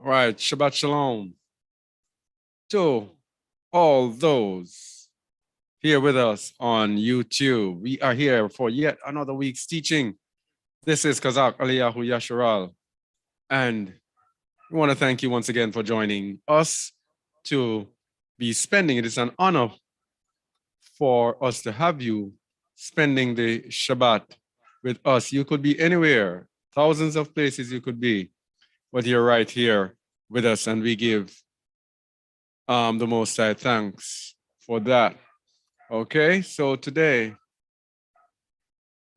All right, Shabbat Shalom to all those here with us on YouTube. We are here for yet another week's teaching. This is Kazak Aliyahu Yasharal, and we want to thank you once again for joining us to be spending. It is an honor for us to have you spending the Shabbat with us. You could be anywhere, thousands of places you could be, but you're right here with us, and we give the Most High thanks for that. Okay, so today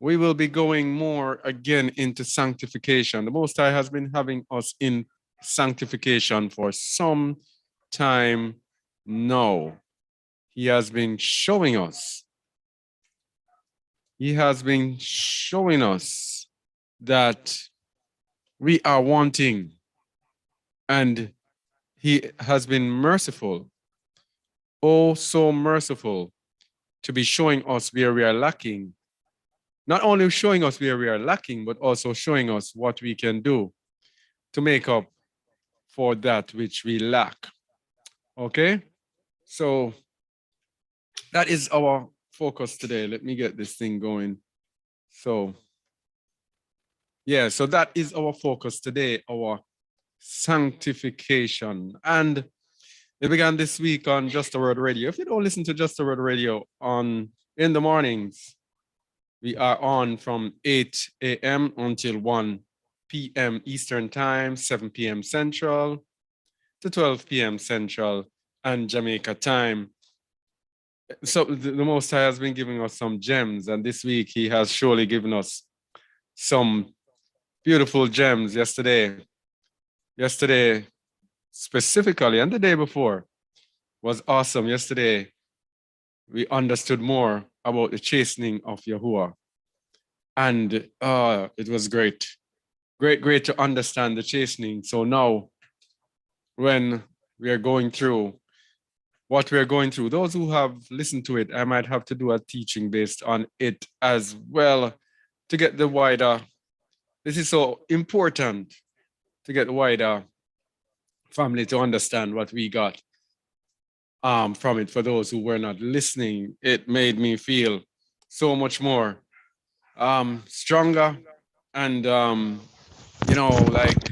we will be going more again into sanctification. The Most High has been having us in sanctification for some time now. He has been showing us. He has been showing us that we are wanting, and he has been merciful, oh so merciful, to be showing us where we are lacking. Not only showing us where we are lacking, but also showing us what we can do to make up for that which we lack. Okay? So that is our focus today. Let me get this thing going. So, yeah, so that is our focus today, our sanctification. And it began this week on Just a Word Radio. If you don't listen to Just a Word Radio in the mornings, we are on from 8 a.m. until 1 p.m. Eastern Time, 7 p.m. Central to 12 p.m. Central and Jamaica time. So the Most High has been giving us some gems, and this week he has surely given us some beautiful gems yesterday specifically, and the day before was awesome. Yesterday, we understood more about the chastening of Yahuwah. And it was great. Great to understand the chastening. So now, when we are going through what we are going through, those who have listened to it, I might have to do a teaching based on it as well to get the wider. This is so important to get the wider family to understand what we got from it. For those who were not listening, it made me feel so much more stronger, and like,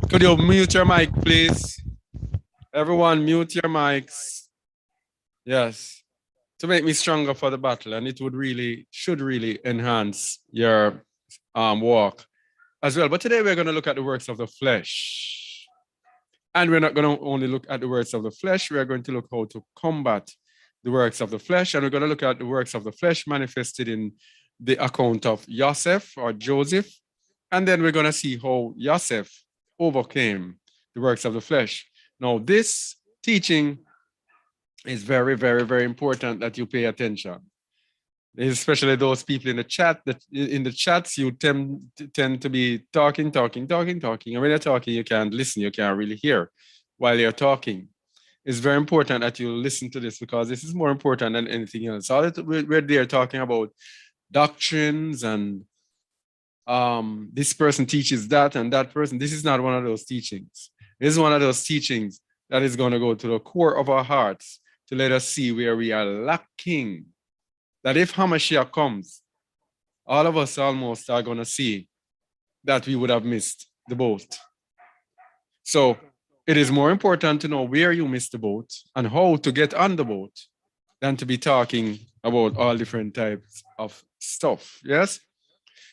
could you mute your mic, please? Everyone, mute your mics. Yes, to make me stronger for the battle, and it should really enhance your walk as well. But today we're going to look at the works of the flesh. And we're not going to only look at the works of the flesh, we are going to look how to combat the works of the flesh. And we're going to look at the works of the flesh manifested in the account of Joseph or Joseph. And then we're going to see how Joseph overcame the works of the flesh. Now, this teaching is very, very, very important that you pay attention. Especially those people in the chat, that in the chats you tend to be talking. And when you're talking, you can't listen, you can't really hear while you're talking. It's very important that you listen to this, because this is more important than anything else. All that we're there talking about doctrines and this person teaches that and that person. This is not one of those teachings. This is one of those teachings that is going to go to the core of our hearts to let us see where we are lacking. That if Hamashiach comes, all of us almost are going to see that we would have missed the boat. So it is more important to know where you missed the boat and how to get on the boat than to be talking about all different types of stuff. Yes?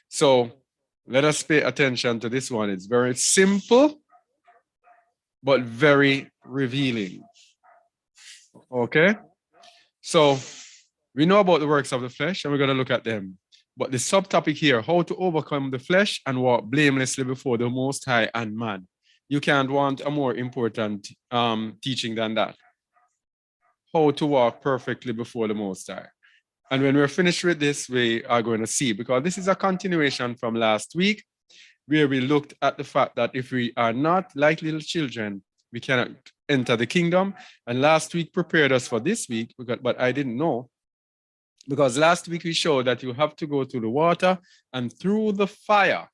So let us pay attention to this one. It's very simple, but very revealing. Okay? So we know about the works of the flesh, and we're going to look at them. But the subtopic here, how to overcome the flesh and walk blamelessly before the Most High and man. You can't want a more important teaching than that. How to walk perfectly before the Most High. And when we're finished with this, we are going to see, because this is a continuation from last week, where we looked at the fact that if we are not like little children, we cannot enter the kingdom. And last week prepared us for this week, but I didn't know. Because last week we showed that you have to go through the water and through the fire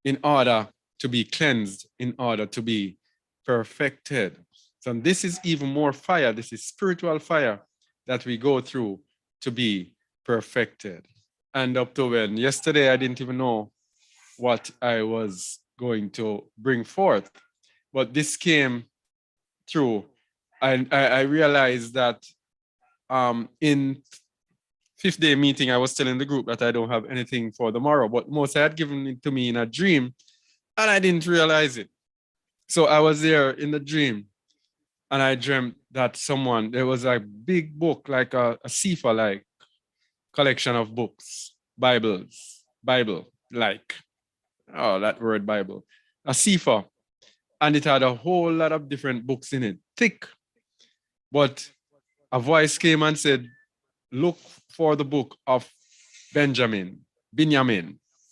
in order to be cleansed, in order to be perfected. So this is even more fire. This is spiritual fire that we go through to be perfected. And up to when yesterday, I didn't even know what I was going to bring forth, but this came through. I realized that in fifth day meeting, I was telling the group that I don't have anything for tomorrow, but Moses had given it to me in a dream and I didn't realize it. So I was there in the dream and I dreamt that there was a big book, like a Sifa, like collection of books, Bible, like, oh, that word Bible, a Sifa. And it had a whole lot of different books in it, thick. But a voice came and said, look for the book of Benjamin. And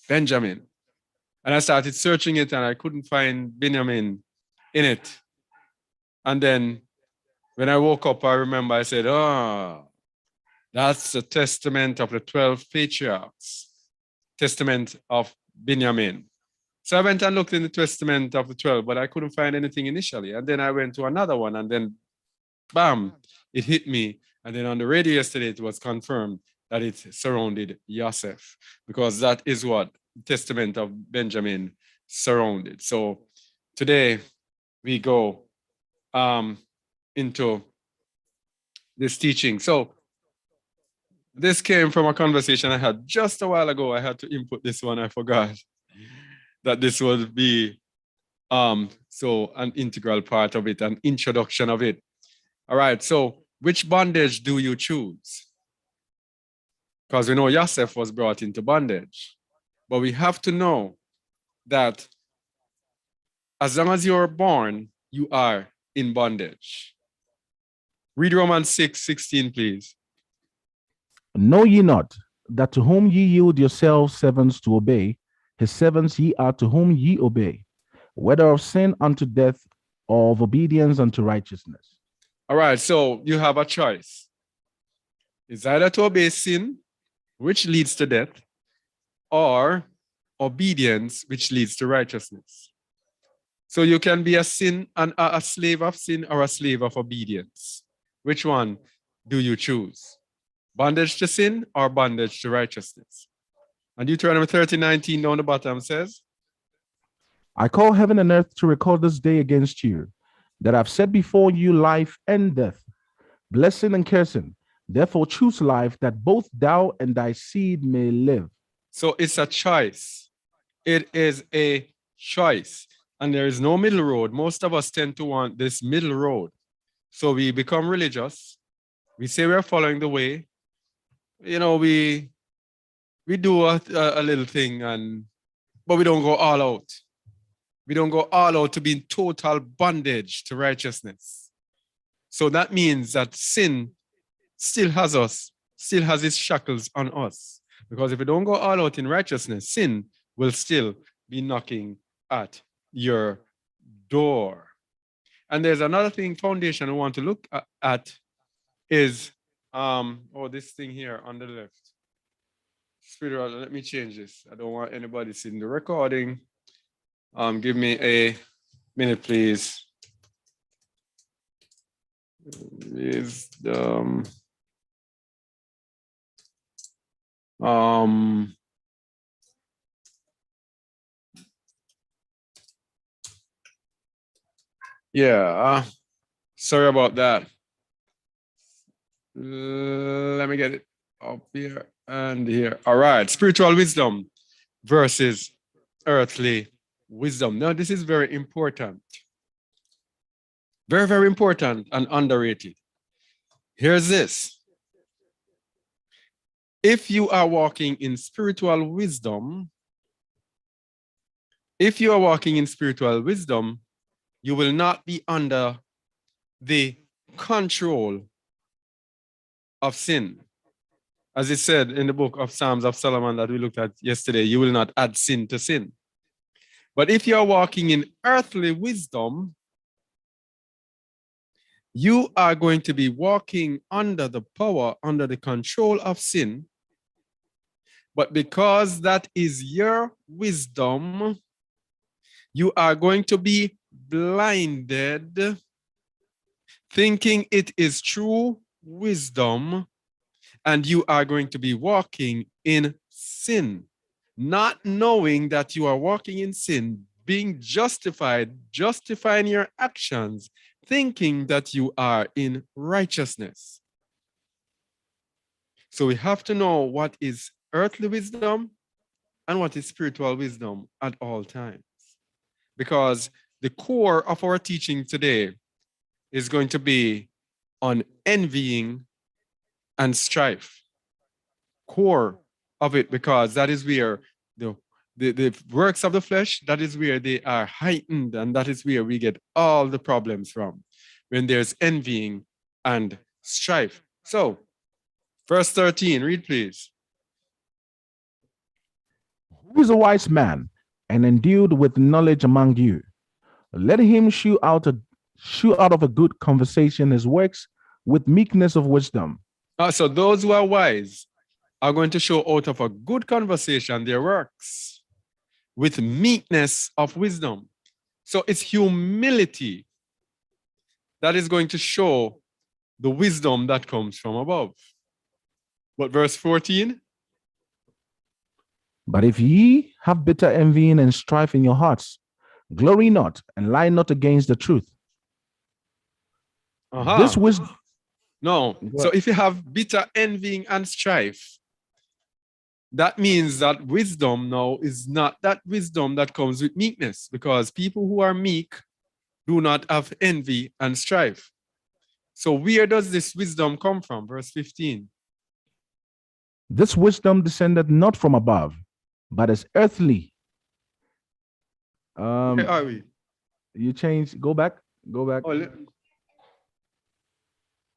I started searching it and I couldn't find Benjamin in it. And then when I woke up, I remember I said, oh, that's the testament of the 12 patriarchs, testament of Benjamin. So I went and looked in the testament of the 12, but I couldn't find anything initially. And then I went to another one and then bam, it hit me. And then on the radio yesterday, it was confirmed that it surrounded Yosef, because that is what the testament of Benjamin surrounded. So today we go into this teaching. So this came from a conversation I had just a while ago. I had to input this one. I forgot that this would be so an integral part of it, an introduction of it. All right, so which bondage do you choose? Because we know Yosef was brought into bondage, but we have to know that as long as you're born, you are in bondage. Read Romans 6:16, please. Know ye not that to whom ye yield yourselves servants to obey, his servants ye are to whom ye obey, whether of sin unto death or of obedience unto righteousness? All right, so you have a choice. It's either to obey sin, which leads to death, or obedience, which leads to righteousness. So you can be a slave of sin or a slave of obedience. Which one do you choose? Bondage to sin or bondage to righteousness? And Deuteronomy 30:19 down the bottom says, I call heaven and earth to record this day against you, that I've set before you life and death, blessing and cursing. Therefore choose life, that both thou and thy seed may live. So it's a choice. It is a choice. And there is no middle road. Most of us tend to want this middle road. So we become religious. We say we're following the way. You know, we do a little thing, but we don't go all out. We don't go all out to be in total bondage to righteousness. So that means that sin still has us, still has its shackles on us. Because if we don't go all out in righteousness, sin will still be knocking at your door. And there's another thing, foundation I want to look at is, this thing here on the left. Spiritual, let me change this. I don't want anybody seeing the recording. Give me a minute, please. Wisdom. Yeah, sorry about that. Let me get it up here and here. All right, spiritual wisdom versus earthly wisdom. Now, this is very important. Very, very important and underrated. Here's this. If you are walking in spiritual wisdom, you will not be under the control of sin. As it said in the book of Psalms of Solomon that we looked at yesterday, you will not add sin to sin. But if you are walking in earthly wisdom, you are going to be walking under the power, under the control of sin. But because that is your wisdom, You are going to be blinded, thinking it is true wisdom, and you are going to be walking in sin, not knowing that you are walking in sin, being justified, justifying your actions, thinking that you are in righteousness. So we have to know what is earthly wisdom and what is spiritual wisdom at all times. Because the core of our teaching today is going to be on envying and strife. Core of it, because that is where the works of the flesh, that is where they are heightened, and that is where we get all the problems from, when there's envying and strife. So, verse 13, read please. Who is a wise man and endued with knowledge among you? Let him shew out of a good conversation his works with meekness of wisdom. So those who are wise are going to show out of a good conversation their works with meekness of wisdom. So it's humility that is going to show the wisdom that comes from above. But verse 14. But if ye have bitter envying and strife in your hearts, glory not and lie not against the truth. This wisdom. No. So if you have bitter envying and strife, that means that wisdom now is not that wisdom that comes with meekness, because people who are meek do not have envy and strife. So where does this wisdom come from? Verse 15. This wisdom descended not from above, but is earthly. Where are we? You change, go back.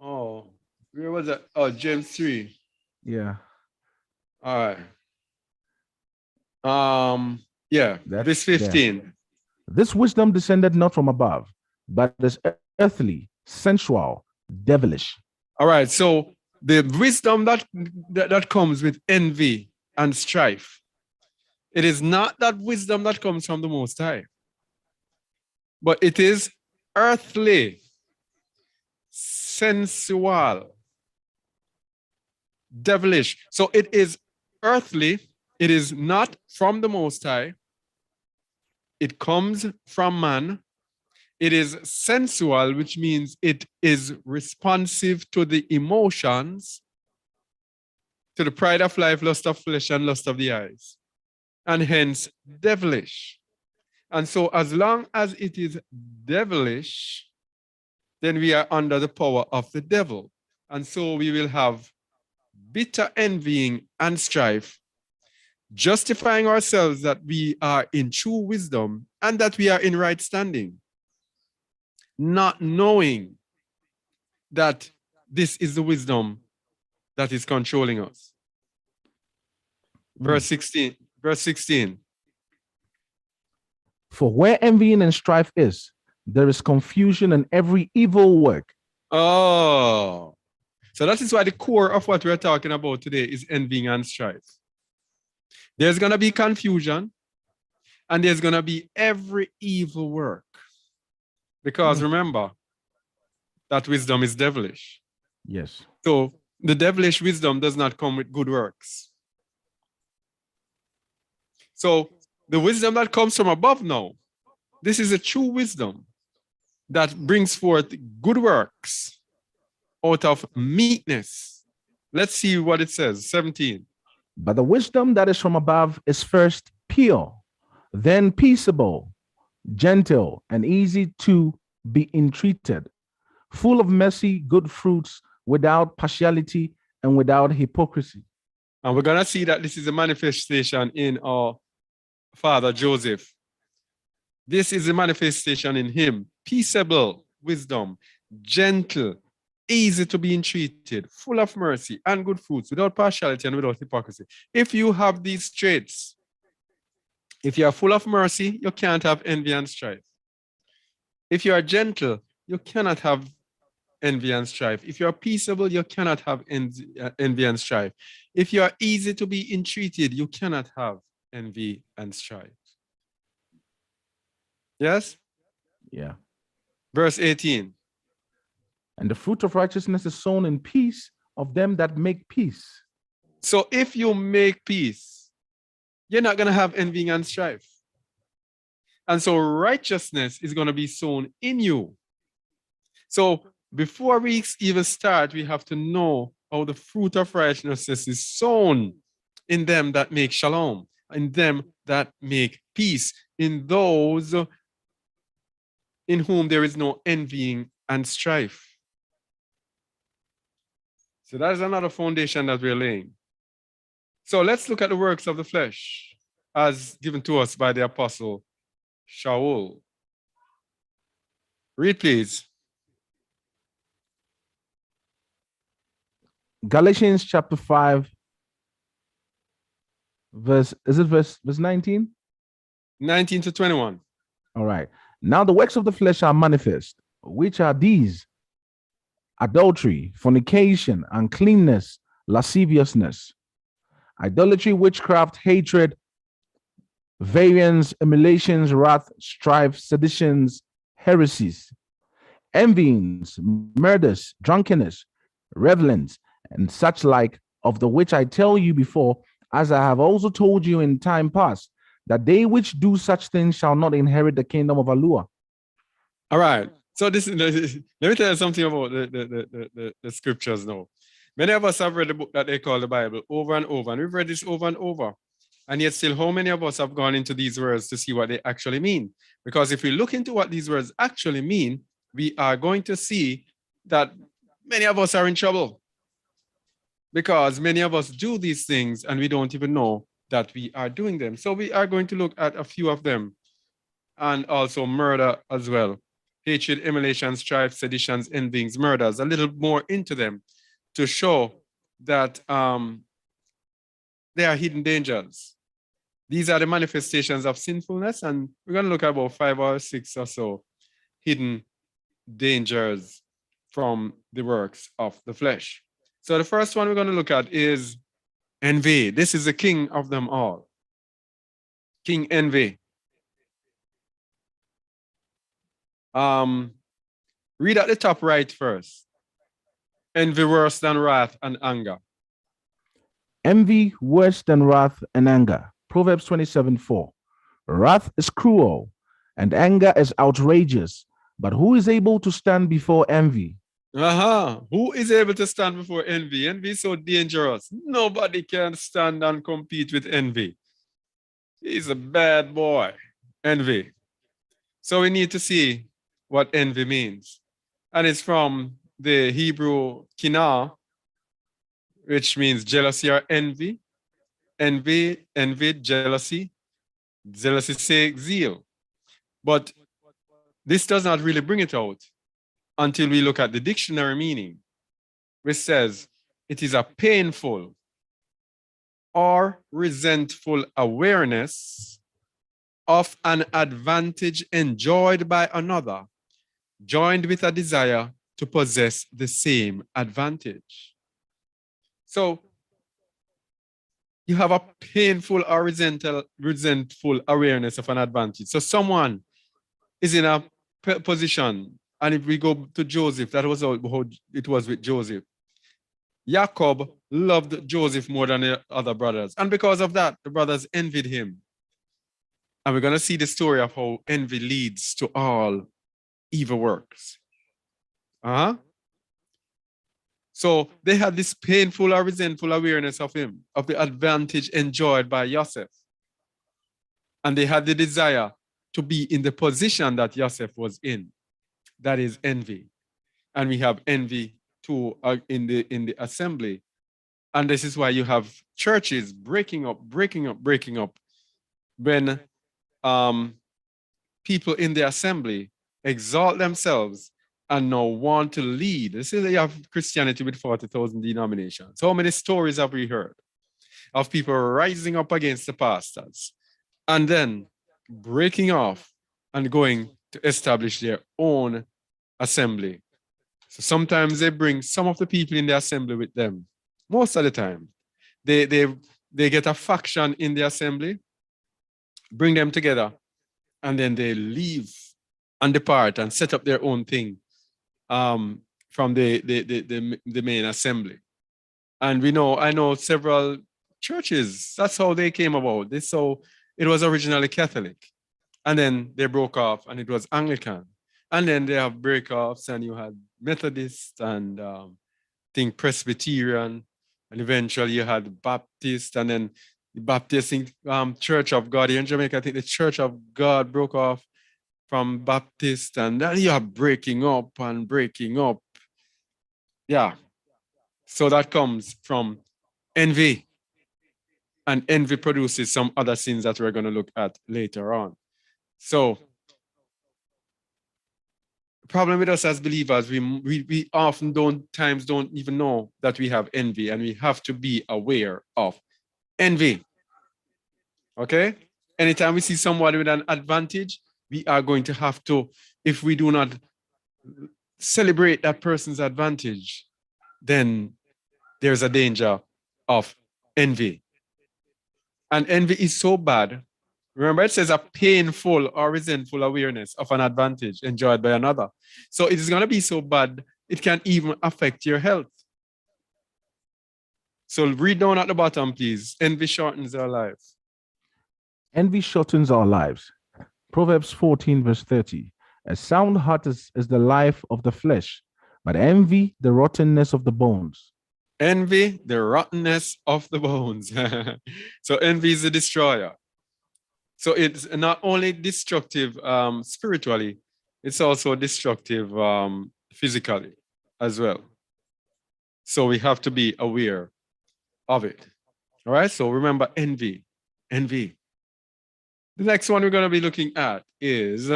Oh, where was that? Oh, James 3. Yeah. All right. Yeah, verse 15. Yeah. This wisdom descended not from above, but is earthly, sensual, devilish. All right, so the wisdom that comes with envy and strife, it is not that wisdom that comes from the Most High, but it is earthly, sensual, devilish. So it is earthly, it is not from the Most High, it comes from man. It is sensual, which means it is responsive to the emotions, to the pride of life, lust of flesh, and lust of the eyes, and hence devilish. And so as long as it is devilish, then we are under the power of the devil. And so we will have bitter envying and strife, justifying ourselves that we are in true wisdom and that we are in right standing, not knowing that this is the wisdom that is controlling us. Verse 16. For where envying and strife is, there is confusion and every evil work. Oh, so that is why the core of what we're talking about today is envying and strife. There's going to be confusion, and there's going to be every evil work. Because remember, that wisdom is devilish. Yes. So the devilish wisdom does not come with good works. So the wisdom that comes from above now, this is a true wisdom that brings forth good works out of meekness. Let's see what it says, 17. But the wisdom that is from above is first pure, then peaceable, gentle, and easy to be entreated, full of mercy, good fruits, without partiality and without hypocrisy. And we're going to see that this is a manifestation in our father Joseph. This is a manifestation in him. Peaceable wisdom, gentle, easy to be entreated, full of mercy and good fruits, without partiality and without hypocrisy. If you have these traits, if you are full of mercy, you can't have envy and strife. If you are gentle, you cannot have envy and strife. If you are peaceable, you cannot have envy and strife. If you are easy to be entreated, you cannot have envy and strife. Yes? Yeah. Verse 18. And the fruit of righteousness is sown in peace of them that make peace. So if you make peace, you're not going to have envy and strife. And so righteousness is going to be sown in you. So before we even start, we have to know how the fruit of righteousness is sown in them that make shalom, in them that make peace, in those in whom there is no envying and strife. So that is another foundation that we're laying. So let's look at the works of the flesh as given to us by the apostle Shaul. Read, please. Galatians chapter 5, verse 19? 19 to 21. All right. Now the works of the flesh are manifest, which are these: adultery, fornication, uncleanness, lasciviousness, idolatry, witchcraft, hatred, variance, emulations, wrath, strife, seditions, heresies, envyings, murders, drunkenness, revelings, and such like, of the which I tell you before, as I have also told you in time past, that they which do such things shall not inherit the kingdom of Allah. All right. So this is, let me tell you something about the scriptures now. Many of us have read the book that they call the Bible over and over, and we've read this over and over. And yet still, how many of us have gone into these words to see what they actually mean? Because if we look into what these words actually mean, we are going to see that many of us are in trouble. Because many of us do these things and we don't even know that we are doing them. So we are going to look at a few of them, and also murder as well. Hatred, emulation, strife, seditions, envyings, murders, a little more into them to show that they are hidden dangers. These are the manifestations of sinfulness, and we're going to look at about 5 or 6 or so hidden dangers from the works of the flesh. So the first one we're going to look at is envy. This is the king of them all. King envy. Read at the top right first. Envy worse than wrath and anger. Envy worse than wrath and anger. Proverbs 27:4. Wrath is cruel and anger is outrageous, but who is able to stand before envy? Who is able to stand before envy? Envy is so dangerous. Nobody can stand and compete with envy. He's a bad boy. Envy. So we need to see what envy means. And it's from the Hebrew kinah, which means jealousy or envy. Envy, jealousy. Jealousy say zeal. But this does not really bring it out until we look at the dictionary meaning, which says it is a painful or resentful awareness of an advantage enjoyed by another, joined with a desire to possess the same advantage. So you have a painful or resentful awareness of an advantage. So someone is in a position, and if we go to Joseph, that was how it was with Joseph. Jacob loved Joseph more than the other brothers. And because of that, the brothers envied him. And we're going to see the story of how envy leads to all evil works. So they had this painful or resentful awareness of him, of the advantage enjoyed by Joseph. And they had the desire to be in the position that Joseph was in. That is envy. And we have envy too in the assembly. And this is why you have churches breaking up when people in the assembly exalt themselves and now want to lead. This is, you have Christianity with 40,000 denominations. How many stories have we heard of people rising up against the pastors and then breaking off and going to establish their own assembly? So sometimes they bring some of the people in the assembly with them. Most of the time, they get a faction in the assembly, bring them together, and then they leave and depart and set up their own thing from the main assembly. And I know several churches, that's how they came about. So it was originally Catholic, and then they broke off and it was Anglican. And then they have breakoffs, and you had Methodist and think Presbyterian, and eventually you had Baptist, and then the Baptist Church of God here in Jamaica. I think the Church of God broke off from Baptist, and then you are breaking up and breaking up. Yeah. So that comes from envy. And envy produces some other sins that we're going to look at later on. So, the problem with us as believers, we often don't even know that we have envy, and we have to be aware of envy. Okay? Anytime we see somebody with an advantage, we are going to have to, if we do not celebrate that person's advantage, then there's a danger of envy. And envy is so bad. Remember, it says a painful or resentful awareness of an advantage enjoyed by another. So it is going to be so bad, it can even affect your health. So read down at the bottom, please. Envy shortens our life. Envy shortens our lives. Proverbs 14, verse 30. A sound heart is the life of the flesh, but envy, the rottenness of the bones. Envy, the rottenness of the bones. So envy is a destroyer. So it's not only destructive spiritually, it's also destructive physically as well. So we have to be aware of it. All right, so remember envy. Envy. The next one we're going to be looking at is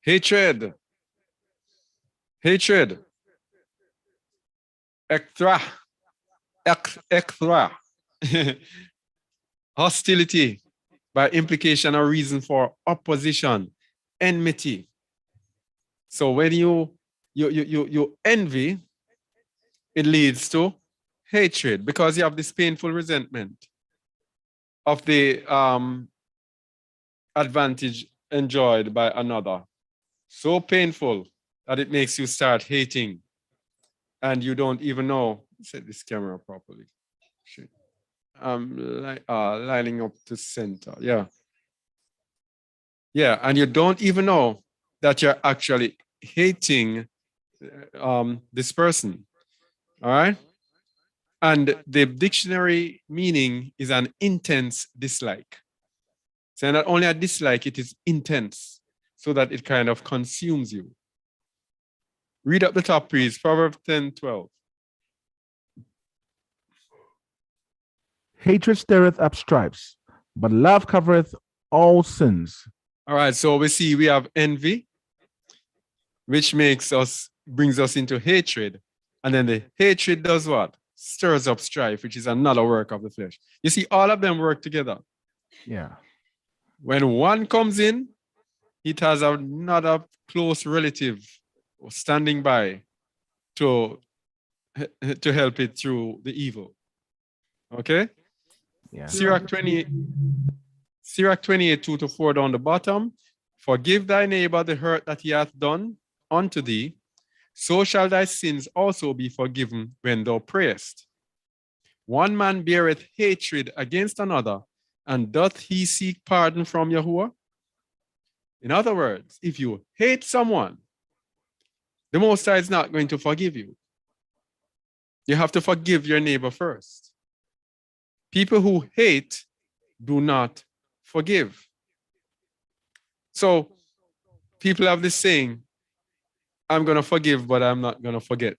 hatred. Hatred. Ekthra. Ekthra. Hostility, by implication or reason for opposition, enmity. So when you envy, it leads to hatred, because you have this painful resentment of the advantage enjoyed by another. So painful that it makes you start hating, and you don't even know. Set this camera properly. Lining up to center. Yeah. Yeah, and you don't even know that you're actually hating this person. All right? And the dictionary meaning is an intense dislike. So not only a dislike, it is intense, so that it kind of consumes you. Read up the top, please. Proverbs 10:12. Hatred stirreth up stripes, but love covereth all sins. All right, so we have envy, which brings us into hatred. And then the hatred does what? Stirs up strife, which is another work of the flesh. You see, all of them work together. Yeah. When one comes in, it has another close relative standing by to help it through the evil. Okay? Yeah. Sirach 28, 2-4 down the bottom. Forgive thy neighbor the hurt that he hath done unto thee, so shall thy sins also be forgiven when thou prayest. One man beareth hatred against another, and doth he seek pardon from Yahuwah? In other words, if you hate someone, the Most High is not going to forgive you. You have to forgive your neighbor first. People who hate do not forgive. So people have this saying, I'm going to forgive, but I'm not going to forget.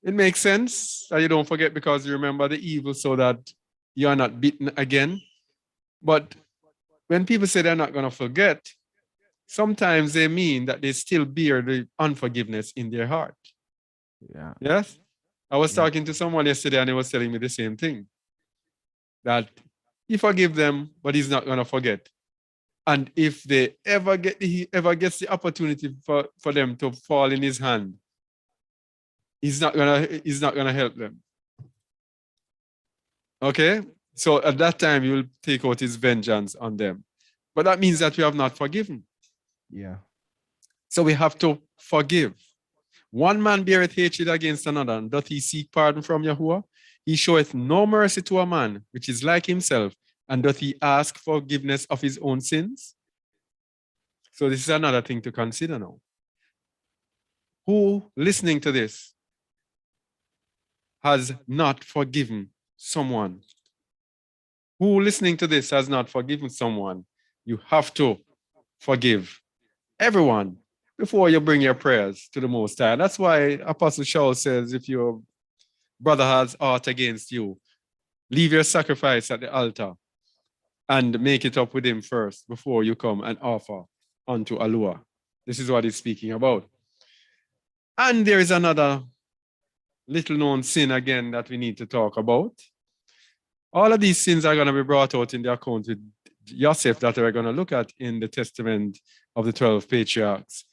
It makes sense that you don't forget because you remember the evil so that you are not beaten again. But when people say they're not going to forget, sometimes they mean that they still bear the unforgiveness in their heart. Yeah. Yes? I was talking to someone yesterday and he was telling me the same thing. That he forgive them, but he's not going to forget. And if they he ever gets the opportunity for them to fall in his hand, he's not gonna help them. Okay? So at that time, he will take out his vengeance on them. But that means that we have not forgiven. Yeah. So we have to forgive. One man beareth hatred against another, and doth he seek pardon from Yahuwah? He showeth no mercy to a man which is like himself, and doth he ask forgiveness of his own sins? So this is another thing to consider now. Who listening to this has not forgiven someone? Who listening to this has not forgiven someone? You have to forgive everyone before you bring your prayers to the Most High. That's why Apostle Shaul says, if your brother has aught against you, leave your sacrifice at the altar and make it up with him first before you come and offer unto Alua. This is what he's speaking about. And there is another little known sin again that we need to talk about. All of these sins are going to be brought out in the account with Joseph that we're going to look at in the testament of the 12 patriarchs.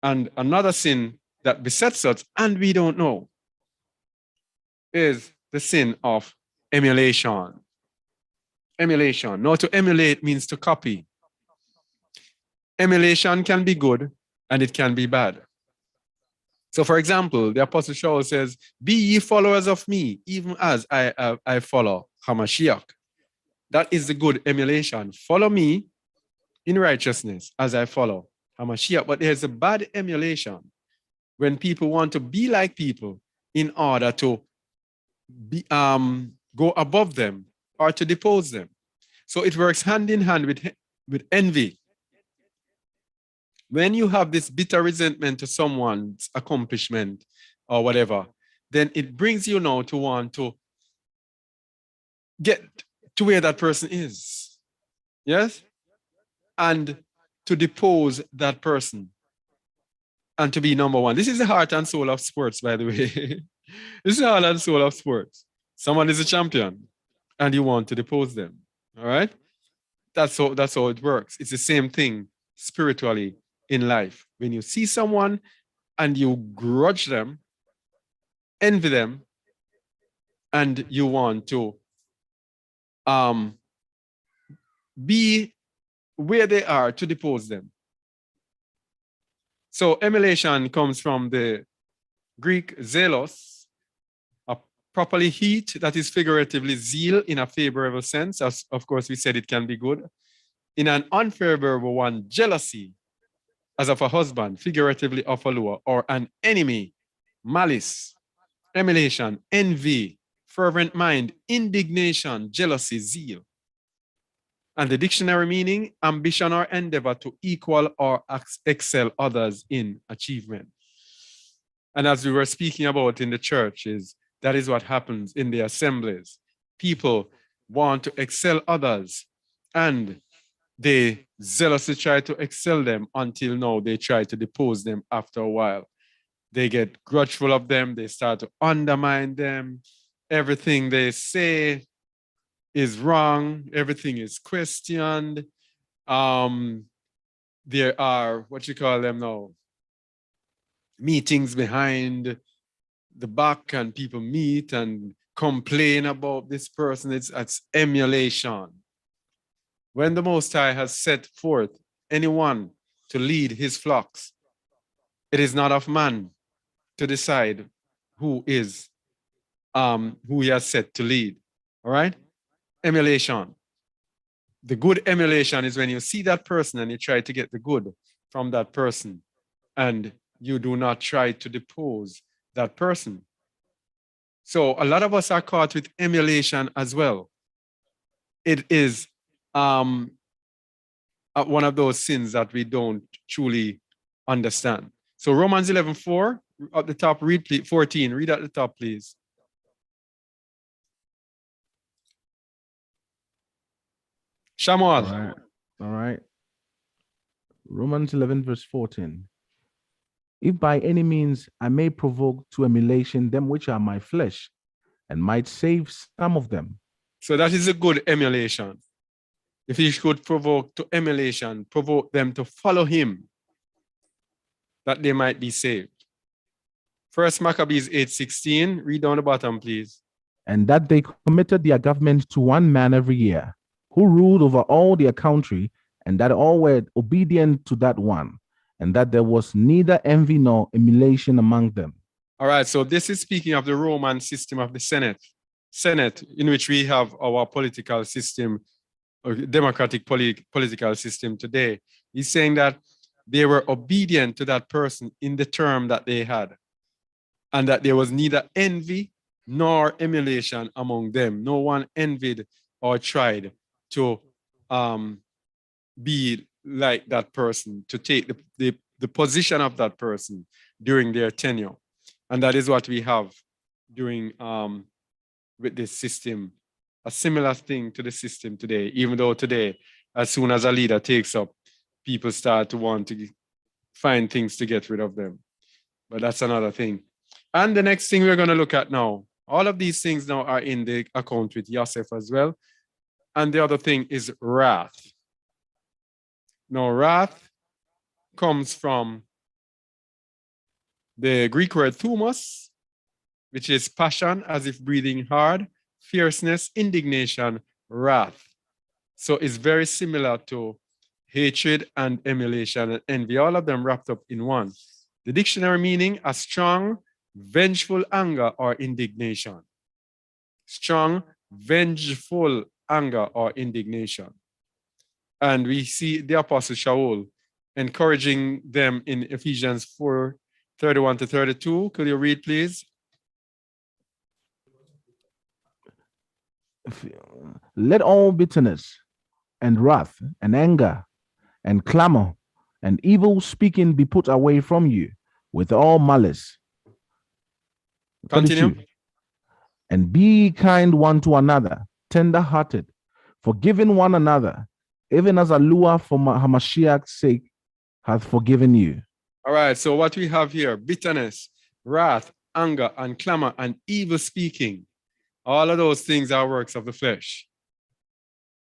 And another sin that besets us, and we don't know, is the sin of emulation. Emulation. Now, to emulate means to copy. Emulation can be good and it can be bad. So, for example, the Apostle Shaul says, be ye followers of me, even as I follow Hamashiach. That is the good emulation. Follow me in righteousness as I follow Hamashiach. But there's a bad emulation when people want to be like people in order to be, go above them or to depose them. So it works hand in hand with envy. When you have this bitter resentment to someone's accomplishment or whatever, then it brings you now to want to get to where that person is. Yes? And to depose that person and to be number one. This is the heart and soul of sports, by the way. This is the heart and soul of sports. Someone is a champion and you want to depose them. All right? That's how it works. It's the same thing spiritually in life. When you see someone and you grudge them, envy them, and you want to be where they are to depose them. So emulation comes from the Greek zelos, a properly heat, that is figuratively zeal in a favorable sense. As of course we said it can be good. In an unfavorable one, jealousy, as of a husband, figuratively of a lure, or an enemy, malice, emulation, envy, fervent mind, indignation, jealousy, zeal. And the dictionary meaning, ambition or endeavor to equal or excel others in achievement. And as we were speaking about in the churches, that is what happens in the assemblies. People want to excel others and they zealously try to excel them until now they try to depose them after a while. They get grudgeful of them. They start to undermine them. Everything they say is wrong. Everything is questioned. There are, what you call them now, meetings behind the back, and people meet and complain about this person. It's emulation. When the Most High has set forth anyone to lead his flocks, it is not of man to decide who he has set to lead. All right? Emulation. The good emulation is when you see that person and you try to get the good from that person, and you do not try to depose that person. So a lot of us are caught with emulation as well. It is one of those sins that we don't truly understand. So Romans 11:4, at the top, read 14. Read at the top, please. Shamuel. All right. Romans 11 verse 14. If by any means I may provoke to emulation them which are my flesh, and might save some of them. So that is a good emulation. If he should provoke to emulation, provoke them to follow him, that they might be saved. First Maccabees 8:16, read down the bottom, please. And that they committed their government to one man every year, who ruled over all their country, and that all were obedient to that one, and that there was neither envy nor emulation among them. All right, so this is speaking of the Roman system of the Senate, in which we have our political system, or democratic political system today. He's saying that they were obedient to that person in the term that they had, and that there was neither envy nor emulation among them. No one envied or tried to be like that person, to take the position of that person during their tenure. And that is what we have doing with this system, a similar thing to the system today, even though today, as soon as a leader takes up, people start to want to find things to get rid of them. But that's another thing. And the next thing we're going to look at now, all of these things now are in the account with Yosef as well. And the other thing is wrath. Now, wrath comes from the Greek word thumos, which is passion, as if breathing hard, fierceness, indignation, wrath. So it's very similar to hatred and emulation and envy, all of them wrapped up in one. The dictionary meaning, a strong, vengeful anger or indignation. Strong, vengeful anger or indignation. And we see the Apostle Shaul encouraging them in Ephesians 4:31 to 32. Could you read, please? Let all bitterness and wrath and anger and clamor and evil speaking be put away from you with all malice. Continue. 32. And be kind one to another, tender-hearted, forgiving one another, even as Allah for Hamashiach's sake hath forgiven you. All right, so what we have here, bitterness, wrath, anger, and clamor, and evil speaking. All of those things are works of the flesh.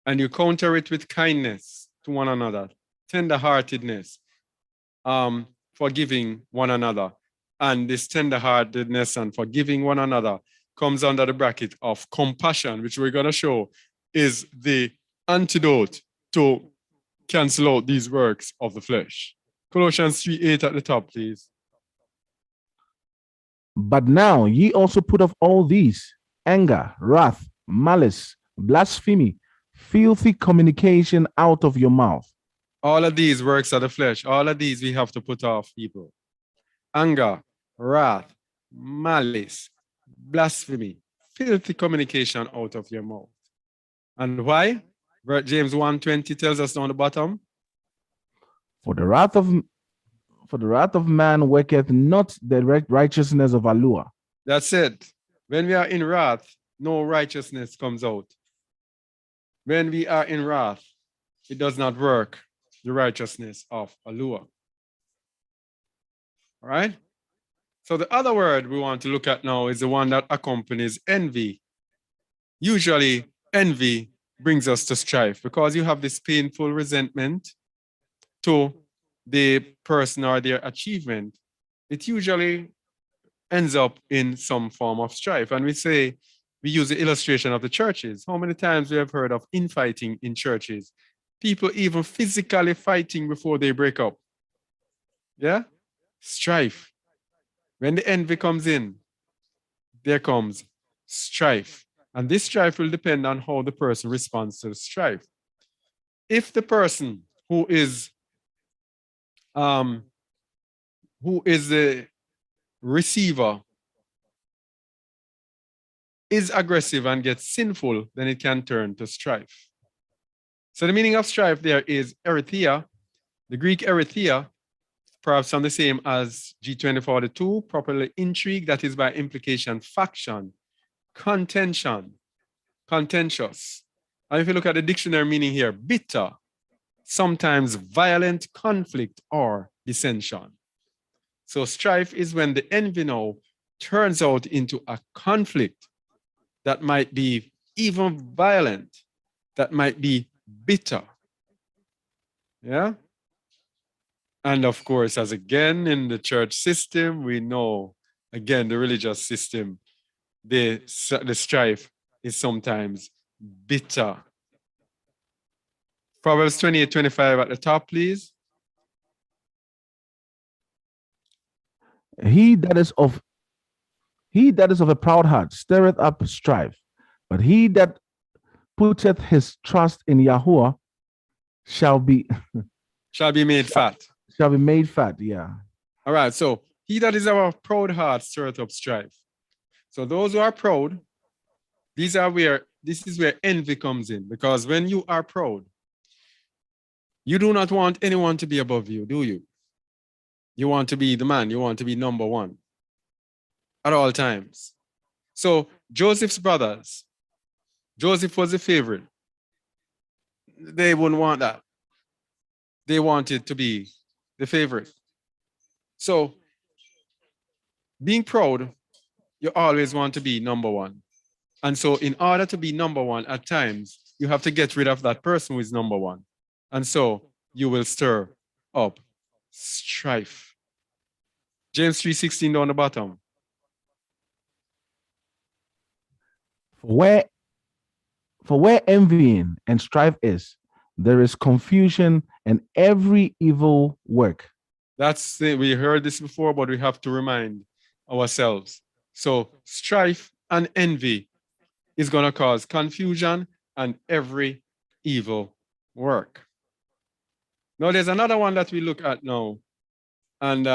And you counter it with kindness to one another, tender-heartedness, forgiving one another. And this tender-heartedness and forgiving one another comes under the bracket of compassion, which we're going to show is the antidote to cancel out these works of the flesh. Colossians 3:8 at the top, please. But now ye also put off all these, anger, wrath, malice, blasphemy, filthy communication out of your mouth. All of these works of the flesh, all of these we have to put off, people. Anger, wrath, malice, blasphemy, filthy communication out of your mouth. And why? James 1:20 tells us on the bottom. For the wrath of man worketh not the righteousness of Allah. That's it. When we are in wrath, no righteousness comes out. When we are in wrath, it does not work the righteousness of Allah. All right? So the other word we want to look at now is the one that accompanies envy. Usually, envy brings us to strife because you have this painful resentment to the person or their achievement. It usually ends up in some form of strife. And we use the illustration of the churches. How many times we have heard of infighting in churches? People even physically fighting before they break up. Yeah? Strife. When the envy comes in, there comes strife. And this strife will depend on how the person responds to the strife. If the person who is the receiver is aggressive and gets sinful, then it can turn to strife. So the meaning of strife there is erythia. The Greek erythia, perhaps on the same as G2042, properly intrigue, that is by implication faction, contention, contentious. And if you look at the dictionary meaning here, bitter, sometimes violent conflict or dissension. So strife is when the envy now turns out into a conflict that might be even violent, that might be bitter. Yeah? And of course, as again in the church system, we know, again, the religious system, the strife is sometimes bitter. Proverbs 28:25 at the top, please. He that is of a proud heart stirreth up strife, but he that putteth his trust in Yahuwah shall be made fat. Shall be made fat. Yeah. All right. So he that is of a proud heart stirreth up strife. So those who are proud, this is where envy comes in, because when you are proud, you do not want anyone to be above you, do you? You want to be the man. You want to be number one at all times. So Joseph's brothers, Joseph was the favorite. They wouldn't want that. They wanted to be the favorite. So being proud, you always want to be number one. And so in order to be number one, at times, you have to get rid of that person who is number one. And so you will stir up strife. James 3:16 down the bottom. For where envying and strife is, there is confusion and every evil work. We heard this before, but we have to remind ourselves. So strife and envy is going to cause confusion and every evil work. Now, there's another one that we look at now, and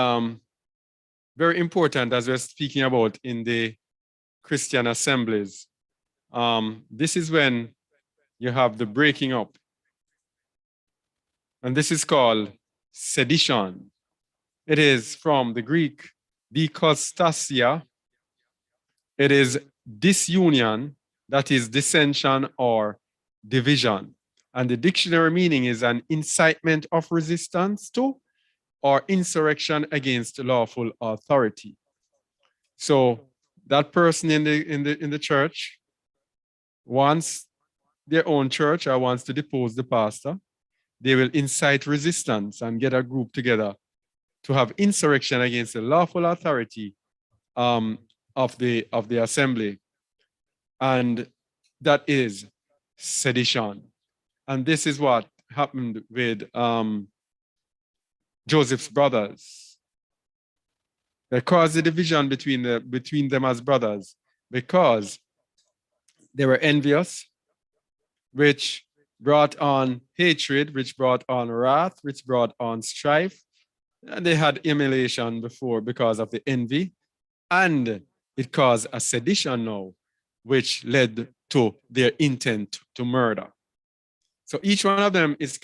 very important as we're speaking about in the Christian assemblies. This is when you have the breaking up. And this is called sedition. It is from the Greek dikostasia. It is disunion, that is dissension or division. And the dictionary meaning is an incitement of resistance to or insurrection against lawful authority. So that person in the church wants their own church or wants to depose the pastor. They will incite resistance and get a group together to have insurrection against the lawful authority of the assembly. And that is sedition. And this is what happened with Joseph's brothers. They caused the division between them as brothers because they were envious, which brought on hatred, which brought on wrath, which brought on strife. And they had emulation before because of the envy. And it caused a sedition now, which led to their intent to murder. So each one of them is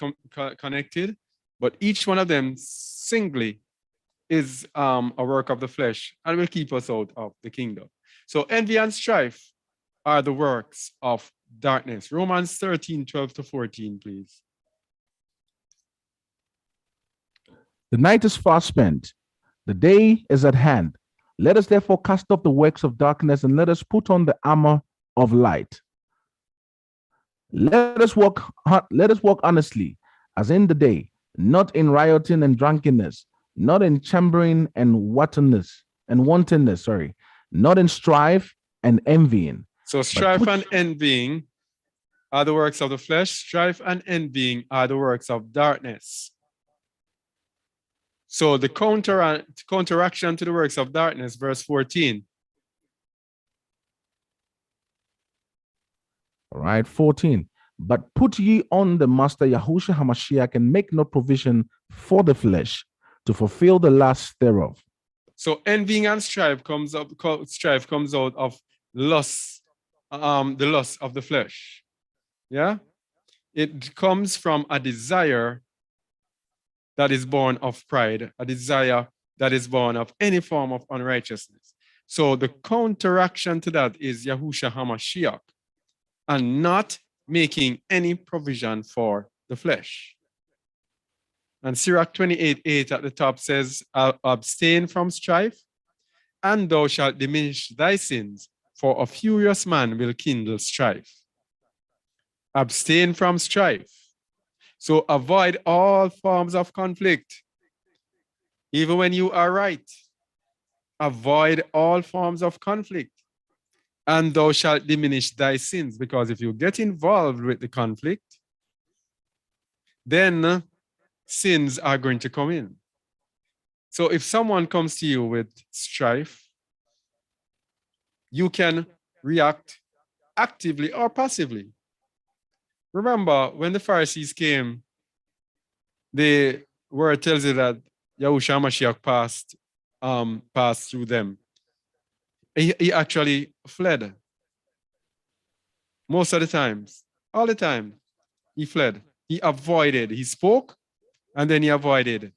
connected, but each one of them singly is a work of the flesh and will keep us out of the kingdom. So envy and strife are the works of darkness. Romans 13:12-14, please. The night is far spent. The day is at hand. Let us therefore cast off the works of darkness and let us put on the armor of light. Let us walk honestly as in the day, not in rioting and drunkenness, not in chambering and wantonness, not in strife and envying. So strife and envying are the works of the flesh. Strife and envying are the works of darkness. So the counteraction to the works of darkness, verse 14. All right, 14. But put ye on the Master Yahushua HaMashiach and make no provision for the flesh to fulfill the lusts thereof. So envying and strife comes out of lust, the lust of the flesh. Yeah? It comes from a desire that is born of pride, a desire that is born of any form of unrighteousness. So the counteraction to that is Yahushua HaMashiach and not making any provision for the flesh. And Sirach 28:8 at the top says, abstain from strife, and thou shalt diminish thy sins, for a furious man will kindle strife. Abstain from strife. So avoid all forms of conflict. Even when you are right, avoid all forms of conflict. And thou shalt diminish thy sins, because if you get involved with the conflict, then sins are going to come in. So if someone comes to you with strife, you can react actively or passively. Remember, when the Pharisees came, the word tells you that Yahushua Mashiach passed through them. He actually fled. Most of the times, all the time, he fled. He avoided. He spoke, and then he avoided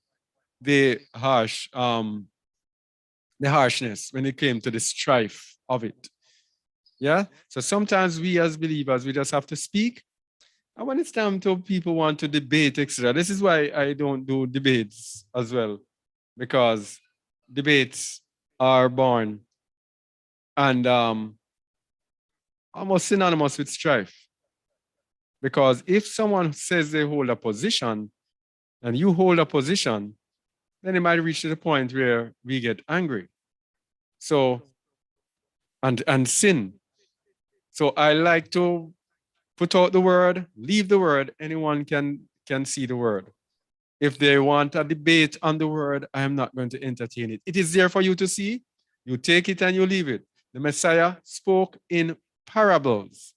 the harshness when it came to the strife of it. Yeah. So sometimes we as believers, we just have to speak. And when it's time to people want to debate, etc., this is why I don't do debates as well, because debates are born and almost synonymous with strife. Because if someone says they hold a position and you hold a position, then it might reach to the point where we get angry. So, and sin. So I like to put out the word, leave the word, anyone can see the word. If they want a debate on the word, I am not going to entertain it. It is there for you to see. You take it and you leave it. The Messiah spoke in parables.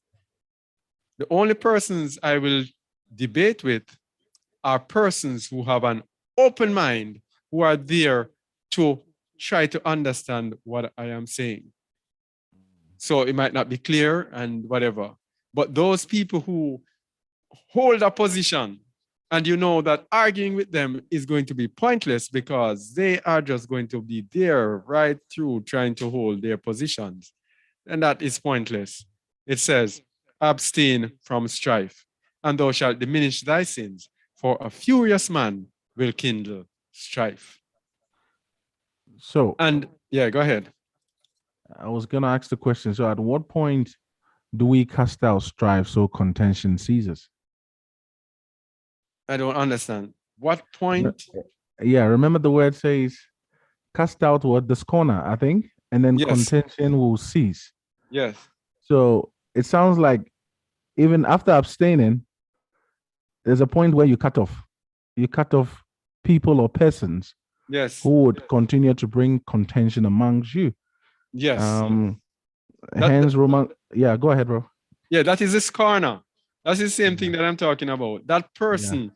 The only persons I will debate with are persons who have an open mind, who are there to try to understand what I am saying. So it might not be clear and whatever. But those people who hold a position and you know that arguing with them is going to be pointless because they are just going to be there right through trying to hold their positions. And that is pointless. It says, abstain from strife, and thou shalt diminish thy sins, for a furious man will kindle strife. So, and yeah, go ahead. I was going to ask the question. So, at what point do we cast out strife so contention ceases? I don't understand. What point? Yeah, remember the word says, cast out what? The scorner, I think, and then Yes. contention will cease. Yes. So, it sounds like even after abstaining, there's a point where you cut off. You cut off people or persons Yes. who would continue to bring contention amongst you. Yes. Hence, Roman. Yeah, go ahead, bro. Yeah, that is this corner. That's the same thing that I'm talking about. That person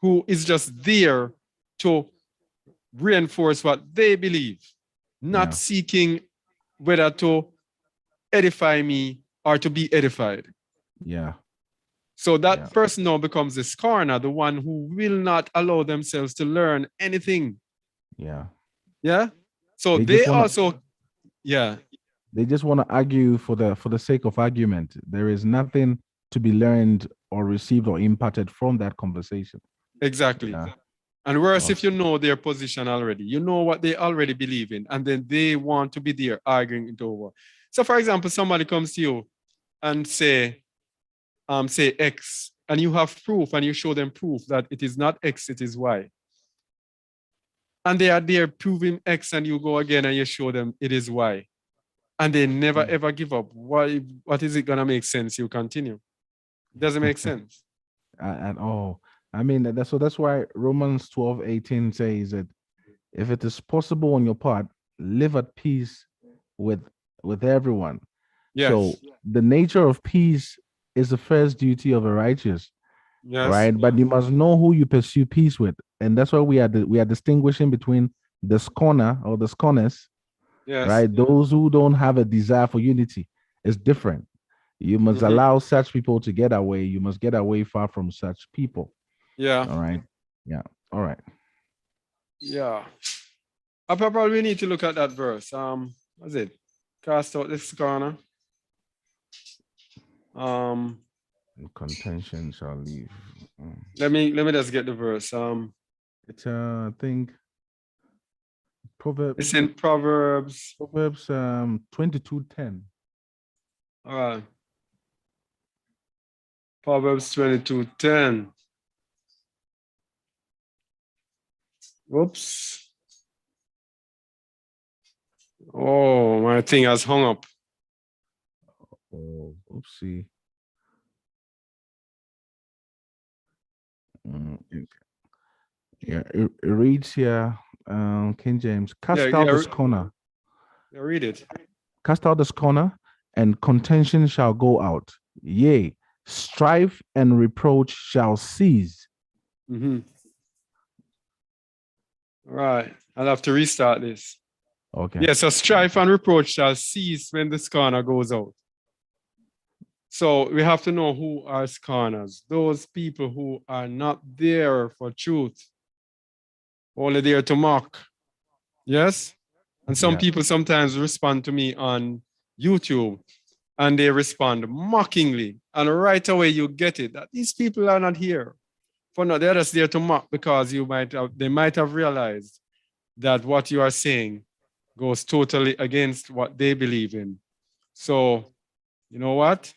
who is just there to reinforce what they believe, not seeking whether to edify me or to be edified. Yeah. So that person now becomes the scorner, the one who will not allow themselves to learn anything. Yeah. Yeah. So they also, they just want to argue for the sake of argument. There is nothing to be learned or received or imparted from that conversation. Exactly. Yeah. And worse, if you know their position already, you know what they already believe in, and then they want to be there arguing it over. So, for example, somebody comes to you and say X, and you have proof, and you show them proof that it is not X, it is Y. And they are there proving X, and you go again and you show them it is Y. And they never ever give up. What is it gonna make sense? You continue. It doesn't make sense. At all. I mean, that's why Romans 12:18 says that if it is possible on your part, live at peace with everyone. Yes. So the nature of peace is the first duty of a righteous. Yes. Right. But you must know who you pursue peace with. And that's why we are distinguishing between the scorner or the scorners. Yes. Right. Those who don't have a desire for unity is different. You must allow such people to get away. You must get away far from such people. Yeah. All right. Yeah. All right. Yeah. I probably need to look at that verse. What's it? Cast out this corner. Contention shall leave. Let me just get the verse. It's I think Proverbs. It's in Proverbs. Proverbs 22:10. All right. Proverbs 22:10. Whoops. Oh, my thing has hung up. Oh, oopsie. Yeah, it reads here, King James, Yeah, cast out yeah, this corner, yeah, read it. cast out this corner, and contention shall go out. Yea, strife and reproach shall cease. Mm-hmm. All right, I'll have to restart this. Okay. Yeah, so strife and reproach shall cease when the scorner goes out. So we have to know who are scorners. Those people who are not there for truth, only there to mock. Yes? And some Yeah. people sometimes respond to me on YouTube and they respond mockingly. And right away you get it that these people are not here for not, they're just there to mock because they might have realized that what you are saying goes totally against what they believe in. So, you know what?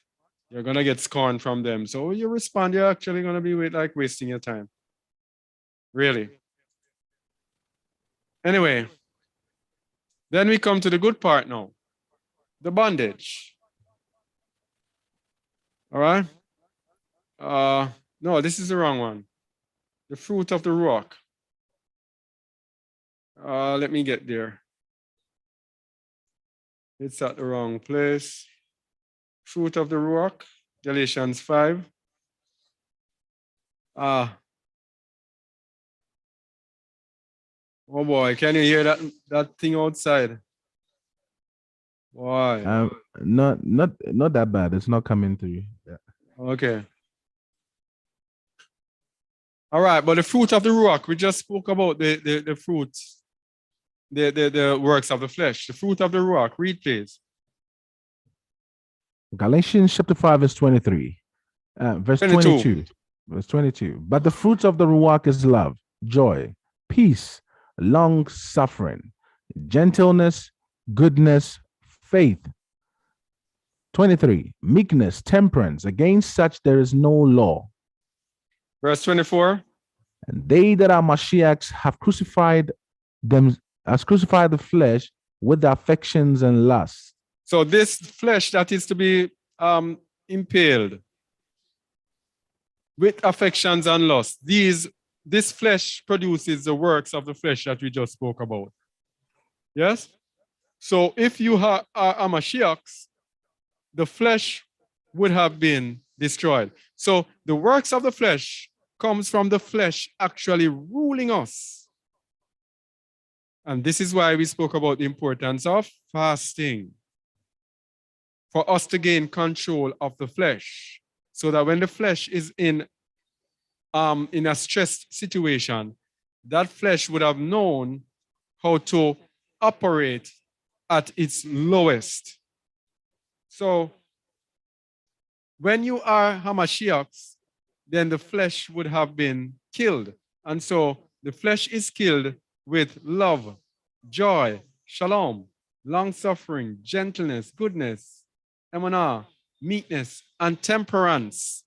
You're gonna get scorned from them. So you respond, you're actually gonna be wasting your time. Really. Anyway, then we come to the good part now. The bondage. All right. No, this is the wrong one. The fruit of the rock. Let me get there. It's at the wrong place. Fruit of the rock, Galatians 5. Ah, oh boy, can you hear that thing outside? Boy. Not that bad. It's not coming through. Yeah. Okay. All right, but the fruit of the rock, we just spoke about the fruits, the works of the flesh. The fruit of the rock, read please. Galatians chapter 5, verse 23. Verse 22. Verse 22. But the fruits of the Ruach is love, joy, peace, long suffering, gentleness, goodness, faith. 23. Meekness, temperance. Against such there is no law. Verse 24. And they that are Mashiachs have crucified the flesh with the affections and lusts. So this flesh that is to be impaled with affections and lusts, this flesh produces the works of the flesh that we just spoke about. Yes? So if you are Mashiachs, the flesh would have been destroyed. So the works of the flesh comes from the flesh actually ruling us. And this is why we spoke about the importance of fasting, for us to gain control of the flesh, so that when the flesh is in a stressed situation, that flesh would have known how to operate at its lowest. So when you are Hamashiachs, then the flesh would have been killed. And so the flesh is killed with love, joy, shalom, long-suffering, gentleness, goodness, emunah, meekness, and temperance.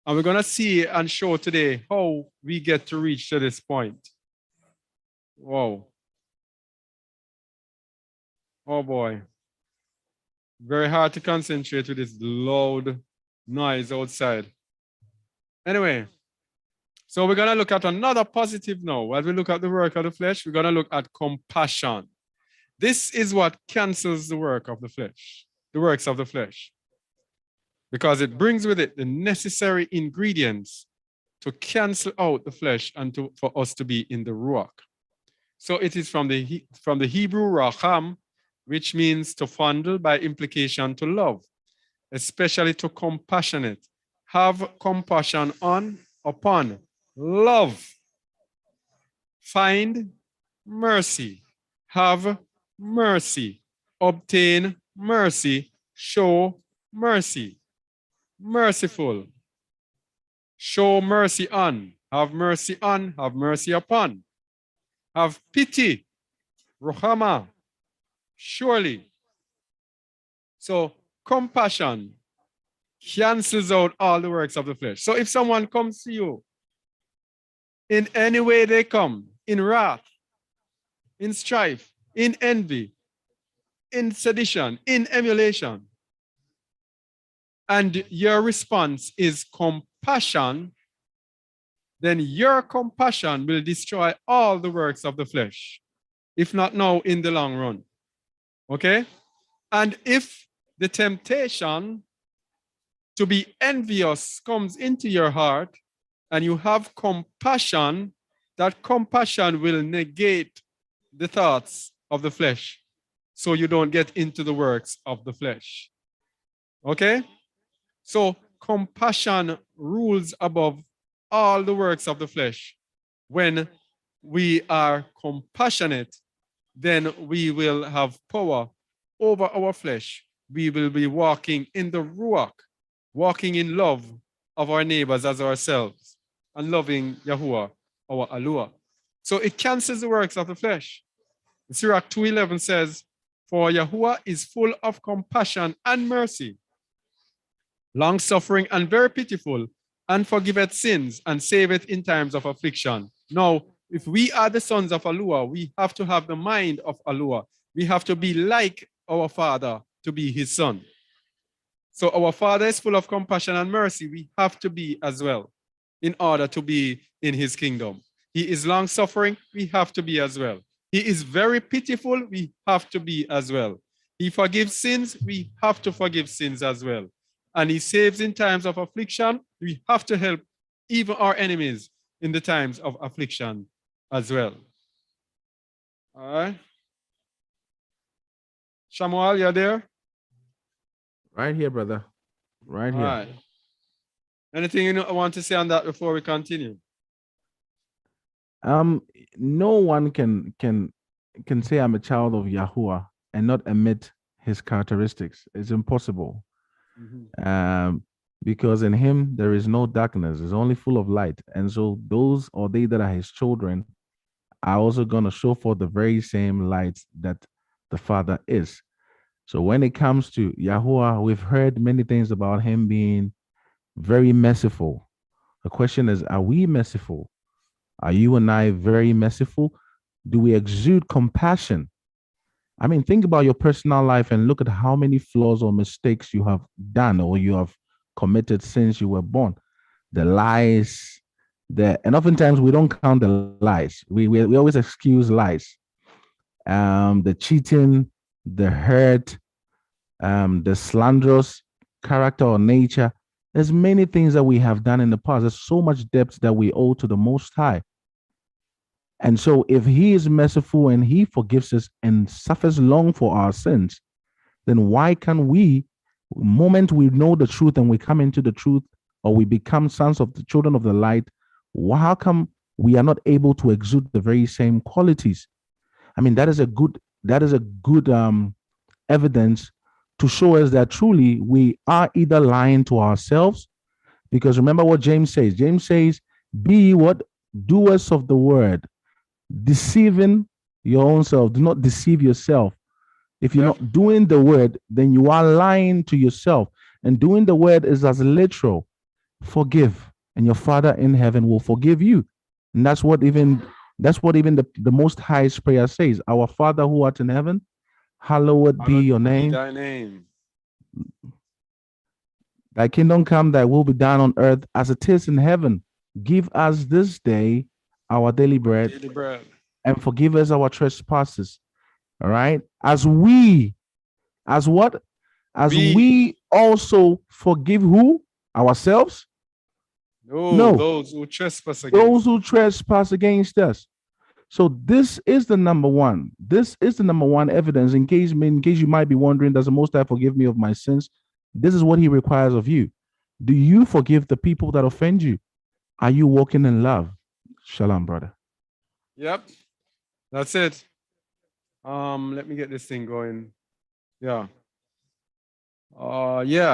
And we're going to see and show today how we get to reach to this point. Whoa. Oh boy. Very hard to concentrate with this loud noise outside. Anyway, so we're going to look at another positive now. As we look at the work of the flesh, we're going to look at compassion. This is what cancels the work of the flesh, the works of the flesh, because it brings with it the necessary ingredients to cancel out the flesh and for us to be in the ruach. So it is from the Hebrew racham, which means to fondle, by implication to love, especially to compassionate. Have compassion upon, love, find mercy, have mercy, obtain mercy, show mercy, merciful, show mercy on, have mercy upon, have pity, rohama, surely. So compassion cancels out all the works of the flesh. So if someone comes to you, in any way they come, in wrath, in strife, in envy, in sedition, in emulation, and your response is compassion, then your compassion will destroy all the works of the flesh, if not now, in the long run. Okay? And if the temptation to be envious comes into your heart and you have compassion, that compassion will negate the thoughts of the flesh so you don't get into the works of the flesh. Okay? So compassion rules above all the works of the flesh. When we are compassionate, then we will have power over our flesh. We will be walking in the Ruach, walking in love of our neighbors as ourselves, and loving Yahuwah, our Alua. So it cancels the works of the flesh. Sirach 2:11 says, "For Yahuwah is full of compassion and mercy, long-suffering and very pitiful, and forgiveth sins and saveth in times of affliction." Now, if we are the sons of Alua, we have to have the mind of Alua. We have to be like our Father to be his son. So our Father is full of compassion and mercy. We have to be as well in order to be in his kingdom. He is long-suffering. We have to be as well. He is very pitiful. We have to be as well. He forgives sins. We have to forgive sins as well. And he saves in times of affliction. We have to help even our enemies in the times of affliction as well. All right. Shamuel, you're there? Right here, brother. Right All here. right. Anything you want to say on that before we continue? No one can say I'm a child of Yahuwah and not admit his characteristics. It's impossible. Because in him there is no darkness, it's only full of light. And so those or they that are his children are also going to show forth the very same light that the Father is. So when it comes to Yahuwah, we've heard many things about him being very merciful. The question is, are we merciful? Are you and I very merciful? Do we exude compassion? I mean, think about your personal life and look at how many flaws or mistakes you have done or you have committed since you were born. The lies, and oftentimes we don't count the lies. We always excuse lies. The cheating, the hurt, the slanderous character or nature. There's many things that we have done in the past. There's so much debt that we owe to the Most High. And so if he is merciful and he forgives us and suffers long for our sins, then why can we, the moment we know the truth and we come into the truth, or we become sons of the children of the light, how come we are not able to exude the very same qualities? I mean, that is a good evidence to show us that truly we are either lying to ourselves, because remember what James says. James says, be what? Doers of the word, deceiving your own self. Do not deceive yourself. If you're not doing the word, then you are lying to yourself. And doing the word is as literal. Forgive, and your Father in heaven will forgive you. And that's what even the Most High's prayer says. Our Father who art in heaven, hallowed be your name. Thy name. Thy kingdom come, thy will be done on earth as it is in heaven. Give us this day our daily bread, and forgive us our trespasses. All right. As we also forgive who? Ourselves? No. Those who trespass against Those who trespass against us. So this is the number one. This is the number one evidence. In case you might be wondering, does the Most High forgive me of my sins? This is what he requires of you. Do you forgive the people that offend you? Are you walking in love? Shalom, brother. Yep. That's it. Let me get this thing going. Yeah.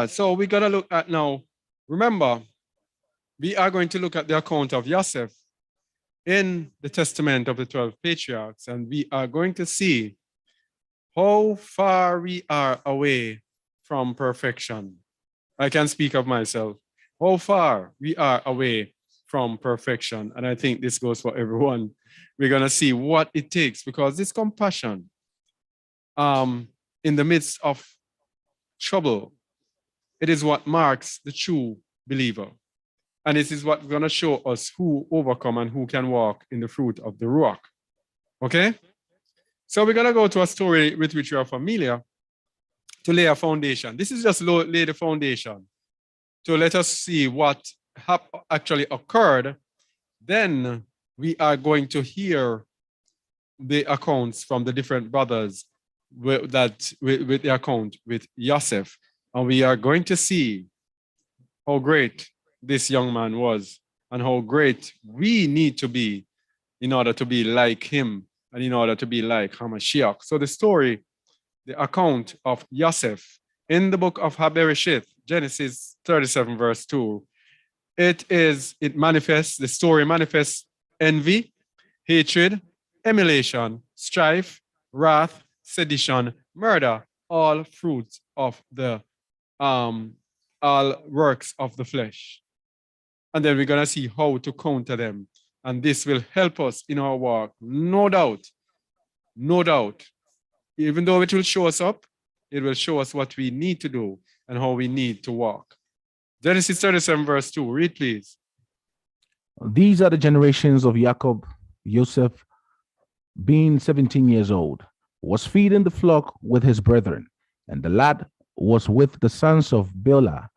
So we're gonna look at now. Remember, we are going to look at the account of Yosef in the Testament of the 12 Patriarchs, and we are going to see how far we are away from perfection. I can speak of myself. How far we are away from perfection. And I think this goes for everyone. We're going to see what it takes, because this compassion in the midst of trouble, it is what marks the true believer. And this is what's going to show us who overcome and who can walk in the fruit of the Ruach. Okay? So we're going to go to a story with which you are familiar to lay a foundation. This is just lay the foundation to let us see what actually occurred. Then we are going to hear the accounts from the different brothers with the account with Yosef. And we are going to see how great this young man was and how great we need to be in order to be like him and in order to be like Hamashiach. So the story, the account of Yosef in the book of Habereshith, Genesis 37 verse 2, the story manifests envy, hatred, emulation, strife, wrath, sedition, murder, all fruits of the all works of the flesh. And then we're going to see how to counter them. And this will help us in our walk. No doubt. No doubt. Even though it will show us up, it will show us what we need to do and how we need to walk. Genesis 37 verse 2. Read, please. These are the generations of Jacob. Joseph, being 17 years old, was feeding the flock with his brethren, and the lad was with the sons of Beulah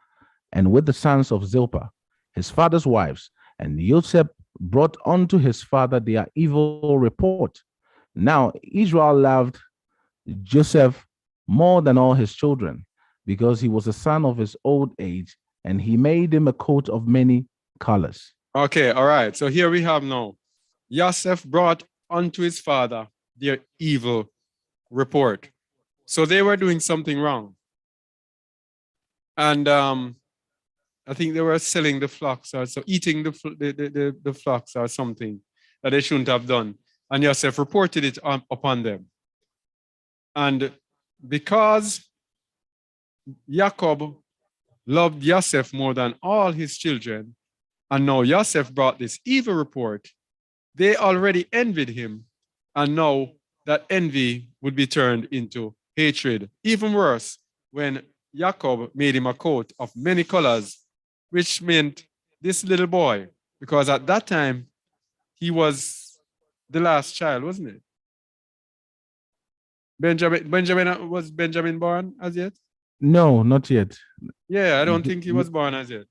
and with the sons of Zilpah, his father's wives. And Joseph brought unto his father their evil report. Now Israel loved Joseph more than all his children, because he was a son of his old age, and he made him a coat of many colors. Okay, all right. So here we have now, Joseph brought unto his father their evil report. So they were doing something wrong. And I think they were selling the flocks or so eating the flocks or something that they shouldn't have done. And Joseph reported it upon them. And because Jacob loved Joseph more than all his children, and now Joseph brought this evil report, they already envied him. And now that envy would be turned into hatred. Even worse, when Jacob made him a coat of many colors, which meant this little boy, because at that time, he was the last child, wasn't it? Was Benjamin born as yet? No, not yet. Yeah, I don't think he was born as yet.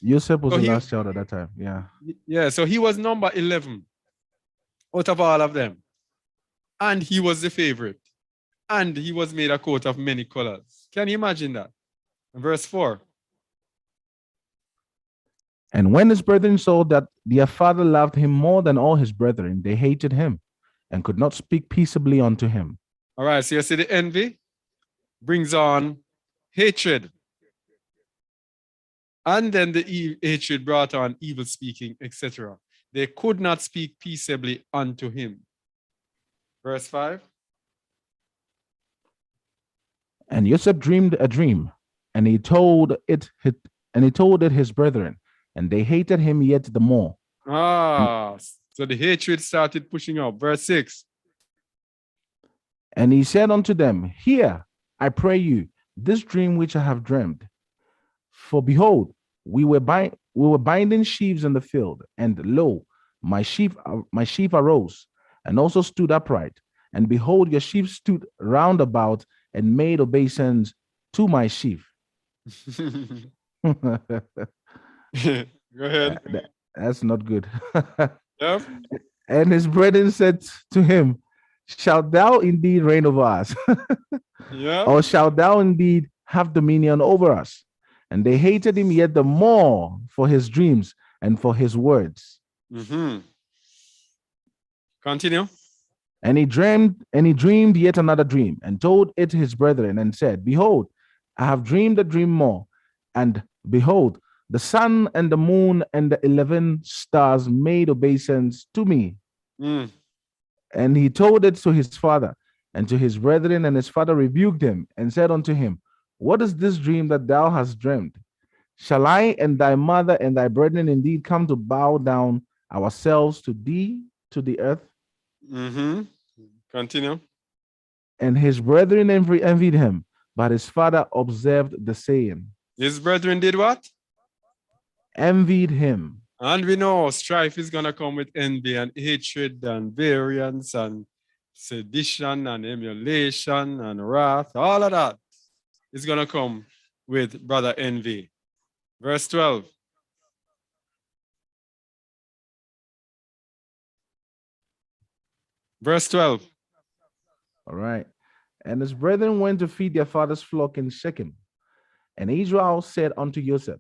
Joseph was the last child at that time. Yeah. Yeah, so he was number 11 out of all of them. And he was the favorite. And he was made a coat of many colors. Can you imagine that? Verse 4. And when his brethren saw that their father loved him more than all his brethren, they hated him and could not speak peaceably unto him. All right, so you see the envy brings on hatred. And then the hatred brought on evil speaking, etc. They could not speak peaceably unto him. Verse 5. And Joseph dreamed a dream, and he told it his brethren, and they hated him yet the more. So the hatred started pushing up. Verse 6. And he said unto them, Hear, I pray you, this dream which I have dreamed. For behold, we were binding sheaves in the field, and lo, my sheep arose, and also stood upright. And behold, your sheep stood round about and made obeisance to my sheaf. Go ahead. That's not good. Yep. And his brethren said to him, Shalt thou indeed reign over us? Yeah. Or shalt thou indeed have dominion over us? And they hated him yet the more for his dreams and for his words. Mm-hmm. Continue. And he dreamed yet another dream, and told it his brethren, and said, Behold, I have dreamed a dream more. And behold, the sun and the moon and the 11 stars made obeisance to me. Mm. And he told it to his father and to his brethren, and his father rebuked him and said unto him, What is this dream that thou hast dreamed? Shall I and thy mother and thy brethren indeed come to bow down ourselves to thee, to the earth? Mm-hmm. Continue. And his brethren envied him, but his father observed the saying. His brethren did what? envied him. And we know strife is going to come with envy and hatred and variance and sedition and emulation and wrath. All of that is going to come with brother envy. Verse 12. Verse 12. All right. And his brethren went to feed their father's flock in Shechem. And Israel said unto Joseph,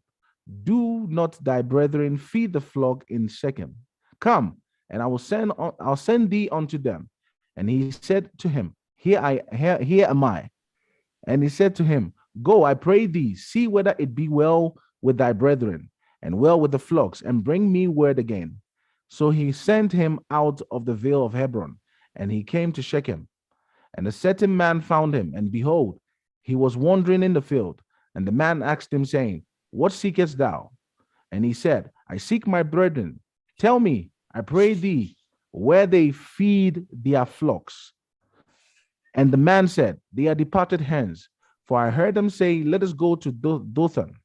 do not thy brethren feed the flock in Shechem? Come, and I'll send thee unto them. And he said to him, here am I. And he said to him, go, I pray thee, see whether it be well with thy brethren, and well with the flocks, and bring me word again. So he sent him out of the vale of Hebron, and he came to Shechem. And a certain man found him, and behold, he was wandering in the field. And the man asked him, saying, what seekest thou? And he said, I seek my brethren. Tell me, I pray thee, where they feed their flocks. And the man said, they are departed hence, for I heard them say, let us go to Dothan.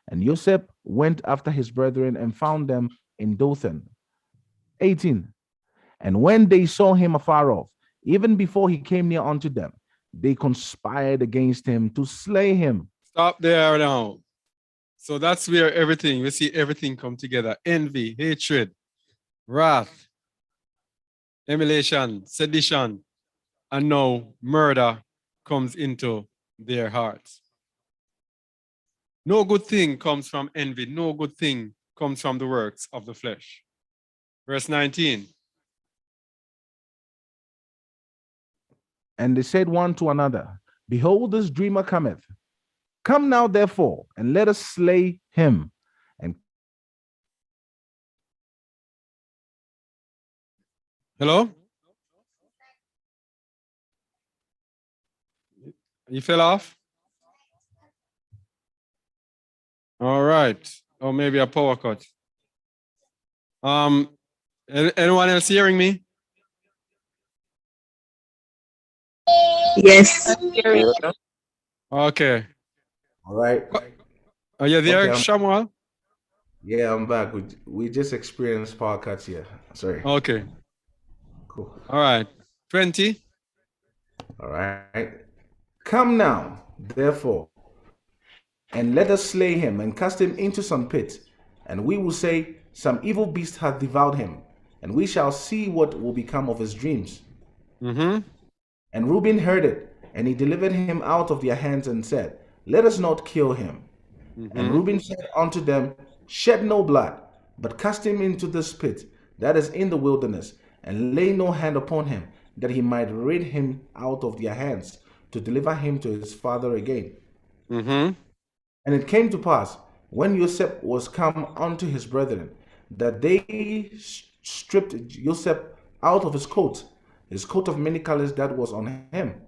And Joseph went after his brethren and found them in Dothan. 18. And when they saw him afar off, even before he came near unto them, they conspired against him to slay him. Stop there now. So that's where we see everything come together. Envy, hatred, wrath, emulation, sedition, and now murder comes into their hearts. No good thing comes from envy. No good thing comes from the works of the flesh. Verse 19. And they said one to another, behold, this dreamer cometh. Come now, therefore, and let us slay him. And hello? You fell off? All right. Or maybe a power cut. Anyone else hearing me? Yes. Okay. All right. Are you there, Okay, Shamuel? Yeah, I'm back. We just experienced power cuts here. Sorry. Okay. Cool. All right. 20. All right. Come now, therefore, and let us slay him and cast him into some pit, and we will say, some evil beast hath devoured him, and we shall see what will become of his dreams. Mm-hmm. And Reuben heard it, and he delivered him out of their hands and said, let us not kill him. Mm-hmm. And Reuben said unto them, shed no blood, but cast him into this pit that is in the wilderness, and lay no hand upon him, that he might rid him out of their hands, to deliver him to his father again. Mm-hmm. And it came to pass, when Joseph was come unto his brethren, that they stripped Joseph out of his coat of many colors that was on him.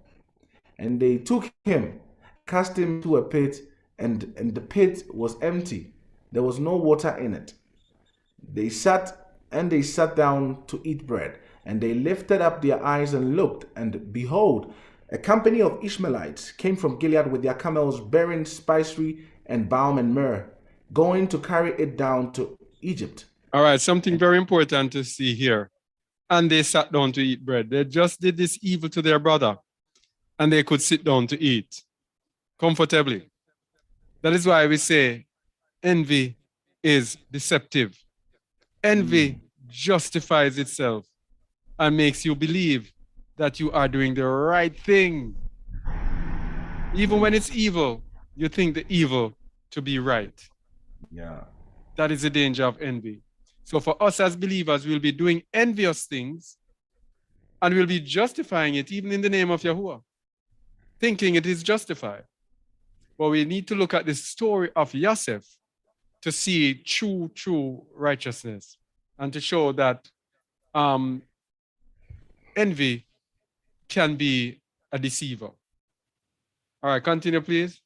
And they took him, cast him to a pit, and the pit was empty. There was no water in it. They sat down to eat bread, and they lifted up their eyes and looked, and behold, a company of Ishmaelites came from Gilead with their camels bearing spicery and balm and myrrh, going to carry it down to Egypt. All right, something very important to see here. And they sat down to eat bread. They just did this evil to their brother, and they could sit down to eat comfortably. That is why we say envy is deceptive. Envy justifies itself and makes you believe that you are doing the right thing. Even when it's evil, you think the evil to be right. Yeah. That is the danger of envy. So for us as believers, we'll be doing envious things and we'll be justifying it even in the name of Yahuwah, thinking it is justified. But we need to look at the story of Yosef to see true righteousness and to show that envy can be a deceiver. All right, continue, please.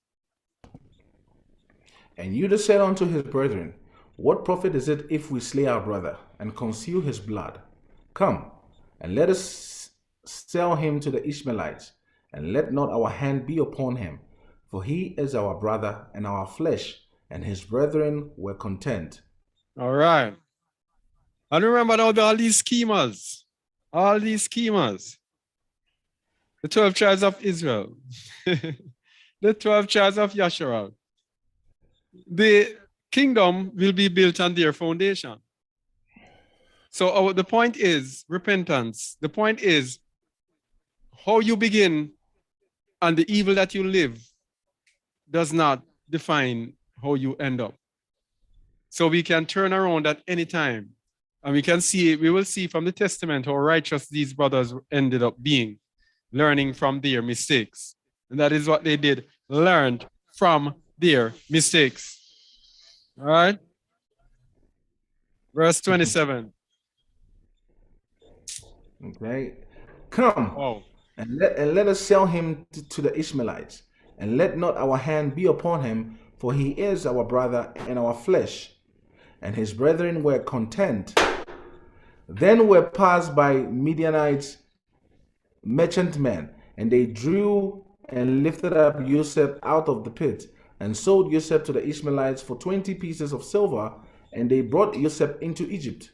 And Judah said unto his brethren, what profit is it if we slay our brother and conceal his blood? Come, and let us sell him to the Ishmaelites, and let not our hand be upon him, for he is our brother and our flesh, and his brethren were content. All right. And remember now all these schemers, the 12 tribes of Israel, the 12 tribes of Yasharal. The kingdom will be built on their foundation. So the point is repentance. The point is how you begin and the evil that you live does not define how you end up. So we can turn around at any time. And we will see from the testament how righteous these brothers ended up being, learning from their mistakes. And that is what they did, learned from their mistakes. All right? Verse 27. Okay. Come, Oh. and let us sell him to the Ishmaelites, and let not our hand be upon him, for he is our brother and our flesh. And his brethren were content. Then were passed by Midianites merchantmen, and they drew and lifted up Joseph out of the pit, and sold Joseph to the Ishmaelites for 20 pieces of silver, and they brought Joseph into Egypt.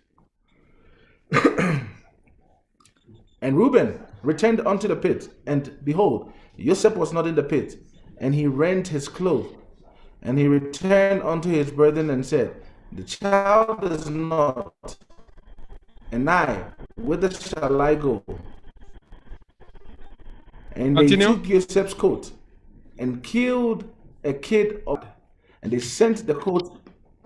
And Reuben returned unto the pit, and behold, Joseph was not in the pit, and he rent his clothes. And he returned unto his brethren and said, the child is not, and I, whither shall I go? And they took Joseph's coat and killed a kid of, and they sent the coat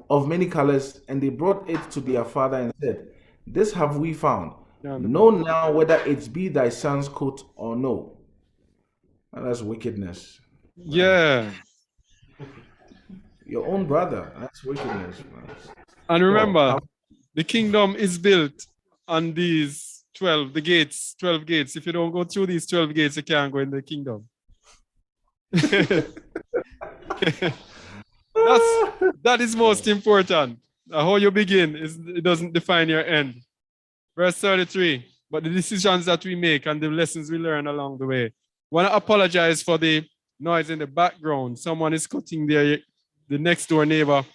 of many colors, and they brought it to their father and said, this have we found. Know now whether it be thy son's coat or no. And that's wickedness. Yeah. Your own brother. That's wickedness, man. And remember, the kingdom is built on these 12 gates. If you don't go through these 12 gates, you can't go in the kingdom. That is most important. How you begin it doesn't define your end. Verse 33, but the decisions that we make and the lessons we learn along the way. I want to apologize for the noise in the background. Someone is cutting the next door neighbor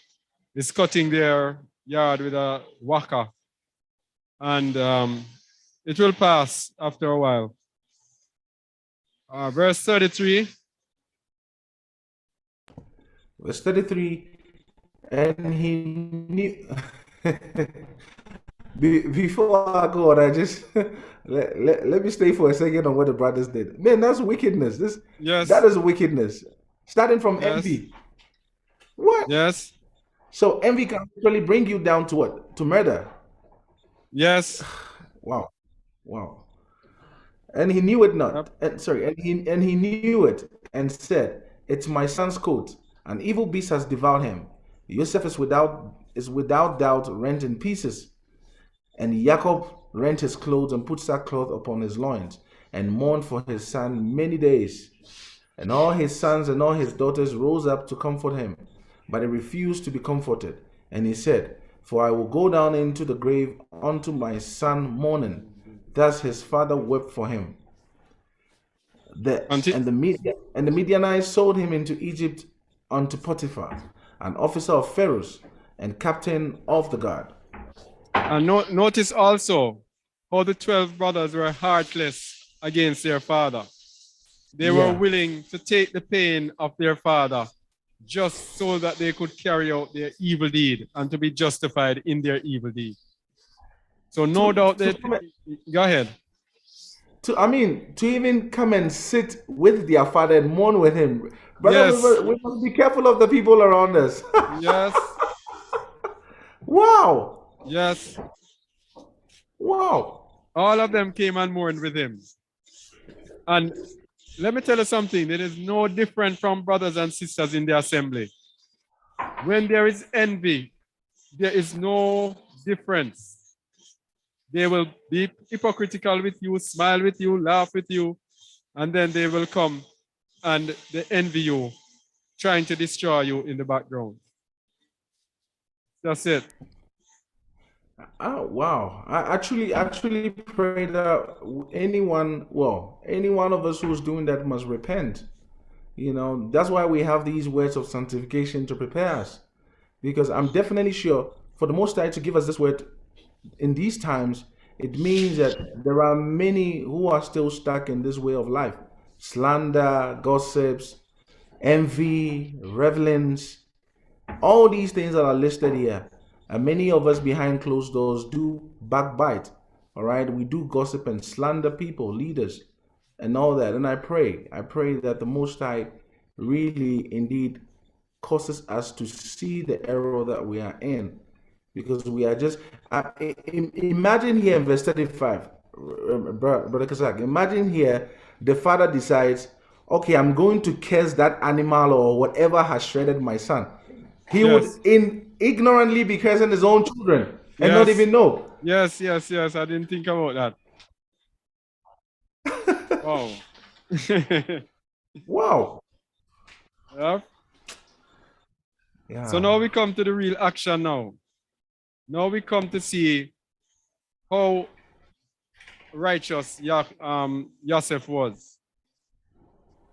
is cutting their yard with a whacker. And it will pass after a while. Verse 33. Verse 33, and he knew... Before I go on, I just let me stay for a second on what the brothers did. Man, that's wickedness. That is wickedness. Starting from envy. What? Yes. So envy can actually bring you down to what? To murder. Yes. Wow. And he knew it not. And he knew it and said, it's my son's coat. An evil beast has devoured him. Joseph is without doubt rent in pieces. And Jacob rent his clothes and put sackcloth upon his loins, and mourned for his son many days. And all his sons and all his daughters rose up to comfort him, but he refused to be comforted. And he said, for I will go down into the grave unto my son mourning. Thus his father wept for him. And the Midianites sold him into Egypt unto Potiphar, an officer of Pharaoh's and captain of the guard. And notice also how the 12 brothers were heartless against their father. They were willing to take the pain of their father just so that they could carry out their evil deed and to be justified in their evil deed. So no doubt that... Go ahead. To even come and sit with their father and mourn with him. Brother, yes. We must be careful of the people around us. Yes. Wow. Yes. Wow. All of them came and mourned with him. And let me tell you something. It is no different from brothers and sisters in the assembly. When there is envy, there is no difference. They will be hypocritical with you, smile with you, laugh with you, and then they will come and they envy you, trying to destroy you in the background. That's it. Oh, wow. I actually pray that any one of us who's doing that must repent. That's why we have these words of sanctification to prepare us. because I'm definitely sure for the Most High to give us this word in these times, it means that there are many who are still stuck in this way of life. Slander, gossips, envy, revelings, all these things that are listed here. And many of us behind closed doors do backbite. All right. We do gossip and slander people, leaders, and all that. And I pray that the Most High really indeed causes us to see the error that we are in, because we are just imagine here in verse 35, brother Kazak, imagine here the father decides, okay, I'm going to curse that animal or whatever has shredded my son. He would ignorantly be cursing his own children and not even know. Yes. I didn't think about that. Wow. Wow. Yeah. So now we come to the real action now. Now we come to see how righteous Joseph was.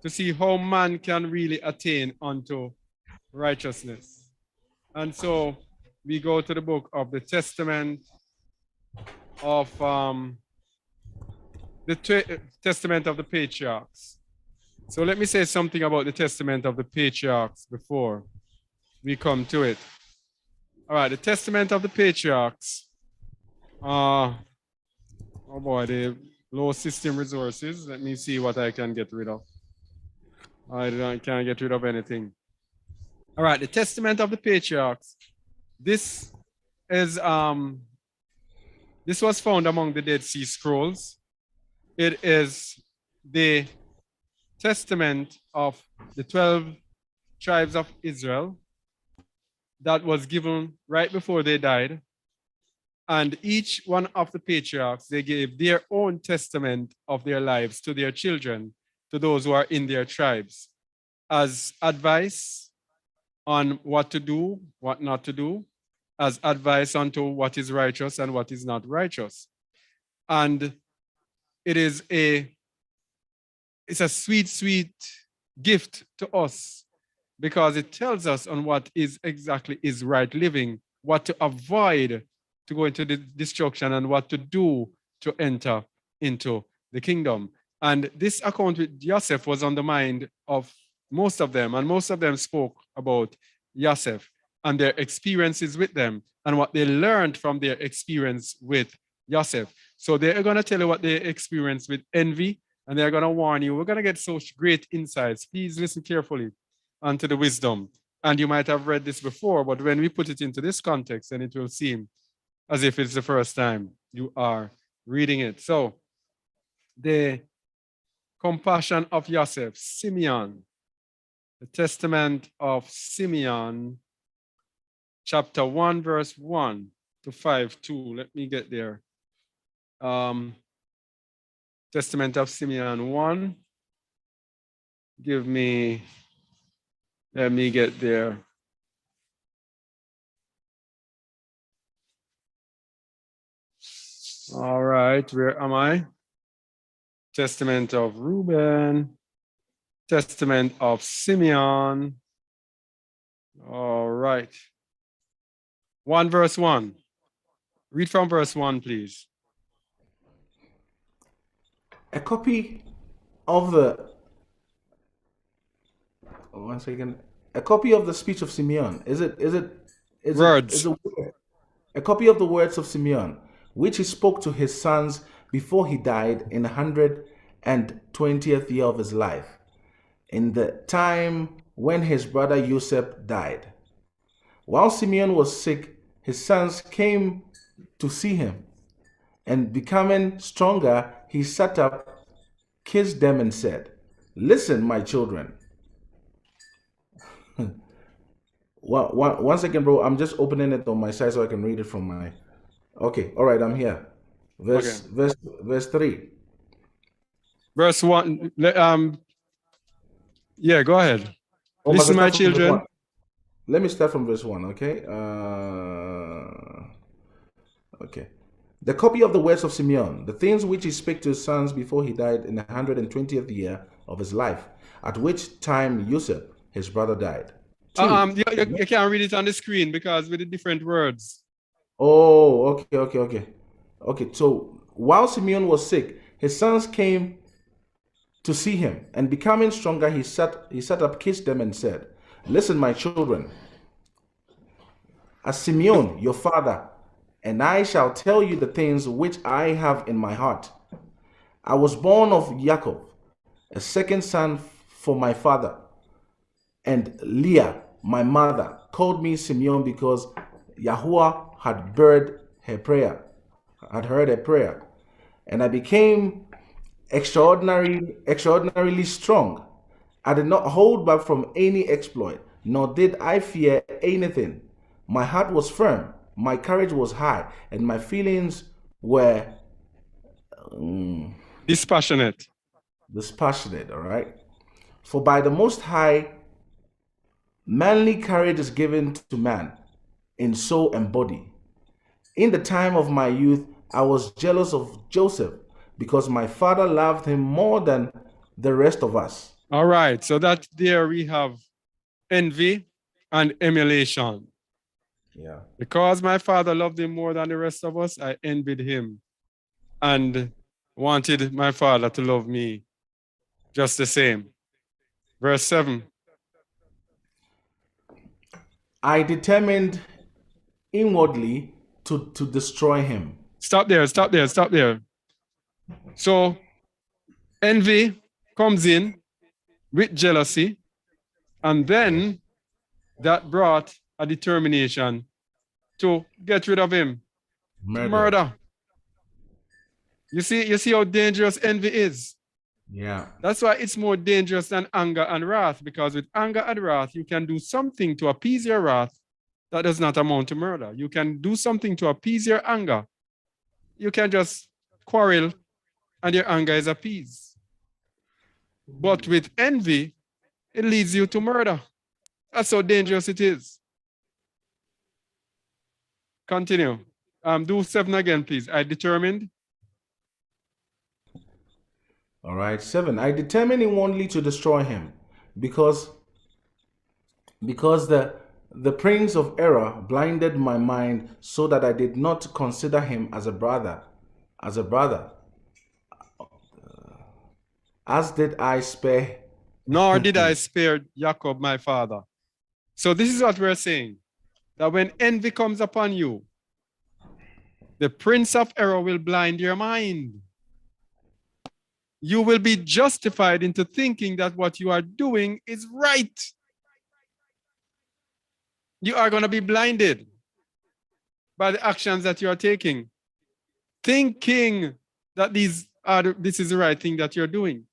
To see how man can really attain unto righteousness. And so we go to the book of the Testament of Testament of the Patriarchs. So let me say something about the Testament of the Patriarchs before we come to it. All right, the Testament of the Patriarchs. Oh boy, the low system resources. Let me see what I can get rid of. I can't get rid of anything. All right, the Testament of the Patriarchs. This is this was found among the Dead Sea Scrolls. It is the testament of the 12 tribes of Israel that was given right before they died. And each one of the patriarchs, they gave their own testament of their lives to their children, to those who are in their tribes, as advice on what to do, what not to do, as advice onto what is righteous and what is not righteous. And it is it's a sweet, sweet gift to us, because it tells us on what is exactly is right living, what to avoid to go into the destruction, and what to do to enter into the kingdom. And this account with Joseph was on the mind of most of them, and most of them spoke about Joseph and their experiences with them and what they learned from their experience with Joseph. So they're going to tell you what they experienced with envy, and they're going to warn you. We're going to get such great insights. Please listen carefully unto the wisdom. And you might have read this before, but when we put it into this context, then it will seem as if it's the first time you are reading it. So the compassion of Joseph, Simeon, the Testament of Simeon, chapter 1, verse 1 to 5:2. Let me get there. Testament of Simeon 1. Let me get there. All right, where am I? Testament of Reuben, Testament of Simeon. All right. 1 verse 1. Read from verse 1, please. A copy of the one second. A copy of the speech of Simeon. Is it words? A copy of the words of Simeon, which he spoke to his sons before he died in the 120th year of his life, in the time when his brother Joseph died. While Simeon was sick, his sons came to see him, and becoming stronger, he sat up, kissed them, and said, "Listen, my children." One second, bro. I'm just opening it on my side so I can read it from my. Okay, all right, I'm here. Verse 3. Verse 1. Yeah, go ahead. Listen, my children. Let me start from verse 1, okay? Okay. The copy of the words of Simeon, the things which he spake to his sons before he died in the 120th year of his life, at which time Joseph, his brother, died. 2. You can't read it on the screen because with the different words. Oh, okay. So while Simeon was sick, his sons came to see him, and becoming stronger, he sat up, kissed them, and said, "Listen, my children, as Simeon, your father, and I shall tell you the things which I have in my heart. I was born of Jacob, a second son for my father, and Leah, my mother, called me Simeon because Yahuwah had heard her prayer, and I became extraordinarily strong. I did not hold back from any exploit, nor did I fear anything. My heart was firm, my courage was high, and my feelings were dispassionate. All right? For by the Most High, manly courage is given to man in soul and body. In the time of my youth, I was jealous of Joseph because my father loved him more than the rest of us. All right, so that there we have envy and emulation. Yeah. Because my father loved him more than the rest of us, I envied him and wanted my father to love me just the same. Verse 7. I determined inwardly to destroy him. Stop there. So envy comes in with jealousy, and then that brought a determination to get rid of him. Murder. You see how dangerous envy is? Yeah. That's why it's more dangerous than anger and wrath, because with anger and wrath, you can do something to appease your wrath that does not amount to murder. You can do something to appease your anger. You can just quarrel and your anger is appeased. But with envy, it leads you to murder. That's how dangerous it is. Continue. Do 7 again, please. I determined. All right, 7. I determined inwardly to destroy him because the prince of error blinded my mind so that I did not consider him as a brother. As did I spare. Nor did I spare Jacob, my father. So this is what we're saying, that when envy comes upon you, the prince of error will blind your mind. You will be justified into thinking that what you are doing is right. You are going to be blinded by the actions that you are taking, thinking that this is the right thing that you're doing.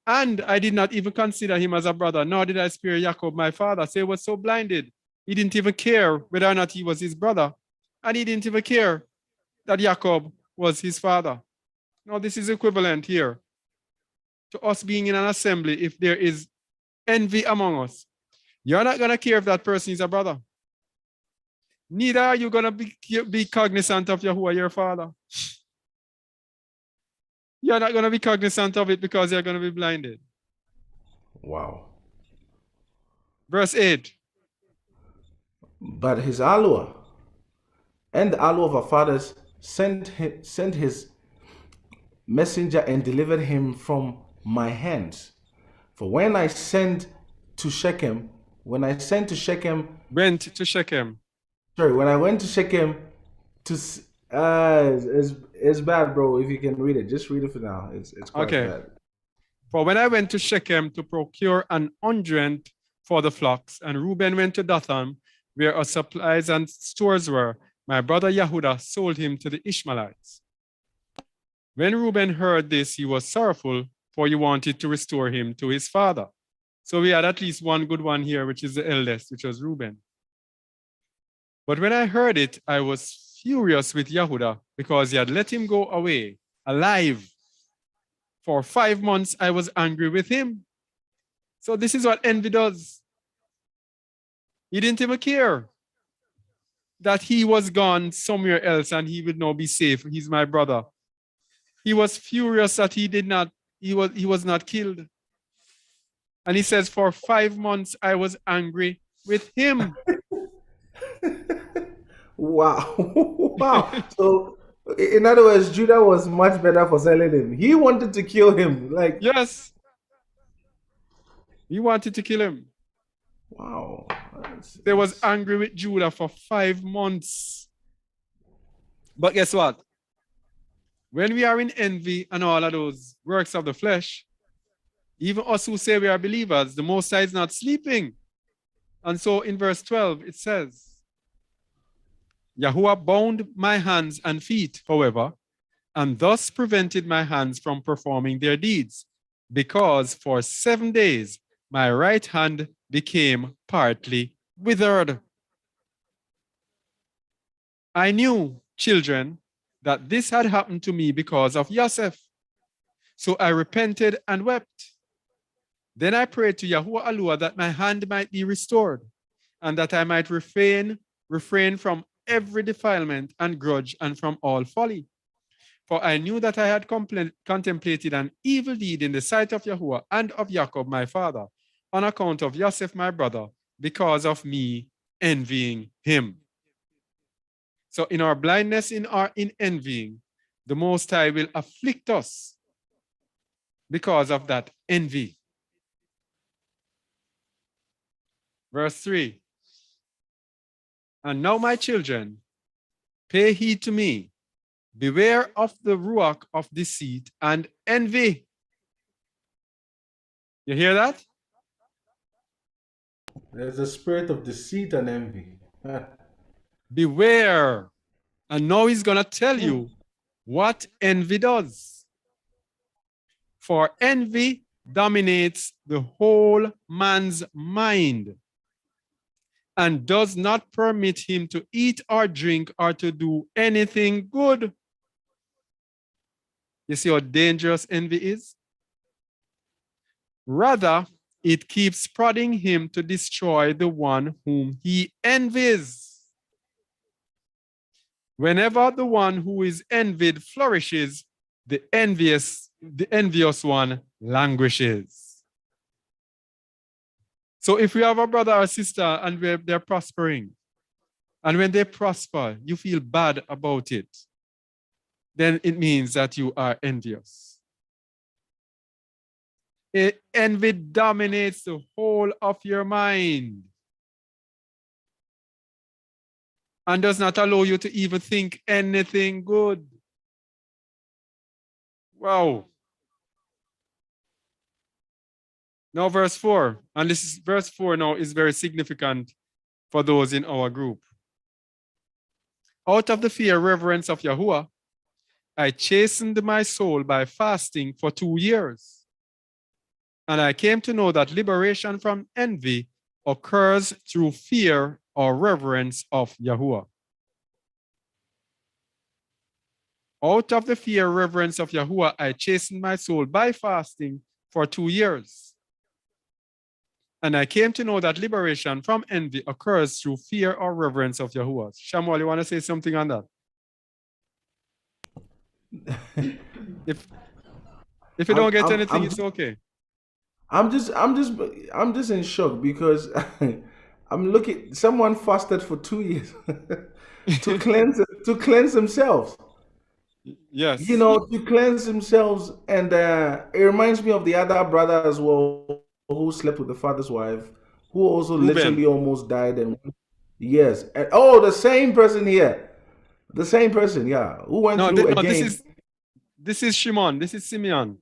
And I did not even consider him as a brother, nor did I spare Jacob, my father. So he was so blinded. He didn't even care whether or not he was his brother. And he didn't even care that Jacob was his father. Now, this is equivalent here to us being in an assembly. If there is envy among us, you're not going to care if that person is a brother. Neither are you going to be cognizant of Yahuwah, your father. You're not going to be cognizant of it because you're going to be blinded. Wow. Verse 8. But his Alua and the Alua of our fathers sent his messenger and delivered him from my hands. For when I went to Shechem, when I went to Shechem, it's bad, bro. If you can read it, just read it for now. It's quite bad. For when I went to Shechem to procure an unguent for the flocks, and Reuben went to Dathan, where our supplies and stores were, my brother Yehudah sold him to the Ishmaelites. When Reuben heard this, he was sorrowful, for he wanted to restore him to his father. So we had at least one good one here, which is the eldest, which was Reuben. But when I heard it, I was furious with Yehudah because he had let him go away alive. For 5 months, I was angry with him. So this is what envy does. He didn't even care that he was gone somewhere else and he would now be safe. He's my brother. He was furious that he was not killed. And he says, for 5 months, I was angry with him. Wow. Wow. So, in other words, Judah was much better for selling him. He wanted to kill him. Like, Yes, he wanted to kill him. wow. They was angry with Judah for 5 months. But guess what? When we are in envy and all of those works of the flesh, even us who say we are believers, the Most High is not sleeping. And so in verse 12, it says, Yahuwah bound my hands and feet, however, and thus prevented my hands from performing their deeds, because for 7 days my right hand became partly withered. I knew, children, that this had happened to me because of Yosef. So I repented and wept. Then I prayed to Yahuwah Alua that my hand might be restored, and that I might refrain from every defilement and grudge and from all folly. For I knew that I had contemplated an evil deed in the sight of Yahuwah and of Jacob my father, on account of Yosef my brother, because of me envying him. So in our blindness, in envying, the Most High will afflict us because of that envy. Verse 3. And now, my children, pay heed to me. Beware of the ruach of deceit and envy. You hear that? There's a spirit of deceit and envy. Beware. And now he's going to tell you what envy does. For envy dominates the whole man's mind and does not permit him to eat or drink or to do anything good. You see how dangerous envy is? Rather, it keeps prodding him to destroy the one whom he envies. Whenever the one who is envied flourishes, the envious one languishes. So if we have a brother or sister and they're prospering, and when they prosper, you feel bad about it, then it means that you are envious. Envy dominates the whole of your mind and does not allow you to even think anything good. Wow. Now verse 4, and this is verse 4 now is very significant for those in our group. Out of the fear, reverence of Yahuwah, I chastened my soul by fasting for 2 years. And I came to know that liberation from envy occurs through fear or reverence of Yahuwah. Out of the fear, reverence of Yahuwah, I chastened my soul by fasting for 2 years. And I came to know that liberation from envy occurs through fear or reverence of Yahuwah. Shamuel, you want to say something on that? If you don't get anything, it's okay. I'm just in shock because I'm looking. Someone fasted for 2 years to cleanse themselves. Yes. You know, to cleanse themselves, and it reminds me of the other brother as well who slept with the father's wife, who also Reuben. literally almost died. And yes, and oh, the same person here, the same person, yeah, who went through again. This is Shimon. This is Simeon.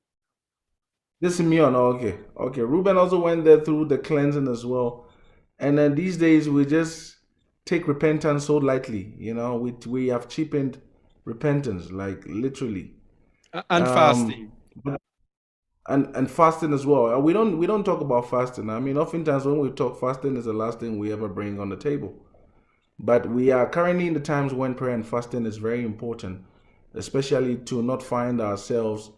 This is Simeon. Oh, okay. Reuben also went there through the cleansing as well, and then these days we just take repentance so lightly. You know, we have cheapened repentance, like literally, and fasting. And fasting as well. We don't talk about fasting. I mean, oftentimes when we talk fasting, is the last thing we ever bring on the table. But we are currently in the times when prayer and fasting is very important, especially to not find ourselves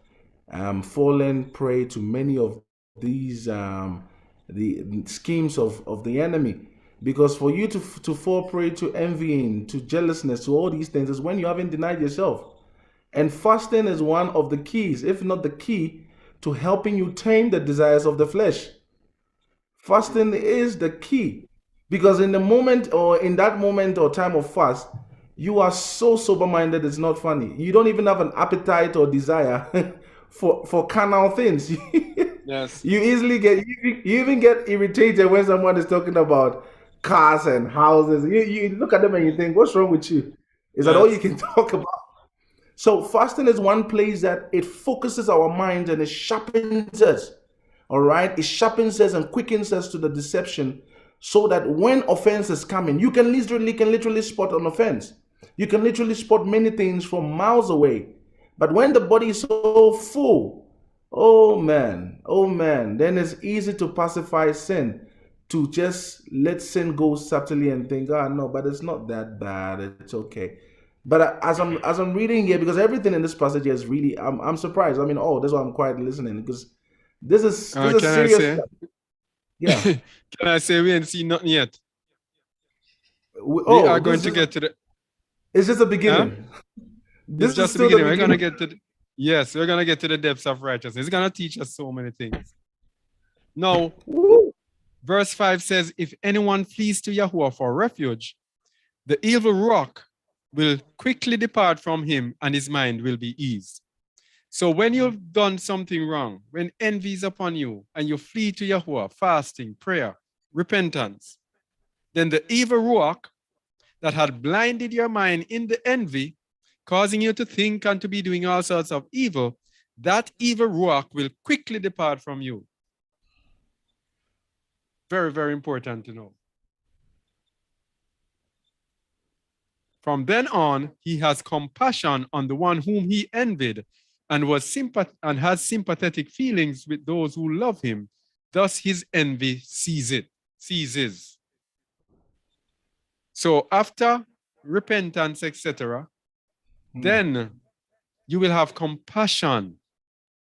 falling prey to many of these the schemes of the enemy. Because for you to fall prey to envying, to jealousness, to all these things is when you haven't denied yourself. And fasting is one of the keys, if not the key, to helping you tame the desires of the flesh. Fasting is the key. Because in the moment or in that moment or time of fast, you are so sober-minded, it's not funny. You don't even have an appetite or desire for carnal things. Yes. You easily get, you even get irritated when someone is talking about cars and houses. You look at them and you think, what's wrong with you? Is that all you Yes. can talk about? So fasting is one place that it focuses our minds and it sharpens us. All right, it sharpens us and quickens us to the deception, so that when offense is coming, you can literally spot an offense. You can literally spot many things from miles away. But when the body is so full, oh man, then it's easy to pacify sin, to just let sin go subtly and think, ah, no, but it's not that bad. It's okay. But as I'm reading here, because everything in this passage is really, I'm surprised. I mean, oh, that's why I'm quiet listening, because this is Can I serious say? stuff. Yeah. Can I say we ain't seen nothing yet? We Oh, are going to get to the. it's just a Huh? beginning. It's This is just the still the beginning. We're gonna beginning. get to. Yes, we're gonna get to the depths of righteousness. It's gonna teach us so many things. Now, Woo. verse 5 says, if anyone flees to Yahuwah for refuge, the evil rock will quickly depart from him and his mind will be eased. So when you've done something wrong, when envy is upon you and you flee to Yahuwah, fasting, prayer, repentance, then the evil rock that had blinded your mind in the envy, causing you to think and to be doing all sorts of evil, that evil rock will quickly depart from you. Very, very important to know. From then on, he has compassion on the one whom he envied and has sympathetic feelings with those who love him. Thus his envy ceases. So after repentance, etc., then you will have compassion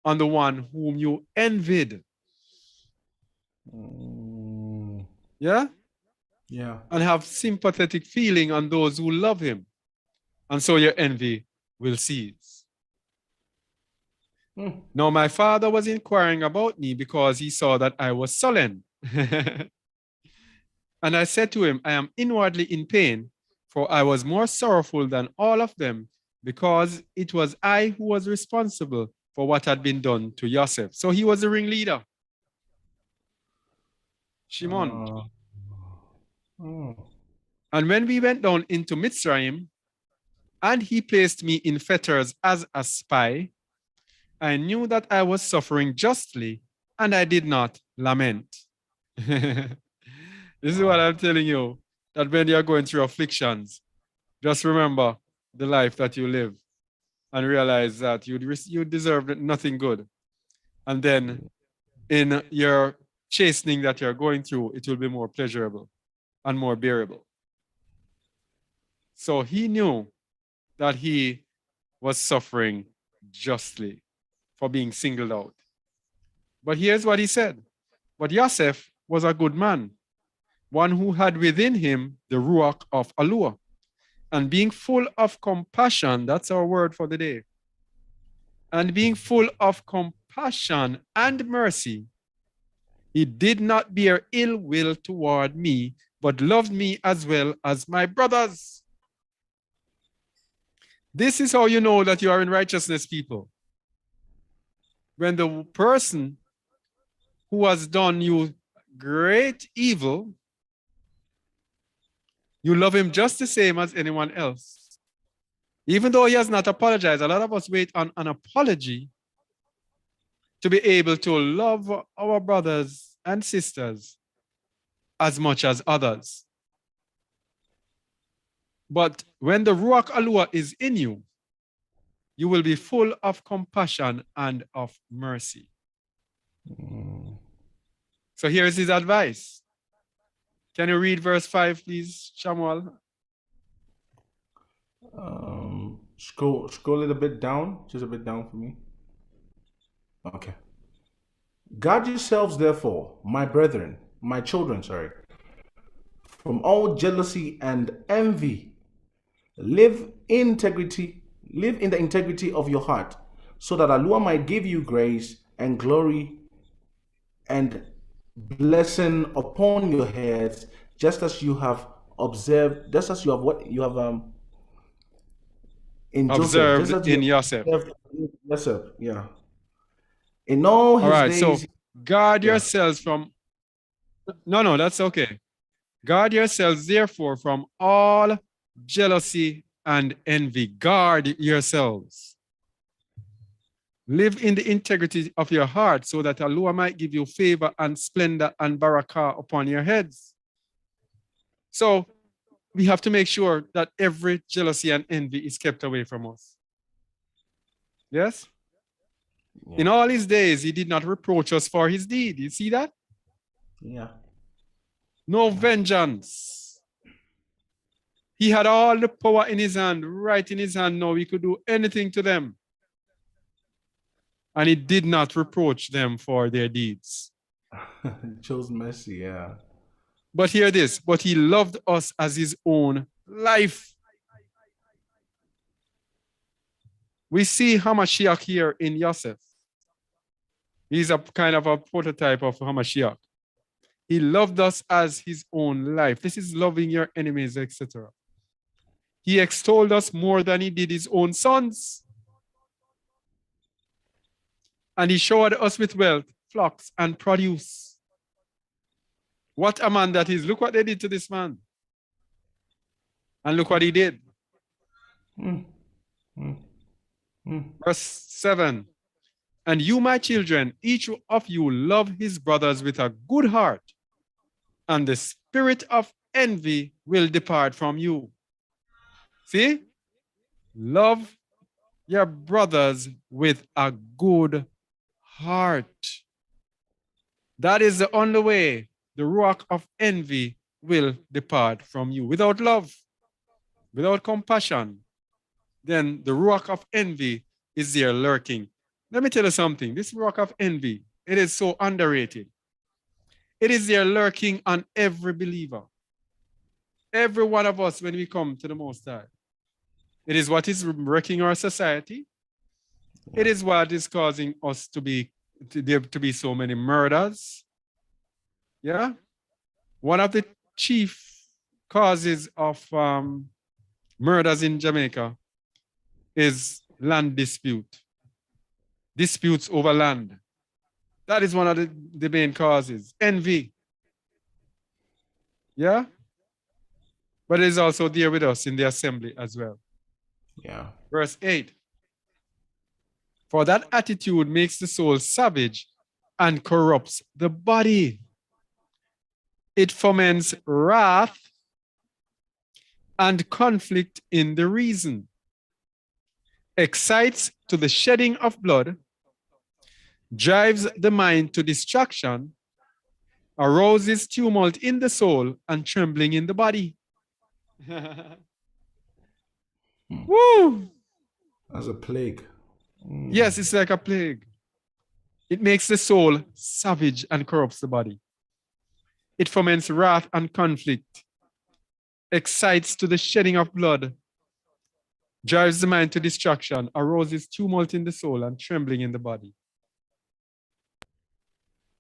on the one whom you envied. Yeah? Yeah. And have sympathetic feeling on those who love him. And so your envy will cease. Now my father was inquiring about me because he saw that I was sullen. And I said to him, I am inwardly in pain, for I was more sorrowful than all of them, because it was I who was responsible for what had been done to Joseph. So he was the ringleader. Shimon. And when we went down into Mitzrayim, and he placed me in fetters as a spy, I knew that I was suffering justly, and I did not lament. This is what I'm telling you, that when you're going through afflictions, just remember the life that you live and realize that you deserve nothing good. And then in your chastening that you're going through, it will be more pleasurable and more bearable. So he knew that he was suffering justly for being singled out. But here's what he said. But Joseph was a good man, one who had within him the ruach of Alua, and being full of compassion, that's our word for the day, and being full of compassion and mercy, he did not bear ill will toward me, but loved me as well as my brothers. This is how you know that you are in righteousness, people. When the person who has done you great evil, you love him just the same as anyone else. Even though he has not apologized, a lot of us wait on an apology to be able to love our brothers and sisters as much as others. But when the Ruach Alua is in you, you will be full of compassion and of mercy. So here's his advice. Can you read verse 5, please, Shamuel? Scroll it a bit down, just a bit down for me. Okay. Guard yourselves, therefore, my brethren, my children, from all jealousy and envy. Live in the integrity of your heart, so that Allah might give you grace and glory and blessing upon your heads, just as you have observed, just as you have what you have in Joseph, just Observed as you in have Yosef. observed in Joseph, yeah. In all All his right, so days, guard yeah. yourselves from, no, that's okay. Guard yourselves, therefore, from all jealousy and envy. Guard yourselves. Live in the integrity of your heart so that Allah might give you favor and splendor and barakah upon your heads. So we have to make sure that every jealousy and envy is kept away from us. Yes? Yeah. In all his days, he did not reproach us for his deed. You see that? Yeah. No vengeance. He had all the power in his hand, right in his hand. No, he could do anything to them. And he did not reproach them for their deeds. Chose mercy, yeah. But hear this, but he loved us as his own life. We see Hamashiach here in Yosef. He's a kind of a prototype of Hamashiach. He loved us as his own life. This is loving your enemies, etc. He extolled us more than he did his own sons. And he showered us with wealth, flocks, and produce. What a man that is. Look what they did to this man. And look what he did. Verse 7. And you, my children, each of you love his brothers with a good heart, and the spirit of envy will depart from you. See? Love your brothers with a good heart. That is the only way the ruach of envy will depart from you. Without love, without compassion, then the ruach of envy is there lurking. Let me tell you something. This ruach of envy, it is so underrated. It is there lurking on every believer. Every one of us when we come to the Most High. It is what is wrecking our society. It is what is causing us to be so many murders. Yeah. One of the chief causes of murders in Jamaica is land dispute. Disputes over land. That is one of the main causes. Envy. Yeah. But it is also there with us in the assembly as well. Yeah. Verse 8. For that attitude makes the soul savage and corrupts the body. It foments wrath and conflict in the reason, excites to the shedding of blood, drives the mind to distraction, arouses tumult in the soul and trembling in the body. Woo! As a plague. Yes, it's like a plague. It makes the soul savage and corrupts the body. It foments wrath and conflict, excites to the shedding of blood, drives the mind to distraction, arouses tumult in the soul and trembling in the body.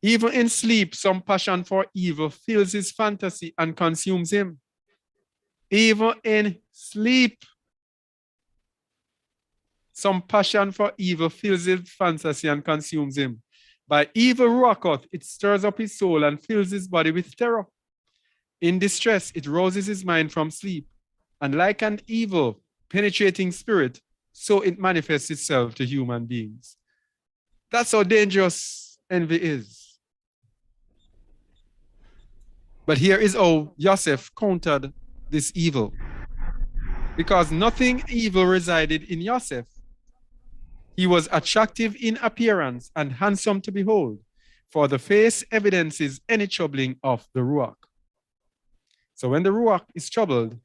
Even in sleep, some passion for evil fills his fantasy and consumes him. Even in sleep, some passion for evil fills his fantasy and consumes him. By evil ruachot, it stirs up his soul and fills his body with terror. In distress, it rouses his mind from sleep. And like an evil, penetrating spirit, so it manifests itself to human beings. That's how dangerous envy is. But here is how Yosef countered this evil. Because nothing evil resided in Yosef. He was attractive in appearance and handsome to behold, for the face evidences any troubling of the ruach. So when the ruach is troubled,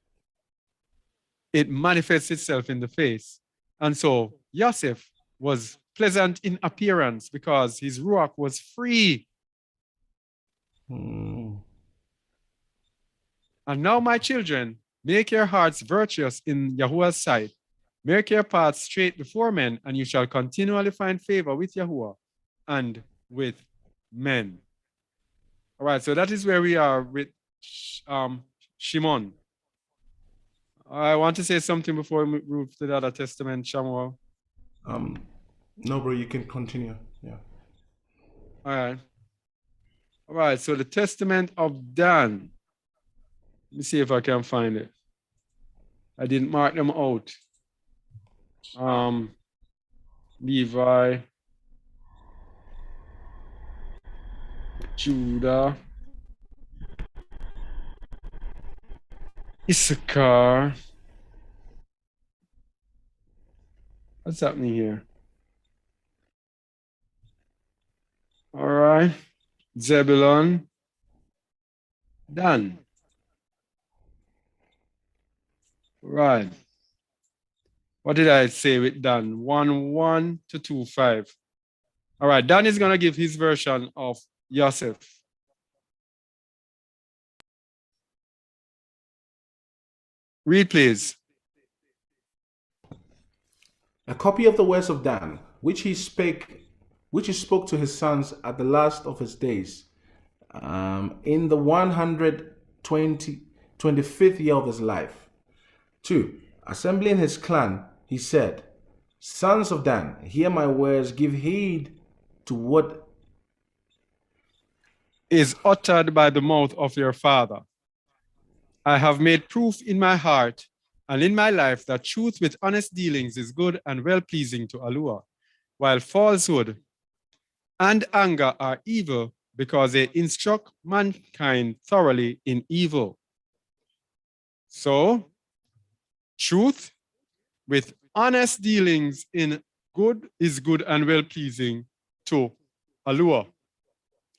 it manifests itself in the face. And so Yosef was pleasant in appearance because his ruach was free. And now, my children, make your hearts virtuous in Yahuwah's sight. Make your paths straight before men, and you shall continually find favor with Yahuwah and with men. All right, so that is where we are with Shimon. I want to say something before we move to the other testament, Shamuel. No, bro, you can continue. Yeah. All right. All right. So the testament of Dan. Let me see if I can find it. I didn't mark them out. Levi, Judah, Issachar. What's happening here? All right. Zebulon, Dan. Right. What did I say with Dan? 1:1 to 2:5. All right. Dan is going to give his version of Yosef. Read, please. A copy of the words of Dan, which he spoke to his sons at the last of his days, in the 125th year of his life. 2. Assembling his clan, he said, Sons of Dan, hear my words, give heed to what is uttered by the mouth of your father. I have made proof in my heart and in my life that truth with honest dealings is good and well-pleasing to Allah, while falsehood and anger are evil because they instruct mankind thoroughly in evil. So, truth with honest dealings in good is good and well-pleasing to Allah,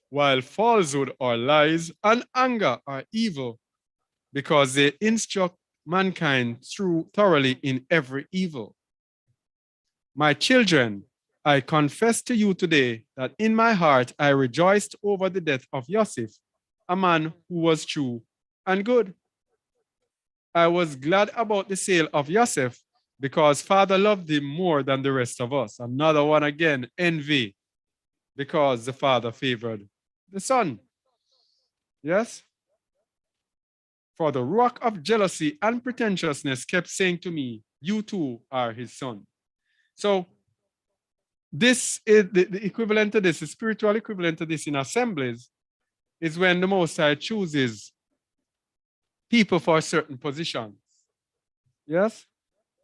while falsehood or lies and anger are evil because they instruct mankind thoroughly in every evil. My children, I confess to you today that in my heart I rejoiced over the death of Yosef, a man who was true and good. I was glad about the sale of Yosef because Father loved him more than the rest of us. Another one again, envy, because the Father favored the Son. Yes? For the rock of jealousy and pretentiousness kept saying to me, you too are his son. So this is the equivalent to this, the spiritual equivalent to this in assemblies is when the Most High chooses people for certain positions. Yes?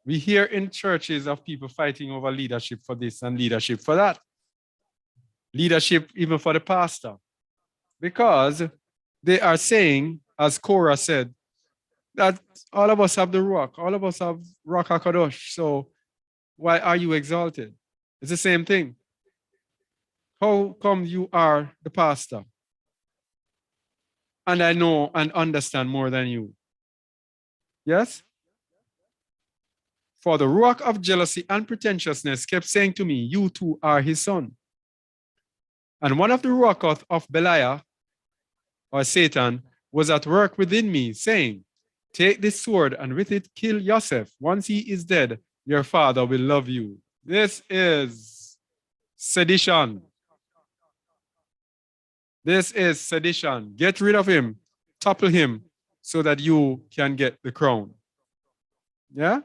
We hear in churches of people fighting over leadership for this and leadership for that. Leadership even for the pastor. Because they are saying, as Korah said, that all of us have the rock. All of us have Rock HaKadosh. So why are you exalted? It's the same thing. How come you are the pastor? And I know and understand more than you. Yes? For the rock of jealousy and pretentiousness kept saying to me, you too are his son. And one of the rock of Belial, or Satan, was at work within me, saying, take this sword and with it kill Yosef. Once he is dead, your father will love you. This is sedition. This is sedition. Get rid of him, topple him, so that you can get the crown. Yeah?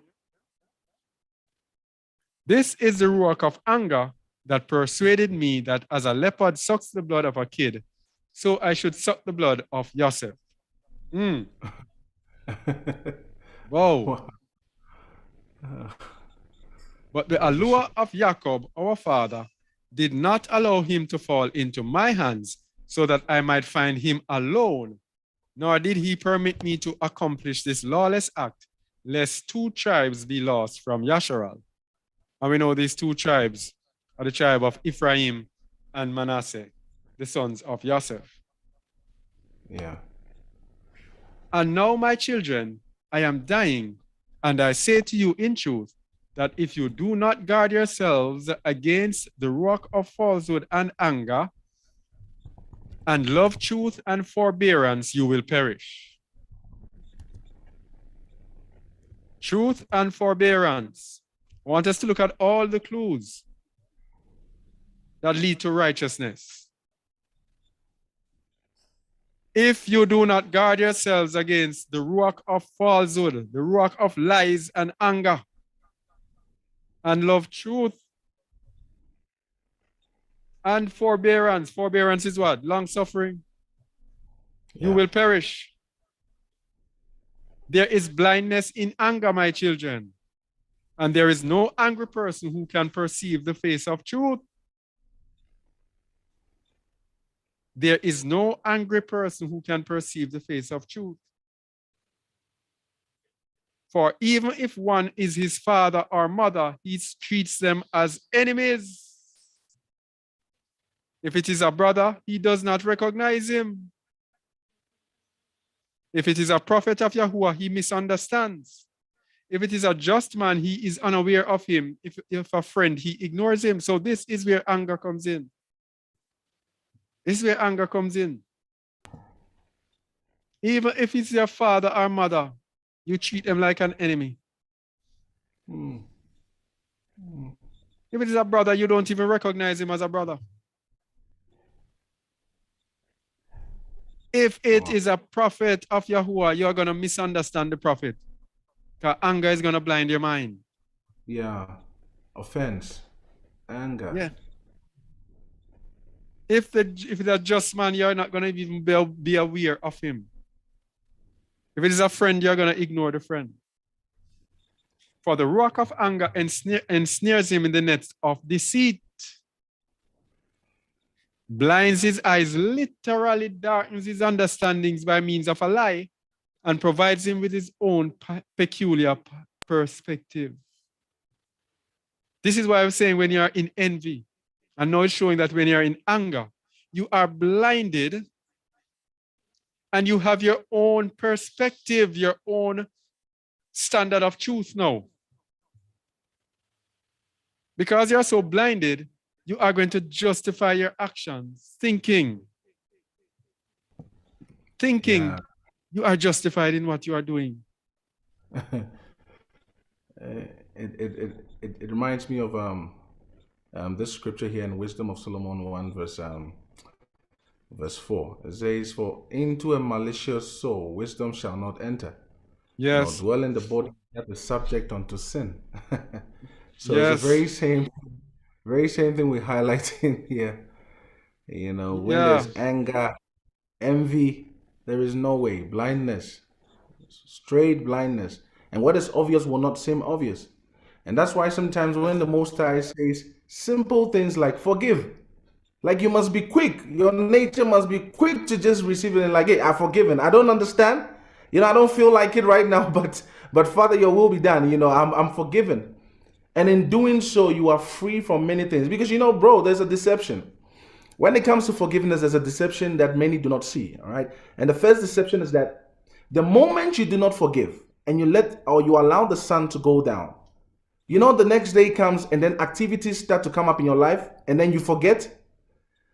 This is the rock of anger that persuaded me that as a leopard sucks the blood of a kid, so I should suck the blood of Yosef. Whoa. But the allure of Jacob, our father, did not allow him to fall into my hands so that I might find him alone, nor did he permit me to accomplish this lawless act, lest 2 tribes be lost from Yasharal. And we know these 2 tribes are the tribe of Ephraim and Manasseh, the sons of Joseph. Yeah. And now, my children, I am dying, and I say to you in truth, that if you do not guard yourselves against the rock of falsehood and anger, and love truth and forbearance, you will perish. Truth and forbearance. I want us to look at all the clues that lead to righteousness. If you do not guard yourselves against the ruach of falsehood, the ruach of lies and anger, and love truth and forbearance. Forbearance is what? Long suffering. Yeah. You will perish. There is blindness in anger, my children. And there is no angry person who can perceive the face of truth. There is no angry person who can perceive the face of truth. For even if one is his father or mother, he treats them as enemies. If it is a brother, he does not recognize him. If it is a prophet of Yahuwah, he misunderstands. If it is a just man, he is unaware of him. If a friend, he ignores him. So this is where anger comes in. This is where anger comes in. Even if it's your father or mother, you treat them like an enemy. If it is a brother, you don't even recognize him as a brother. If it is a prophet of Yahuwah, you're going to misunderstand the prophet. Because anger is going to blind your mind. Yeah. Offense. Anger. Yeah. If it's a just man, you're not going to even be aware of him. If it is a friend, you're going to ignore the friend. For the ruach of anger ensnares him in the nets of deceit, blinds his eyes, literally darkens his understandings by means of a lie, and provides him with his own peculiar perspective. This is why I'm saying when you're in envy, and now it's showing that when you're in anger, you are blinded and you have your own perspective, your own standard of truth now. Because you're so blinded, you are going to justify your actions, thinking Yeah. you are justified in what you are doing. It reminds me of this scripture here in Wisdom of Solomon 1 verse 4. It says, "For into a malicious soul wisdom shall not enter, nor Yes. dwell in the body that is subject unto sin." So Yes. it's the very same thing we're highlighting here. You know, when there's anger, envy, there is no way. Blindness, straight blindness. And what is obvious will not seem obvious. And that's why sometimes when the Most High says simple things like forgive, like you must be quick, your nature must be quick to just receive it and like, hey, I've forgiven. I don't understand. You know, I don't feel like it right now, but Father, your will be done. You know, I'm forgiven. And in doing so, you are free from many things. Because, you know, bro, there's a deception. When it comes to forgiveness, there's a deception that many do not see, all right? And the first deception is that the moment you do not forgive and you allow the sun to go down, you know, the next day comes and then activities start to come up in your life and then you forget.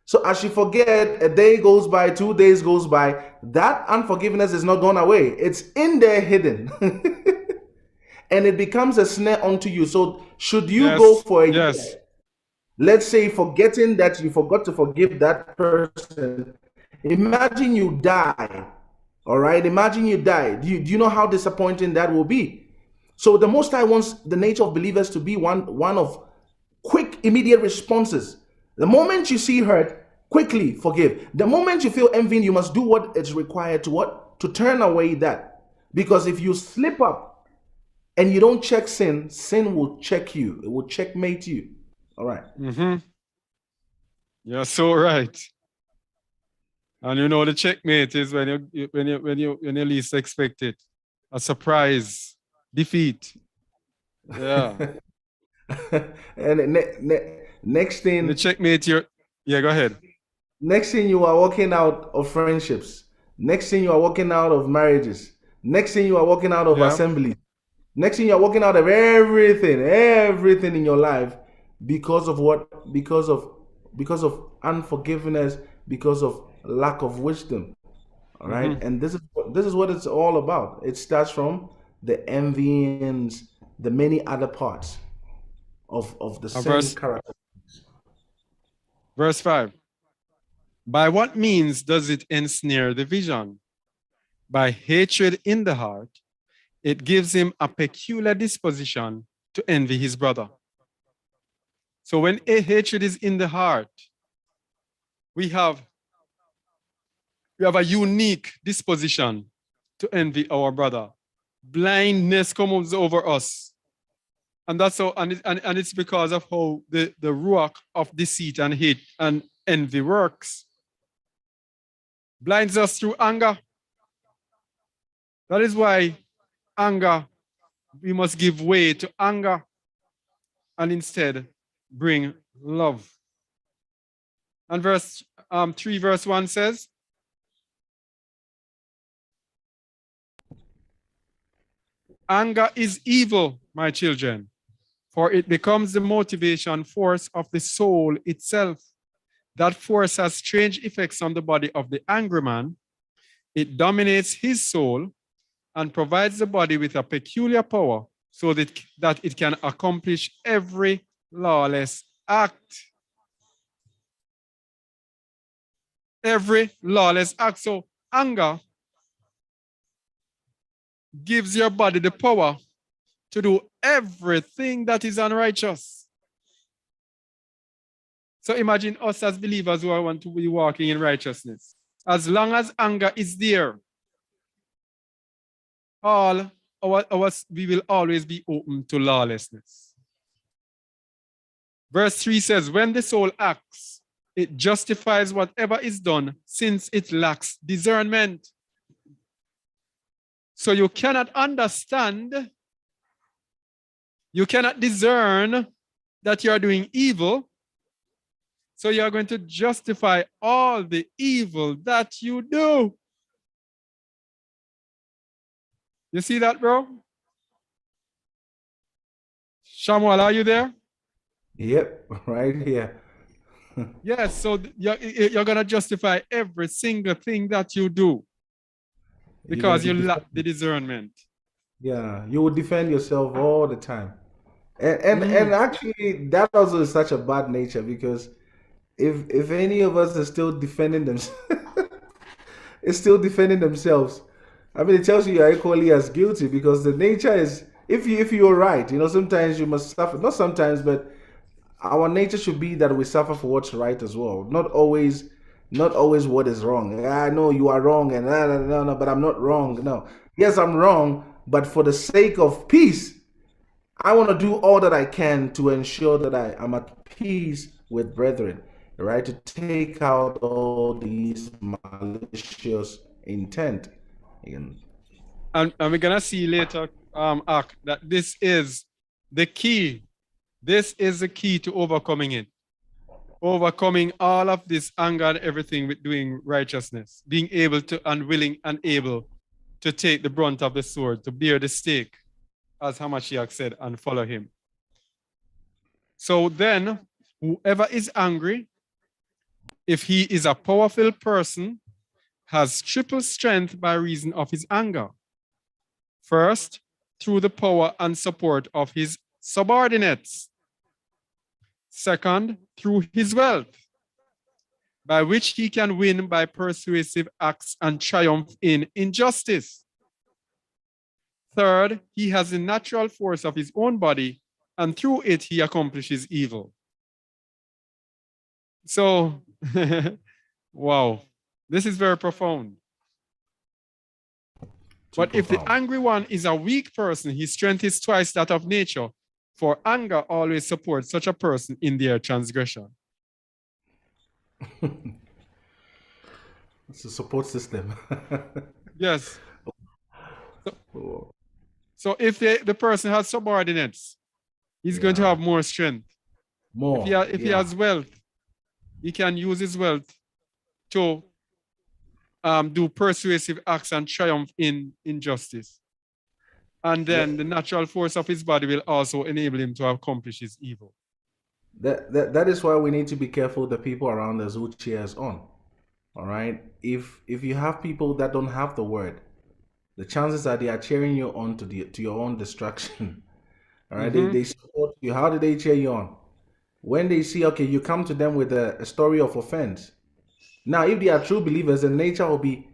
So as you forget, a day goes by, 2 days goes by, that unforgiveness is not gone away. It's in there hidden. And it becomes a snare unto you. So should you go for a year, let's say forgetting that you forgot to forgive that person, imagine you die. All right, imagine you die. Do you know how disappointing that will be? So the Most High wants the nature of believers to be one of quick, immediate responses. The moment you see hurt, quickly forgive. The moment you feel envy, you must do what is required to what? To turn away that. Because if you slip up and you don't check sin, sin will check you. It will checkmate you. All right. You're so right. And you know the checkmate is when you least expect it. A surprise defeat. Yeah. And next thing, the checkmate, go ahead. Next thing you are walking out of friendships. Next thing you are walking out of marriages. Next thing you are walking out of assemblies. Next thing you are walking out of everything in your life because of what? Because of unforgiveness, because of lack of wisdom. All right. And this is what it's all about. It starts from the envyings, the many other parts of the same character. Verse 5. By what means does it ensnare the vision? By hatred in the heart, it gives him a peculiar disposition to envy his brother. So when a hatred is in the heart, we have a unique disposition to envy our brother. Blindness comes over us. And that's how, and it's because of how the ruach of deceit and hate and envy works. Blinds us through anger. That is why anger, we must give way to anger and instead bring love. And verse 3 verse 1 says, anger is evil, my children, for it becomes the motivation force of the soul itself. That force has strange effects on the body of the angry man. It dominates his soul and provides the body with a peculiar power so that it can accomplish every lawless act. Every lawless act. So anger gives your body the power to do everything that is unrighteous. So imagine us as believers who want to be walking in righteousness. As long as anger is there, we will always be open to lawlessness. Verse 3 says, when the soul acts, it justifies whatever is done since it lacks discernment. So you cannot understand, you cannot discern that you are doing evil. So you are going to justify all the evil that you do. You see that, bro? Shamuel, are you there? Yep, right here. Yes, so you're going to justify every single thing that you do because you lack the discernment. Yeah, you will defend yourself all the time. And actually, that also is such a bad nature, because if any of us are still defending themselves, it's still defending themselves. I mean, it tells you you're equally as guilty, because the nature is, if you're right, sometimes you must suffer. Not sometimes, but our nature should be that we suffer for what's right as well. Not always what is wrong. I know you are wrong, and no, but I'm not wrong. No, yes, I'm wrong, but for the sake of peace, I want to do all that I can to ensure that I am at peace with brethren, right? To take out all these malicious intent. And we're going to see later, that this is the key. This is the key to overcoming it. Overcoming all of this anger and everything with doing righteousness. Being able to, and willing and able to take the brunt of the sword, to bear the stake, as Hamashiach said, and follow him. So then, whoever is angry, if he is a powerful person, has triple strength by reason of his anger. First, through the power and support of his subordinates. Second, through his wealth, by which he can win by persuasive acts and triumph in injustice. Third, he has the natural force of his own body, and through it he accomplishes evil. So, wow, this is very profound. But if the angry one is a weak person, his strength is twice that of nature, for anger always supports such a person in their transgression. It's a support system. Yes. So if the person has subordinates, he's going to have more strength. If he has wealth, he can use his wealth to do persuasive acts and triumph in injustice. And then the natural force of his body will also enable him to accomplish his evil. That is why we need to be careful the people around us who cheer us on. All right. If you have people that don't have the word, the chances are they are cheering you on to your own destruction. All right. They support you. How do they cheer you on? When they see, okay, you come to them with a story of offense, Now, if they are true believers, then nature will be,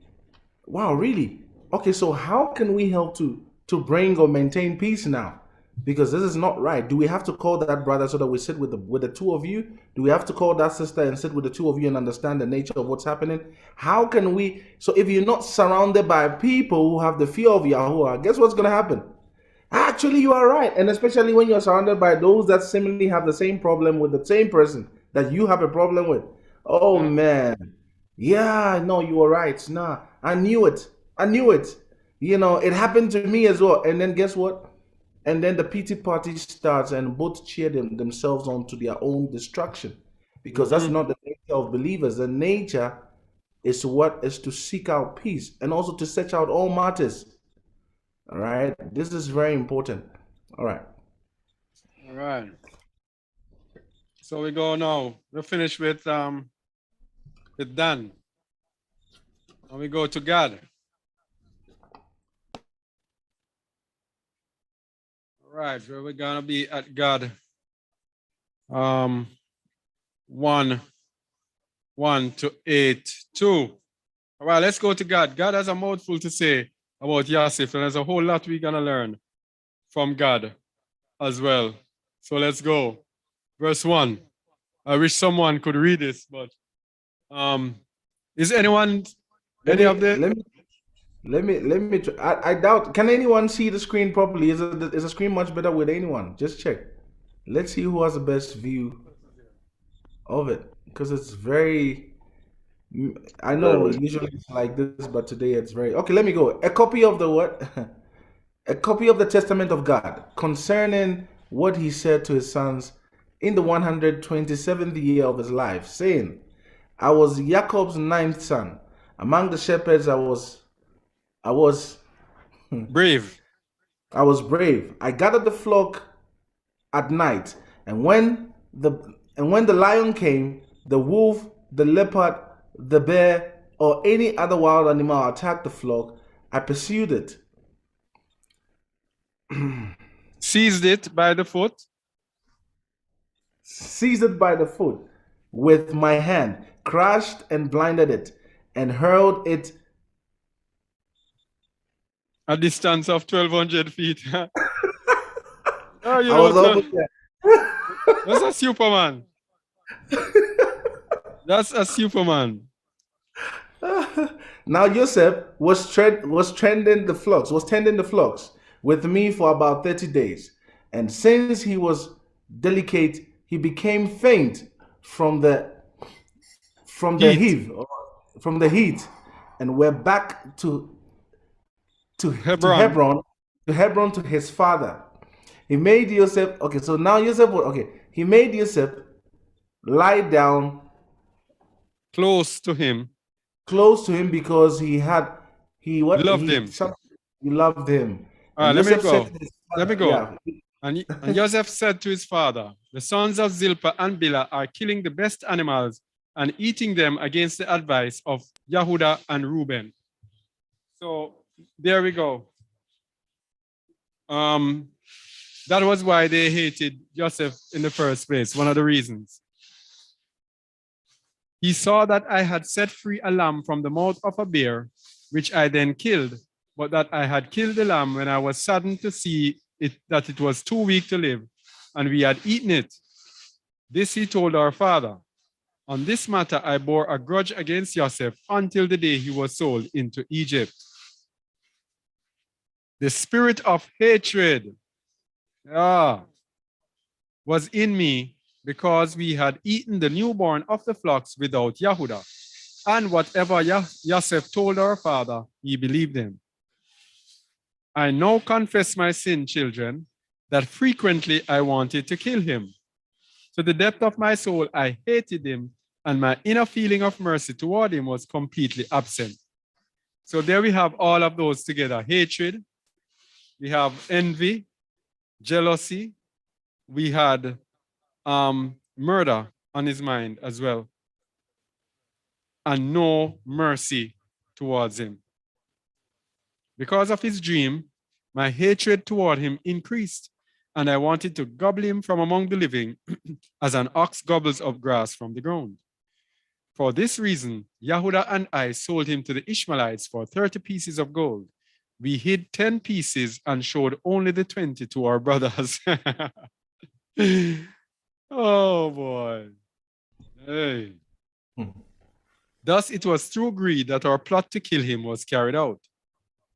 wow, really? Okay, so how can we help to bring or maintain peace now? Because this is not right. Do we have to call that brother so that we sit with the two of you? Do we have to call that sister and sit with the two of you and understand the nature of what's happening? How can we? So if you're not surrounded by people who have the fear of Yahuwah, guess what's going to happen? Actually, you are right. And especially when you're surrounded by those that seemingly have the same problem with the same person that you have a problem with. Oh, man. Yeah, no, you were right. Nah, I knew it. I knew it. You know, it happened to me as well. And then guess what? And then the pity party starts and both cheer themselves on to their own destruction. Because that's not the nature of believers. The nature is what is to seek out peace and also to search out all matters. All right. This is very important. All right. All right. So we go now. We're finished with Dan. And we go to God. All right, where we're gonna be at God. 1 to 8 2. All right, let's go to God. God has a mouthful to say about Yosef, and there's a whole lot we're gonna learn from God as well. So let's go. Verse 1. I wish someone could read this, but is anyone Let me I doubt. Can anyone see the screen properly? Is the screen much better with anyone? Just check. Let's see who has the best view of it, because it's very, I know usually it's like this, but today it's very okay. Let me go. A copy of the what? A copy of the testament of God concerning what he said to his sons in the 127th year of his life, saying, I was Jacob's ninth son. Among the shepherds I was brave. I was brave. I gathered the flock at night, and when the lion came, the wolf, the leopard, the bear, or any other wild animal attacked the flock, I pursued it. Seized it by the foot. Seized it by the foot with my hand, crushed and blinded it, and hurled it a distance of 1,200 feet. Oh, you I know, was over there. that's a Superman. That's a Superman. Now Joseph was tending the flocks with me for about 30 days. And since he was delicate, he became faint from the heat, and we're back to Hebron to his father. He made Joseph, okay, so now Joseph, he made Joseph lie down close to him because he loved him. He loved him. All right, let me go. Yeah. And Joseph said to his father, the sons of Zilpah and Bilhah are killing the best animals and eating them against the advice of Yehuda and Reuben. So there we go. That was why they hated Joseph in the first place, one of the reasons. He saw that I had set free a lamb from the mouth of a bear, which I then killed, but that I had killed the lamb when I was saddened to see that it was too weak to live, and we had eaten it. This he told our father. On this matter, I bore a grudge against Joseph until the day he was sold into Egypt. The spirit of hatred was in me because we had eaten the newborn of the flocks without Yehuda. And whatever Joseph told our father, he believed him. I now confess my sin, children, that frequently I wanted to kill him. To the depth of my soul, I hated him, and my inner feeling of mercy toward him was completely absent. So there we have all of those together. Hatred, we have envy, jealousy, we had murder on his mind as well, and no mercy towards him. Because of his dream, my hatred toward him increased, and I wanted to gobble him from among the living as an ox gobbles up grass from the ground. For this reason, Yahudah and I sold him to the Ishmaelites for 30 pieces of gold. We hid 10 pieces and showed only the 20 to our brothers. Oh boy. Hey. Thus it was through greed that our plot to kill him was carried out.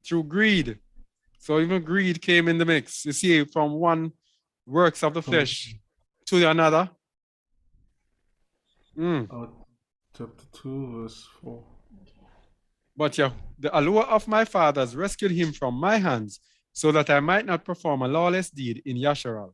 Through greed. So even greed came in the mix. You see, from one works of the flesh to another. Chapter 2, verse 4. But yeah, the allure of my fathers rescued him from my hands, so that I might not perform a lawless deed in Yasharal.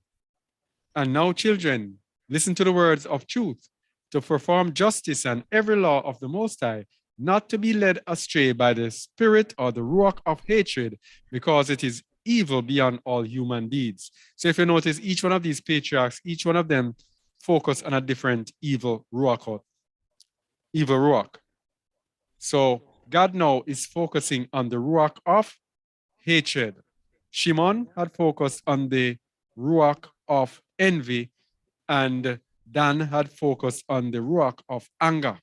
And now, children, listen to the words of truth, to perform justice and every law of the Most High, not to be led astray by the spirit or the ruach of hatred, because it is evil beyond all human deeds. So if you notice, each one of these patriarchs, each one of them focus on a different evil ruach. So God now is focusing on the ruach of hatred. Shimon had focused on the ruach of envy, and Dan had focused on the ruach of anger.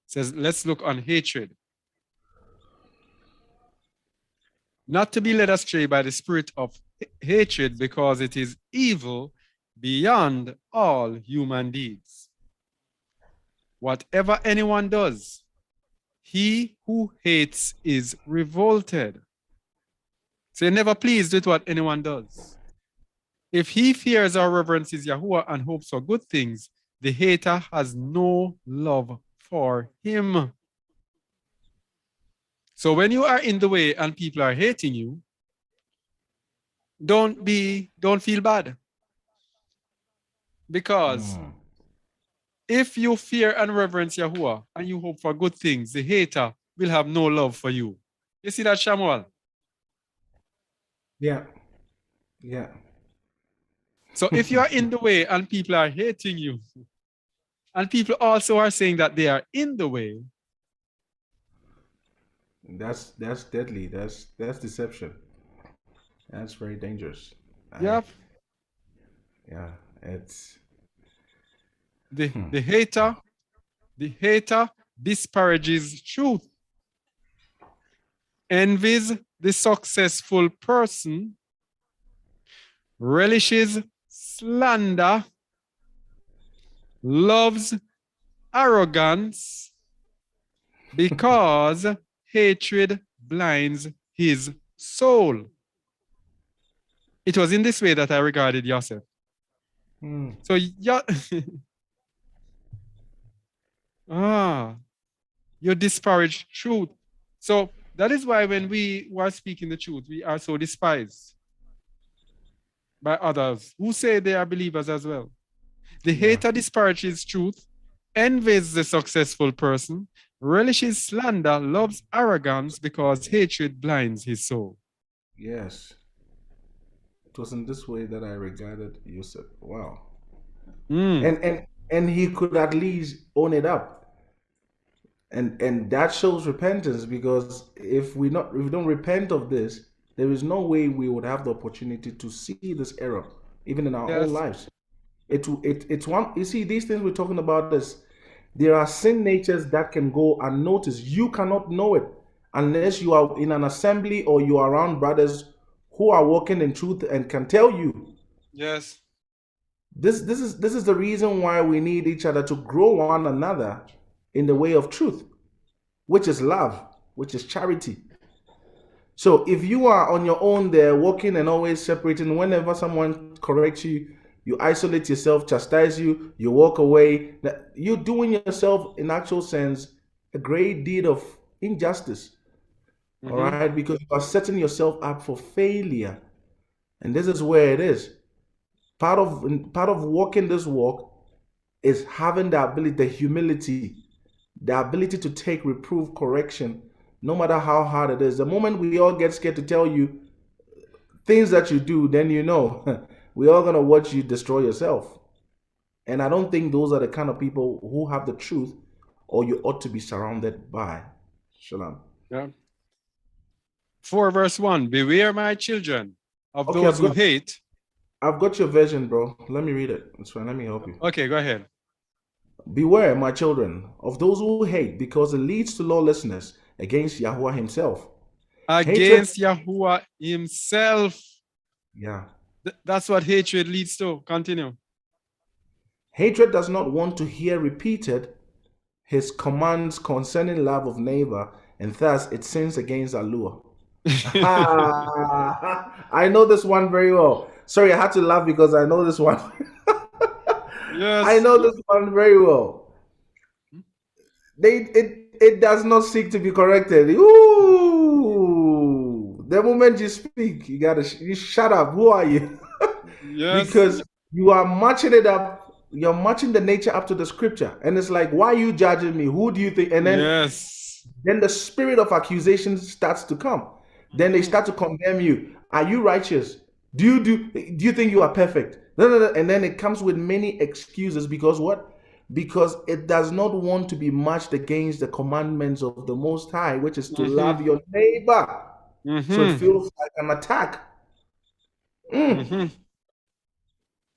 It says, let's look on hatred. Not to be led astray by the spirit of hatred, because it is evil beyond all human deeds. Whatever anyone does, he who hates is revolted. So you're never pleased with what anyone does. If he fears or reverences Yahuwah and hopes for good things, the hater has no love for him. So when you are in the way and people are hating you, don't feel bad. Because if you fear and reverence Yahuwah and you hope for good things, the hater will have no love for you. You see that, Shamuel? Yeah. So if you are in the way and people are hating you, and people also are saying that they are in the way, that's deadly. That's deception. That's very dangerous. Yep. It's the hater disparages truth, envies the successful person, relishes slander, loves arrogance, because hatred blinds his soul. It was in this way that I regarded Yosef. So you disparage truth. So that is why when we were speaking the truth, we are so despised by others who say they are believers as well. The hater disparages truth, envies the successful person, relishes slander, loves arrogance, because hatred blinds his soul. Yes. It was in this way that I regarded Yosef. Wow. And he could at least own it up. And that shows repentance, because if we don't repent of this, there is no way we would have the opportunity to see this error, even in our own lives. It's one, you see, these things we're talking about, this, there are sin natures that can go unnoticed. You cannot know it unless you are in an assembly or you are around brothers who are walking in truth and can tell you. Yes. This is the reason why we need each other, to grow one another in the way of truth, which is love, which is charity. So if you are on your own there, walking and always separating, whenever someone corrects you, you isolate yourself, chastise you, you walk away, you're doing yourself, in actual sense, a great deed of injustice. All right, because you are setting yourself up for failure. And this is where it is. Part of walking this walk is having the ability, the humility, the ability to take reproof, correction, no matter how hard it is. The moment we all get scared to tell you things that you do, then you know we're all going to watch you destroy yourself. And I don't think those are the kind of people who have the truth, or you ought to be surrounded by. Shalom. Yeah. 4 verse 1, beware my children of those who hate. I've got your version, bro. Let me read it. It's fine. Let me help you. Okay, go ahead. Beware, my children, of those who hate, because it leads to lawlessness against Yahuwah himself. Hatred, Against Yahuwah himself. yeah. That's what hatred leads to. Continue. Hatred does not want to hear repeated his commands concerning love of neighbor, and thus it sins against Allah. I know this one very well. Sorry, I had to laugh because I know this one. Yes. I know this one very well. It does not seek to be corrected. Ooh, the moment you speak, you shut up. Who are you? Yes. Because you are matching it up. You're matching the nature up to the scripture, and it's like, why are you judging me? Who do you think? And then Yes. then the spirit of accusation starts to come. Then they start to condemn you. Are you righteous? Do you think you are perfect? No. And then it comes with many excuses because what? Because it does not want to be matched against the commandments of the Most High, which is to love your neighbor. So it feels like an attack.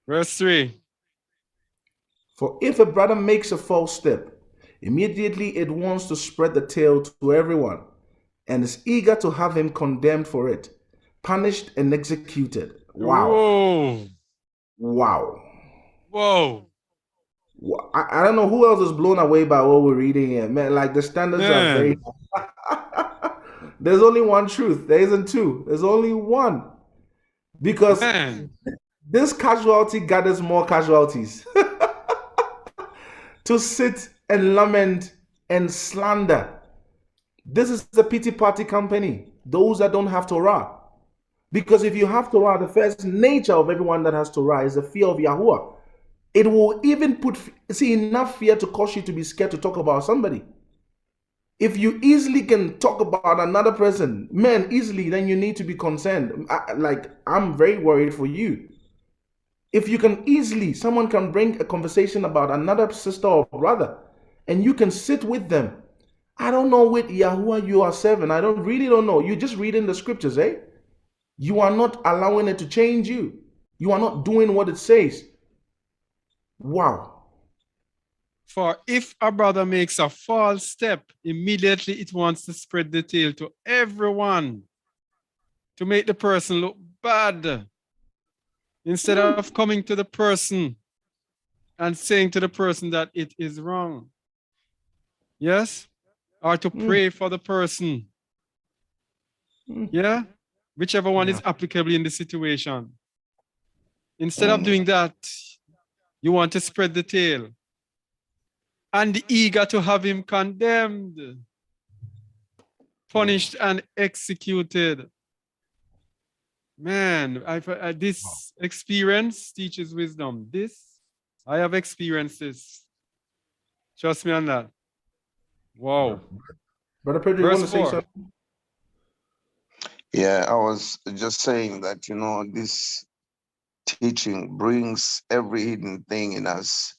Verse 3. For if a brother makes a false step, immediately it wants to spread the tale to everyone, and is eager to have him condemned for it, punished and executed. Wow. Whoa. Wow. Whoa. I don't know who else is blown away by what we're reading here. Man, like the standards are very There's only one truth. There isn't two. There's only one. Because this casualty gathers more casualties. To sit and lament and slander. This is the pity party company. Those that don't have Torah. Because if you have Torah, the first nature of everyone that has Torah is the fear of Yahuwah. It will even see enough fear to cause you to be scared to talk about somebody. If you easily can talk about another person, man, easily, then you need to be concerned. I'm very worried for you. If you can easily, someone can bring a conversation about another sister or brother, and you can sit with them. I don't know what Yahuwah you are serving. I really don't know. You're just reading the scriptures, eh? You are not allowing it to change you. You are not doing what it says. Wow. For if a brother makes a false step, immediately it wants to spread the tale to everyone to make the person look bad. Instead of coming to the person and saying to the person that it is wrong. Yes? Or to pray for the person. Yeah? Whichever one is applicable in the situation. Instead of doing that, you want to spread the tale. And eager to have him condemned, punished, and executed. Man, this experience teaches wisdom. I have experienced this. Trust me on that. Wow. Brother Pedro, you want to say something? Yeah, I was just saying that, this teaching brings every hidden thing in us,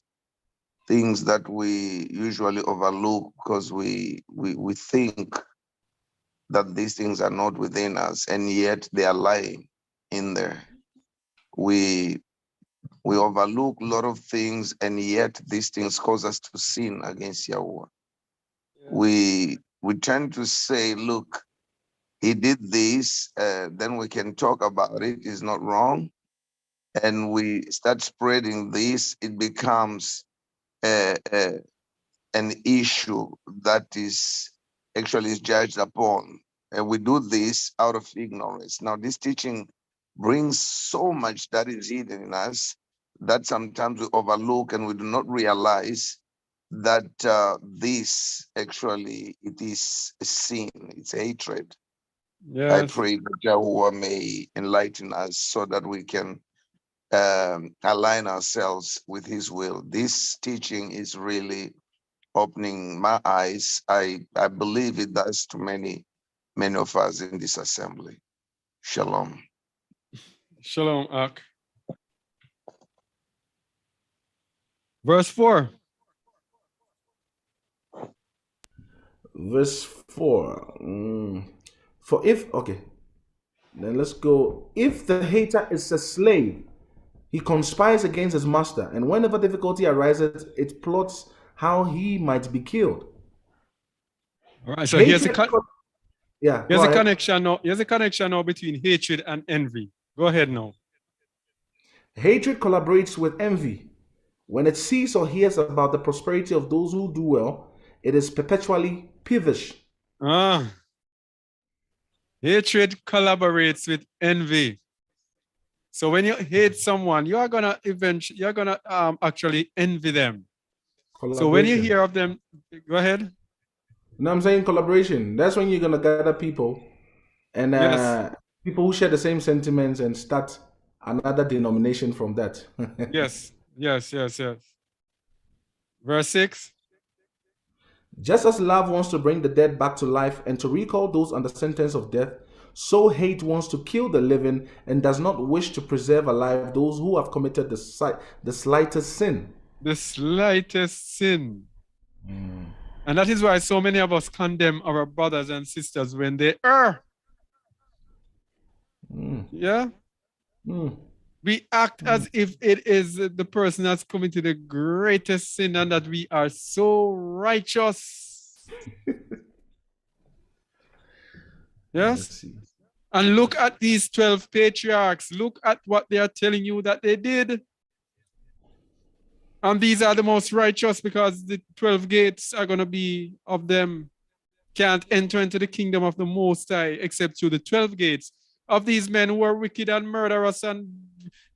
things that we usually overlook because we think that these things are not within us, and yet they are lying in there. We overlook a lot of things, and yet these things cause us to sin against Yahweh. Yeah. We tend to say, look, he did this, then we can talk about it, it's not wrong. And we start spreading this, it becomes an issue that is actually judged upon. And we do this out of ignorance. Now, this teaching brings so much that is hidden in us that sometimes we overlook and we do not realize that this actually, it is a sin, it's hatred. Yes. I pray that Yahuwah may enlighten us so that we can align ourselves with his will. This teaching is really opening my eyes. I believe it does to many of us in this assembly. Shalom. Shalom, Ak. Verse 4. Verse 4. Then let's go. If the hater is a slave, he conspires against his master, and whenever difficulty arises, it plots how he might be killed. All right. So here's yeah. Here's a connection now. Here's a connection now between hatred and envy. Go ahead now. Hatred collaborates with envy. When it sees or hears about the prosperity of those who do well, it is perpetually peevish. Hatred collaborates with envy. So when you hate someone, you are gonna actually envy them. So when you hear of them, go ahead. You know what I'm saying? Collaboration. That's when you're gonna gather people and people who share the same sentiments and start another denomination from that. Yes. Verse 6. Just as love wants to bring the dead back to life and to recall those under sentence of death, so hate wants to kill the living and does not wish to preserve alive those who have committed the slightest sin. The slightest sin. And that is why so many of us condemn our brothers and sisters when they err. Yeah? We act as if it is the person that's committed the greatest sin and that we are so righteous. Yes? And look at these 12 patriarchs. Look at what they are telling you that they did. And these are the most righteous because the 12 gates are going to be of them. Can't enter into the kingdom of the Most High except through the 12 gates of these men who are wicked and murderous and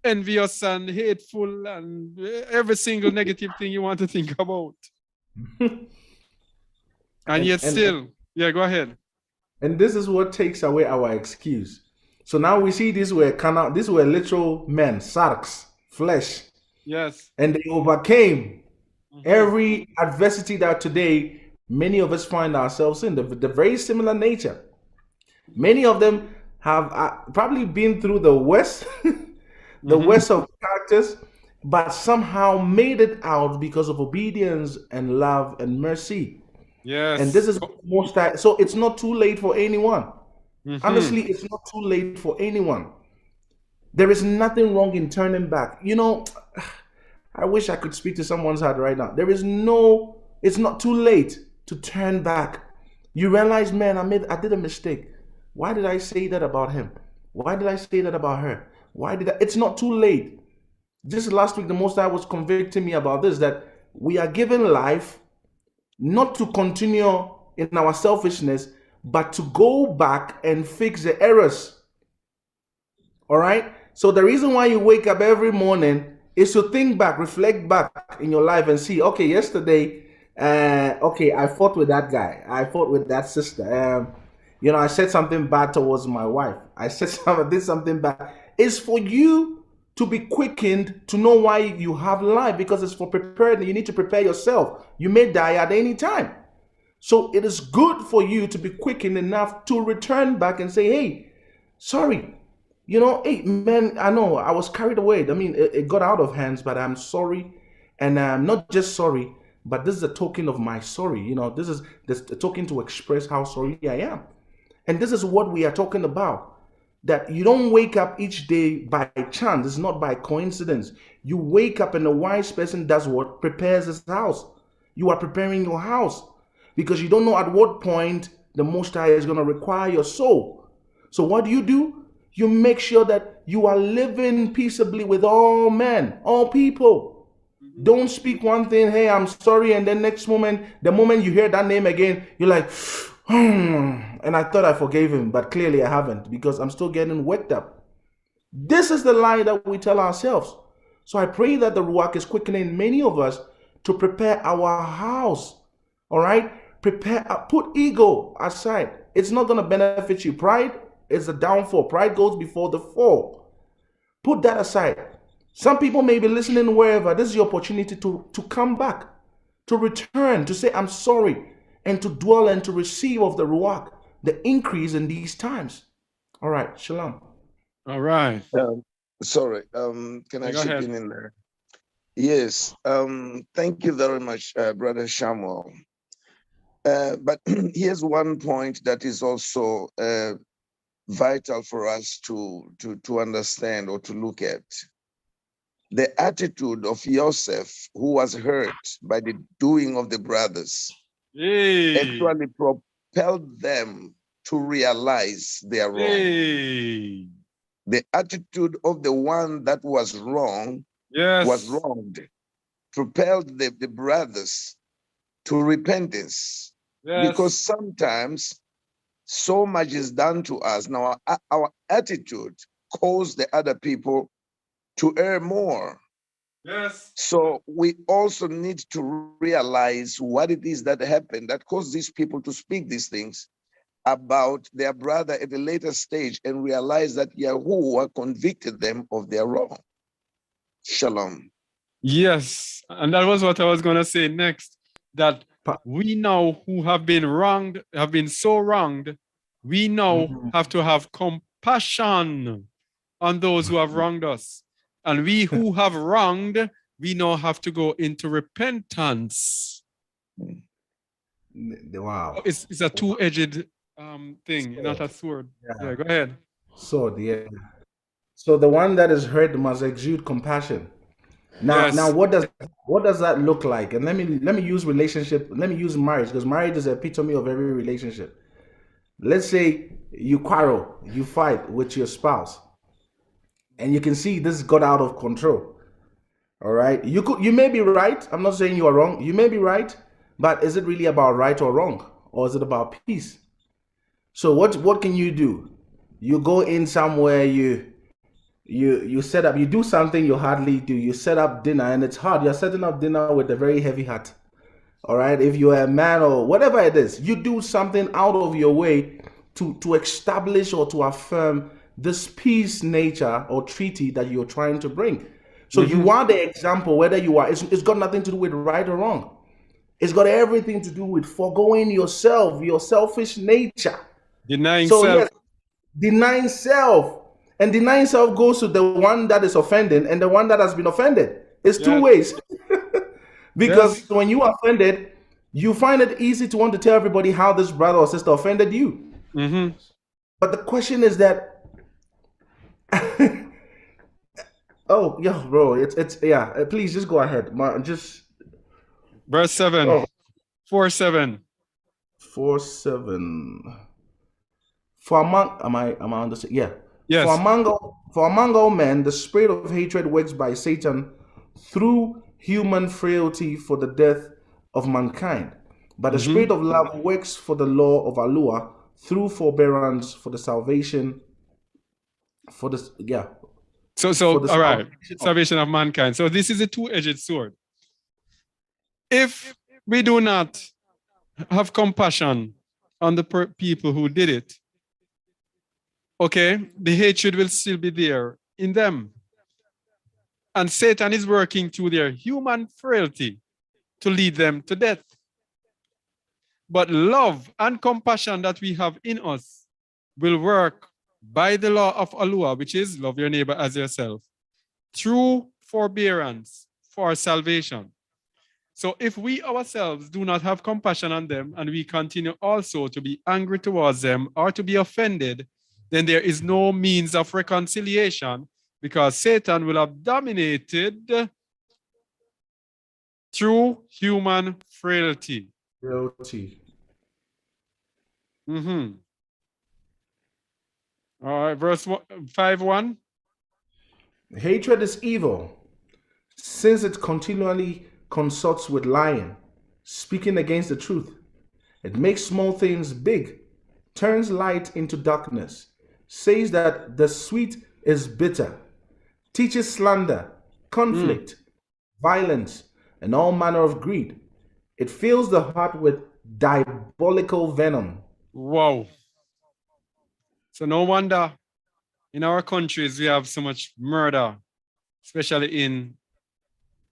envious and hateful and every single negative thing you want to think about. and yet still, yeah, go ahead. And this is what takes away our excuse. So now we see these were literal men, sarks, flesh. Yes. And they overcame every adversity that today many of us find ourselves in, the very similar nature. Many of them have probably been through the worst, the worst of characters, but somehow made it out because of obedience and love and mercy. Yes. And this is most so it's not too late for anyone. Honestly, it's not too late for anyone. There is nothing wrong in turning back. You know, I wish I could speak to someone's heart right now. It's not too late to turn back. You realize, man, I did a mistake. Why did I say that about him? Why did I say that about her? It's not too late. Just last week, the Most High was convicting me about this, that we are given life not to continue in our selfishness, but to go back and fix the errors. All right? So the reason why you wake up every morning is to think back, reflect back in your life and see, okay, yesterday, I fought with that guy. I fought with that sister. I said something bad towards my wife. I did something bad. It's for you to be quickened to know why you have life, because it's for prepared. You need to prepare yourself. You may die at any time. So it is good for you to be quickened enough to return back and say, hey, sorry. Hey, man, I know I was carried away. I mean, it got out of hands, but I'm sorry. And I'm not just sorry, but this is a token of my sorry. This is a token to express how sorry I am. And this is what we are talking about. That you don't wake up each day by chance. It's not by coincidence. You wake up and a wise person does what? Prepares his house. You are preparing your house because you don't know at what point the Most High is going to require your soul. So what do? You make sure that you are living peaceably with all men, all people. Don't speak one thing, hey, I'm sorry, and then next moment, the moment you hear that name again, you're like, and I thought I forgave him, but clearly I haven't because I'm still getting worked up. This is the lie that we tell ourselves. So I pray that the Ruach is quickening many of us to prepare our house. All right? Put ego aside. It's not going to benefit you. Pride is a downfall. Pride goes before the fall. Put that aside. Some people may be listening wherever. This is your opportunity to come back, to return, to say, I'm sorry, and to dwell and to receive of the Ruach, the increase in these times. All right. Shalom. All right. Sorry. Can I chip in there? Yes. Thank you very much, Brother Samuel. But here's one point that is also vital for us to understand or to look at. the attitude of Joseph, who was hurt by the doing of the brothers, Hey. actually propelled them to realize their wrong. Hey. The attitude of the one that was wrong, was Yes. wronged, propelled the brothers to repentance. Because Yes. sometimes so much is done to us. Now, our attitude causes the other people to err more. Yes. So we also need to realize what it is that happened that caused these people to speak these things about their brother at a later stage and realize that Yahuwah convicted them of their wrong. Shalom. Yes. And that was what I was going to say next. That we now who have been wronged, have been so wronged, we now have to have compassion on those who have wronged us. And we who have wronged, we now have to go into repentance. Wow. It's a two-edged thing, not a sword. Yeah, go ahead. Sword, yeah. So the one that is hurt must exude compassion. Now, Yes. now what does that look like? And let me use relationship. Let me use marriage, because marriage is the epitome of every relationship. Let's say you quarrel, you fight with your spouse, and you can see this got out of control. All right, you may be right. I'm not saying you are wrong. You may be right, but is it really about right or wrong, or is it about peace? So what can you do? You go in somewhere, you set up, you do something you hardly do. You set up dinner, and it's hard. You're setting up dinner with a very heavy heart. All right, if you're a man or whatever it is, you do something out of your way to establish or to affirm this peace nature or treaty that you're trying to bring. So you are the example, whether you are, it's got nothing to do with right or wrong. It's got everything to do with foregoing yourself, your selfish nature. Denying self. Yes, denying self. And denying self goes to the one that is offending and the one that has been offended. It's two ways. Because when you are offended, you find it easy to want to tell everybody how this brother or sister offended you. But the question is that, oh yeah, bro, it's yeah. Please just go ahead, just verse 7, 4:7. 4:7. For among, am I understanding? Yeah. Yes. For among all men, the spirit of hatred works by Satan through human frailty for the death of mankind. But the spirit of love works for the law of Alua through forbearance for the salvation. For this, yeah. So all right, salvation of mankind. So this is a two-edged sword. If we do not have compassion on the people who did it, okay, the hatred will still be there in them. And Satan is working through their human frailty to lead them to death. But love and compassion that we have in us will work by the law of Alua, which is love your neighbor as yourself, through forbearance for salvation. So if we ourselves do not have compassion on them and we continue also to be angry towards them or to be offended, then there is no means of reconciliation, because Satan will have dominated through human frailty. All right, verse 5:1. Hatred is evil, since it continually consorts with lying, speaking against the truth. It makes small things big, turns light into darkness, says that the sweet is bitter, teaches slander, conflict, violence, and all manner of greed. It fills the heart with diabolical venom. Wow. So no wonder in our countries we have so much murder, especially in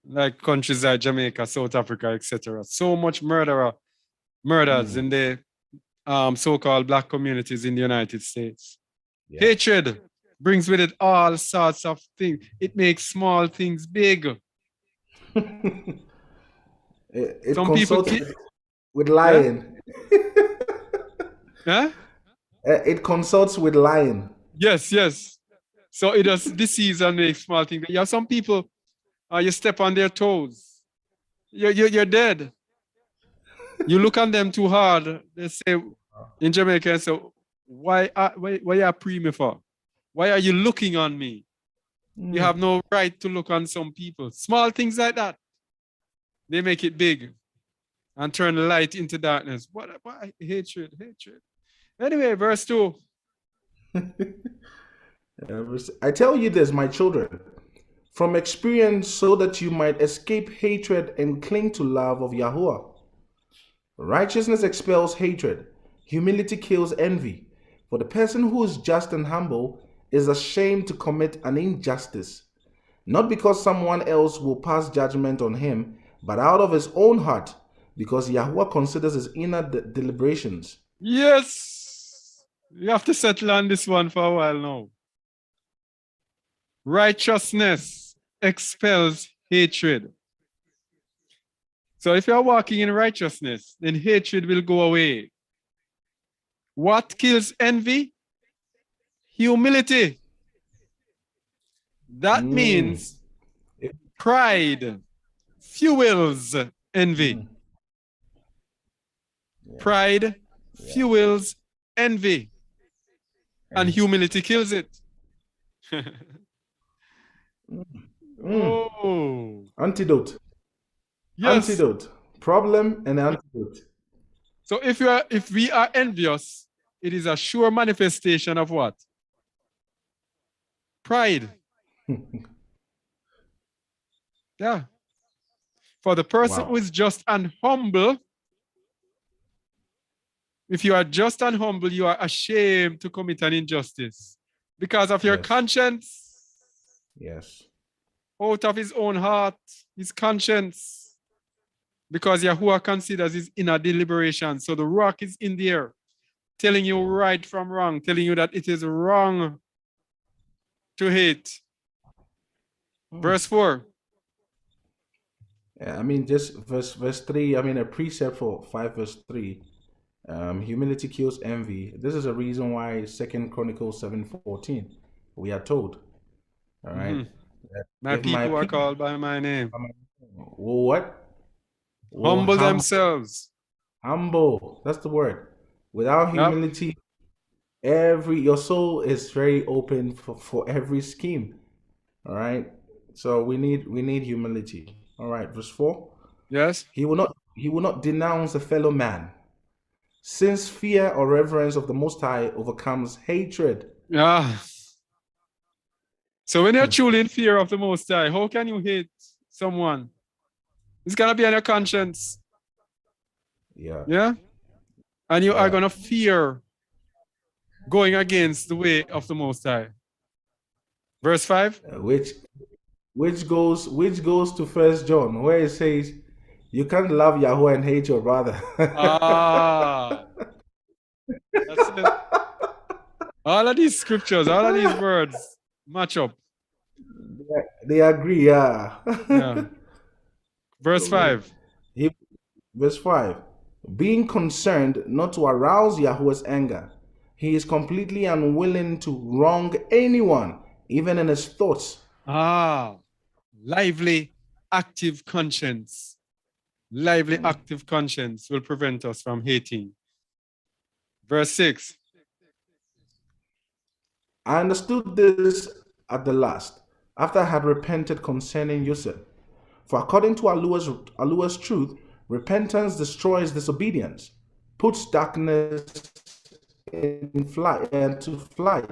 like countries like Jamaica, South Africa, etc. So much murders in the so-called Black communities in the United States. Yeah. Hatred brings with it all sorts of things. It makes small things big. Some people with lying. Huh? It consults with lying. Yes. So it just deceives and makes small things. You have some people or you step on their toes, you're dead. You look on them too hard. They say in Jamaica, so why you pre me for? Why are you looking on me? You have no right to look on some people. Small things like that. They make it big and turn the light into darkness. What hatred. Anyway, verse 2. I tell you this, my children, from experience, so that you might escape hatred and cling to love of Yahuwah. Righteousness expels hatred. Humility kills envy. For the person who is just and humble is ashamed to commit an injustice, not because someone else will pass judgment on him, but out of his own heart, because Yahuwah considers his inner deliberations. Yes. You have to settle on this one for a while now. Righteousness expels hatred. So if you're walking in righteousness, then hatred will go away. What kills envy? Humility. That means pride fuels envy. Pride fuels envy. And humility kills it. Oh. Antidote. Yes. Antidote. Problem and antidote. So if we are envious, it is a sure manifestation of what? Pride. Yeah. For the person who is just and humble, if you are just and humble, you are ashamed to commit an injustice because of your conscience. Yes. Out of his own heart, his conscience. Because Yahuwah considers his inner deliberation. So the rock is in the air, telling you right from wrong, telling you that it is wrong to hate. Verse 4. I mean, just verse 3, I mean, a precept for 5 verse 3. Humility kills envy. This is a reason why 2 Chronicles 7:14, we are told. All right. My people are called by my name. What? Humble themselves. Humble. That's the word. Without humility, your soul is very open for every scheme. All right. So we need humility. All right. Verse 4. Yes. He will not denounce a fellow man, since fear or reverence of the Most High overcomes hatred. Yeah. So when you're truly in fear of the Most High, how can you hate someone? It's gonna be on your conscience. Yeah. Yeah. And you are gonna fear going against the way of the Most High. Verse 5. Which goes to 1 John, where it says, "You can't love Yahuwah and hate your brother." That's it. All of these scriptures, all of these words match up. They agree, yeah. Verse 5. Verse 5. Being concerned not to arouse Yahuwah's anger, he is completely unwilling to wrong anyone, even in his thoughts. Lively, active conscience. Lively, active conscience will prevent us from hating. Verse 6. I understood this at the last, after I had repented concerning Yosef. For according to Alua's truth, repentance destroys disobedience, puts darkness into flight.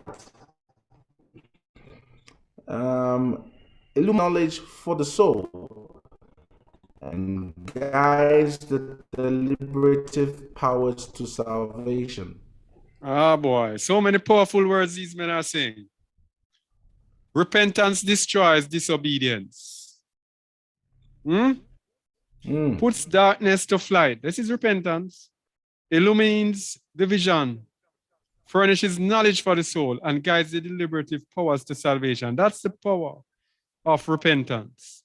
Knowledge for the soul, and guides the deliberative powers to salvation. Boy, so many powerful words these men are saying. Repentance destroys disobedience. Puts darkness to flight. This is repentance. Illumines the vision, furnishes knowledge for the soul, and guides the deliberative powers to salvation. That's the power of repentance.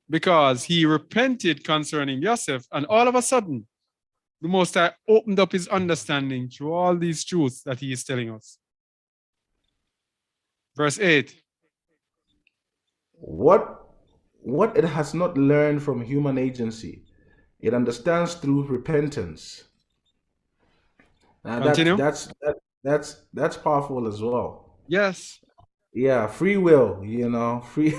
Because he repented concerning Joseph, and all of a sudden, the Most High opened up his understanding through all these truths that he is telling us. Verse 8. What what it has not learned from human agency, it understands through repentance. Now Continue. that's powerful as well. Yes. Yeah, free will, free.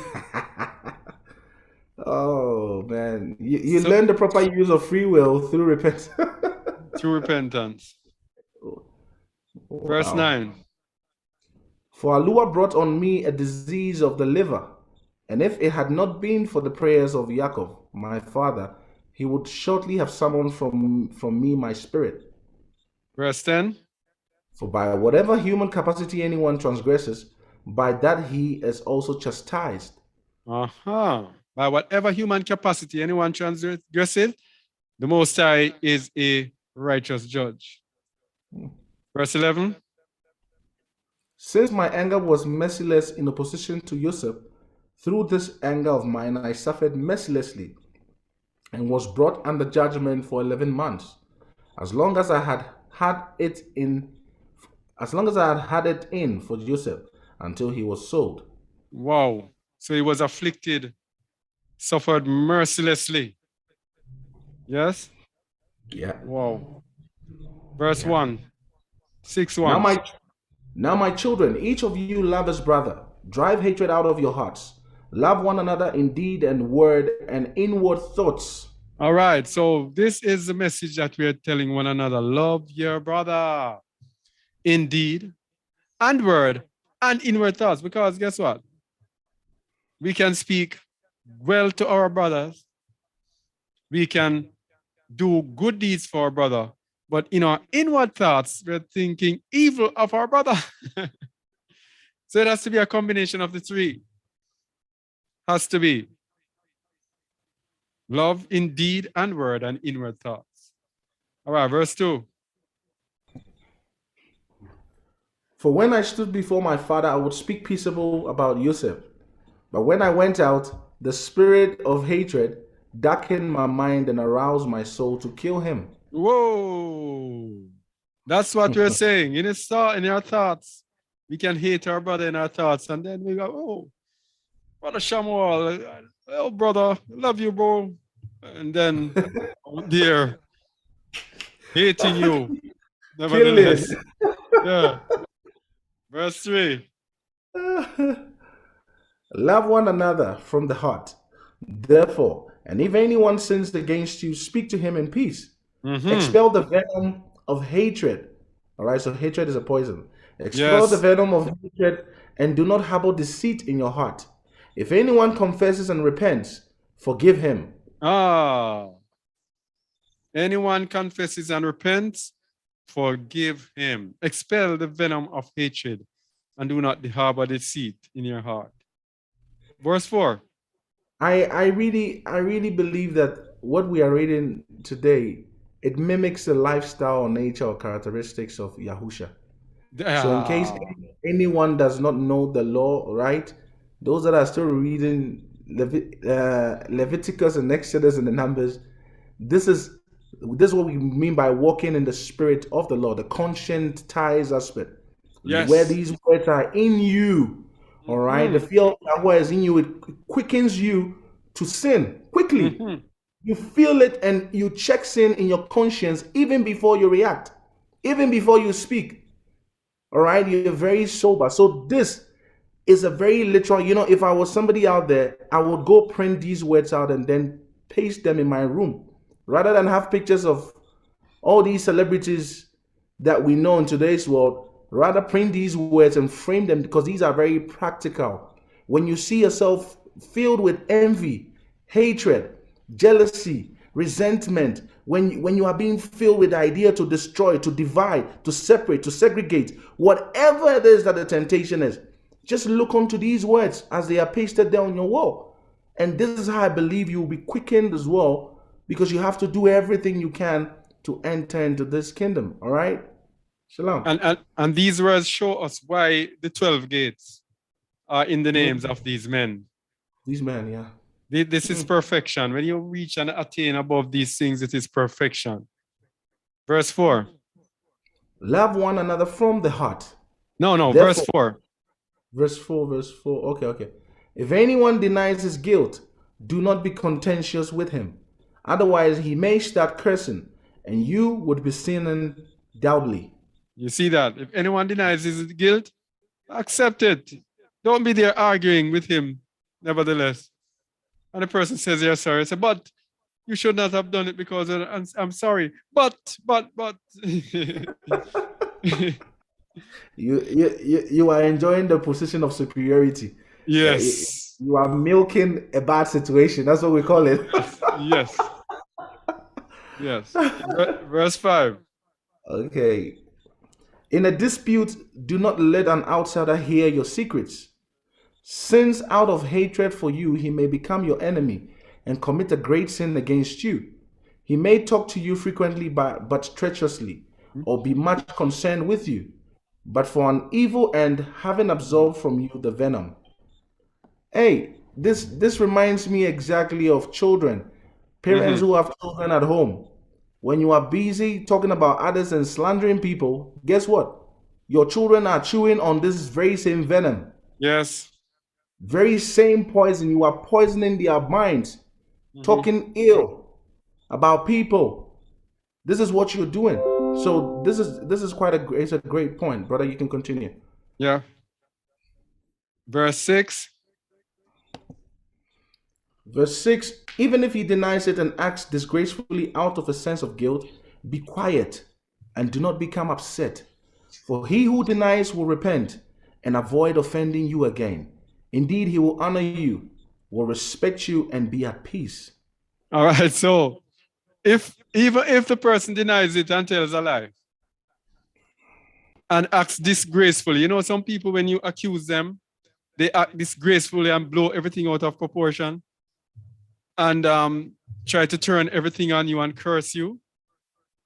Oh man, you So learn the proper use of free will through repentance. through repentance. Verse Wow. 9. For Alua brought on me a disease of the liver, and if it had not been for the prayers of Yaakov, my father, he would shortly have summoned from me my spirit. Verse 10. For by whatever human capacity anyone transgresses, by that he is also chastised. By whatever human capacity anyone transgresses, the Most High is a righteous judge. Verse 11. Since my anger was merciless in opposition to Joseph, through this anger of mine I suffered mercilessly and was brought under judgment for 11 months. As long as I had it in for Joseph until he was sold. Wow. So he was afflicted, suffered mercilessly. Yes? Yeah. Wow. Verse 1. 6:1. Now my children, each of you love his brother. Drive hatred out of your hearts. Love one another in deed and word and inward thoughts. All right. So this is the message that we are telling one another. Love your brother in deed and word and inward thoughts. Because guess what? We can speak well to our brothers. We can do good deeds for our brother. But in our inward thoughts, we're thinking evil of our brother. So it has to be a combination of the three. Has to be love in deed and word and inward thoughts. All right, verse 2. For when I stood before my father, I would speak peaceable about Joseph. But when I went out, the spirit of hatred darkened my mind and aroused my soul to kill him. Whoa. That's what we're saying. In our thoughts, we can hate our brother in our thoughts. And then we go, oh, Brother Shamuel, oh, brother, love you, bro. And then, oh dear, hating you. Nevertheless. Yeah. Verse 3. Love one another from the heart. Therefore, and if anyone sins against you, speak to him in peace. Expel the venom of hatred. All right, so hatred is a poison. Expel the venom of hatred and do not harbor deceit in your heart. If anyone confesses and repents, forgive him. Anyone confesses and repents, forgive him. Expel the venom of hatred and do not harbor deceit in your heart. Verse 4. I really believe that what we are reading today, it mimics the lifestyle or nature or characteristics of Yahusha. So in case anyone does not know the law, right? Those that are still reading Leviticus and Exodus and the Numbers, this is what we mean by walking in the spirit of the law, the conscientized aspect. Yes. Where these words are in you. All right. The fear of Yahweh is in you. It quickens you to sin quickly. You feel it and you check sin in your conscience even before you react, even before you speak. All right. You're very sober. So this is a very literal, if I was somebody out there, I would go print these words out and then paste them in my room rather than have pictures of all these celebrities that we know in today's world. Rather print these words and frame them because these are very practical. When you see yourself filled with envy, hatred, jealousy, resentment, when you are being filled with the idea to destroy, to divide, to separate, to segregate, whatever it is that the temptation is, just look onto these words as they are pasted there on your wall. And this is how I believe you will be quickened as well, because you have to do everything you can to enter into this kingdom. All right? Shalom. And these words show us why the 12 gates are in the names of these men. These men, yeah. This is perfection. When you reach and attain above these things, it is perfection. Verse 4. Love one another from the heart. No, Therefore, verse 4. Verse 4. Okay. If anyone denies his guilt, do not be contentious with him. Otherwise, he may start cursing, and you would be sinning doubly. You see that? If anyone denies his guilt, accept it. Don't be there arguing with him, nevertheless. And the person says, you're sorry. Say, but you should not have done it because I'm sorry. But. You are enjoying the position of superiority. Yes. You are milking a bad situation. That's what we call it. Yes. Yes. Verse 5. Okay. In a dispute, do not let an outsider hear your secrets, since out of hatred for you, he may become your enemy and commit a great sin against you. He may talk to you frequently, but treacherously, or be much concerned with you, but for an evil end, having absorbed from you the venom. Hey, this reminds me exactly of children, parents who have children at home. When you are busy talking about others and slandering people, guess what? Your children are chewing on this very same venom. Yes. Very same poison. You are poisoning their minds, talking ill about people. This is what you're doing. So this is quite it's a great point, brother. You can continue. Yeah. Verse 6. Verse 6, even if he denies it and acts disgracefully out of a sense of guilt, be quiet and do not become upset. For he who denies will repent and avoid offending you again. Indeed, he will honor you, will respect you, and be at peace. All right, so even if the person denies it and tells a lie and acts disgracefully, you know, some people, when you accuse them, they act disgracefully and blow everything out of proportion and try to turn everything on you and curse you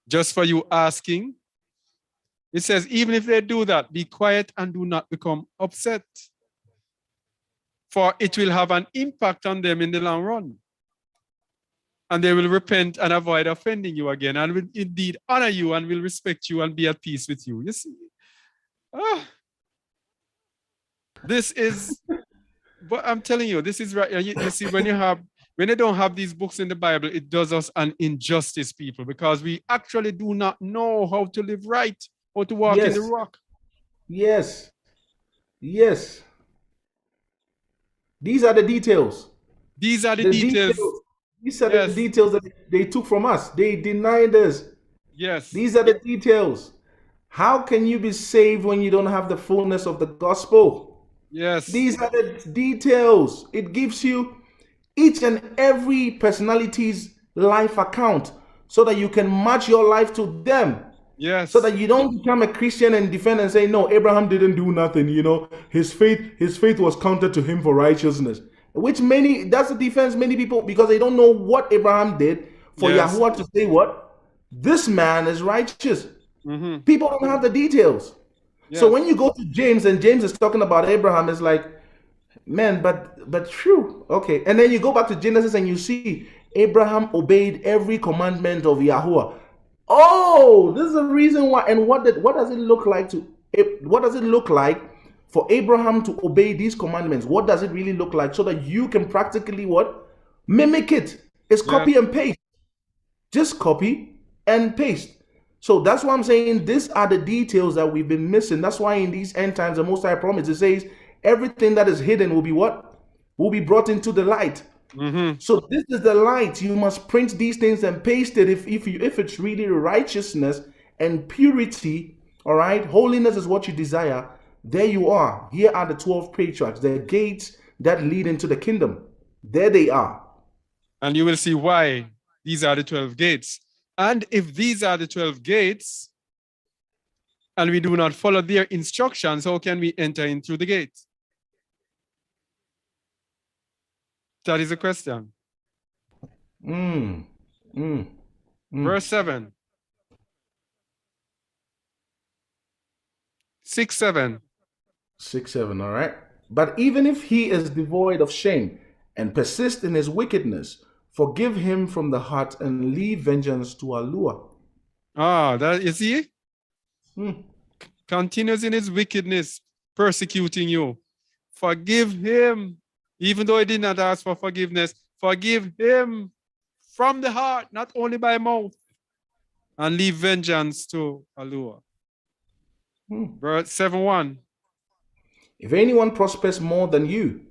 just for you asking. It says, even if they do that, be quiet and do not become upset, for it will have an impact on them in the long run. And they will repent and avoid offending you again, and will indeed honor you and will respect you and be at peace with you. You see? This is, but I'm telling you, this is right. You see, when they don't have these books in the Bible, it does us an injustice, people, because we actually do not know how to live right, how to walk in the rock. Yes. Yes. These are the details. These are the details. These are the details that they took from us. They denied us. Yes. These are the details. How can you be saved when you don't have the fullness of the gospel? Yes. These are the details. It gives you each and every personality's life account so that you can match your life to them. Yes. So that you don't become a Christian and defend and say, no, Abraham didn't do nothing, you know. His faith was counted to him for righteousness. That's the defense many people, because they don't know what Abraham did for Yahuwah to say what? This man is righteous. People don't have the details. Yes. So when you go to James and James is talking about Abraham, it's like, man, but true. Okay. And then you go back to Genesis and you see Abraham obeyed every commandment of Yahuwah. Oh, this is the reason why. And what does it look like for Abraham to obey these commandments? What does it really look like so that you can practically what? Mimic it. It's copy and paste. Just copy and paste. So that's why I'm saying these are the details that we've been missing. That's why in these end times, the Most High promise, it says everything that is hidden will be what? Will be brought into the light. So this is the light. You must print these things and paste it if it's really righteousness and purity. All right, holiness is what you desire. There you are. Here are the 12 patriarchs, the gates that lead into the kingdom. There they are. And you will see why these are the 12 gates. And if these are the 12 gates and we do not follow their instructions, how can we enter in through the gate? That is a question. Verse 7. 6-7. 6-7, all right. But even if he is devoid of shame and persist in his wickedness, forgive him from the heart and leave vengeance to Allah. That you see? Continues in his wickedness, persecuting you. Forgive him. Even though he did not ask for forgiveness, Forgive him from the heart, not only by mouth. And leave vengeance to Allah. Verse 7:1. If anyone prospers more than you,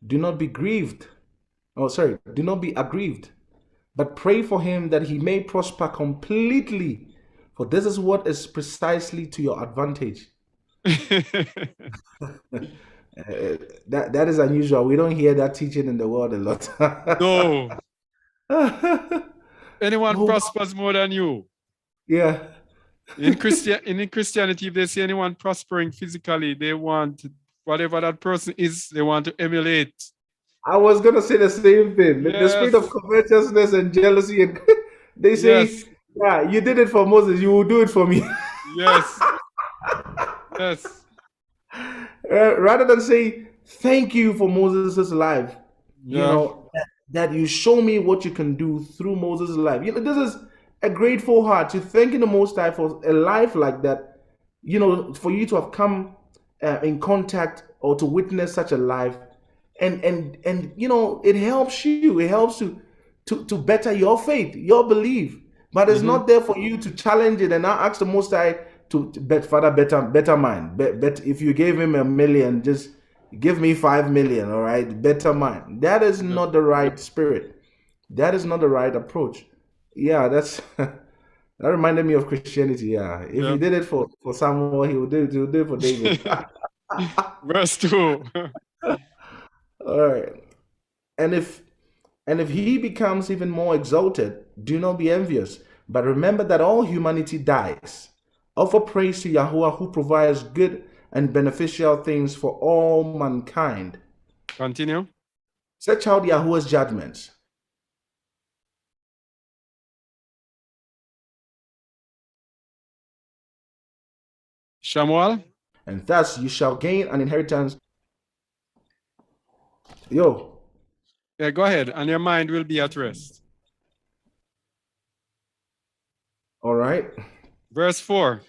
do not be grieved. Do not be aggrieved, but pray for him that he may prosper completely. For this is what is precisely to your advantage. That is unusual. We don't hear that teaching in the world a lot. No. Anyone prospers more than you. Yeah. In Christianity, if they see anyone prospering physically, they want whatever that person is, they want to emulate. I was going to say the same thing. The spirit of covetousness and jealousy. And they say, yeah, you did it for Moses, you will do it for me. Yes. Yes. Rather than say, thank you for Moses' life, you know, that you show me what you can do through Moses' life. You know, this is a grateful heart to thanking the Most High for a life like that, you know, for you to have come in contact or to witness such a life. And you know, it helps you. It helps to better your faith, your belief. But it's not there for you to challenge it and now ask the Most High to bet, Father, better mine. Bet if you gave him $1 million, just give me 5 million. All right, better mine. That is not the right spirit. That is not the right approach. Yeah, that reminded me of Christianity. Yeah, if he did it for Samuel, he would do it for David. Verse 2. All right. And if he becomes even more exalted, do not be envious, but remember that all humanity dies. Offer praise to Yahuwah who provides good and beneficial things for all mankind. Continue. Search out Yahuwah's judgments. Shamuel. And thus you shall gain an inheritance. Yo. Yeah, go ahead. And your mind will be at rest. All right. Verse 4.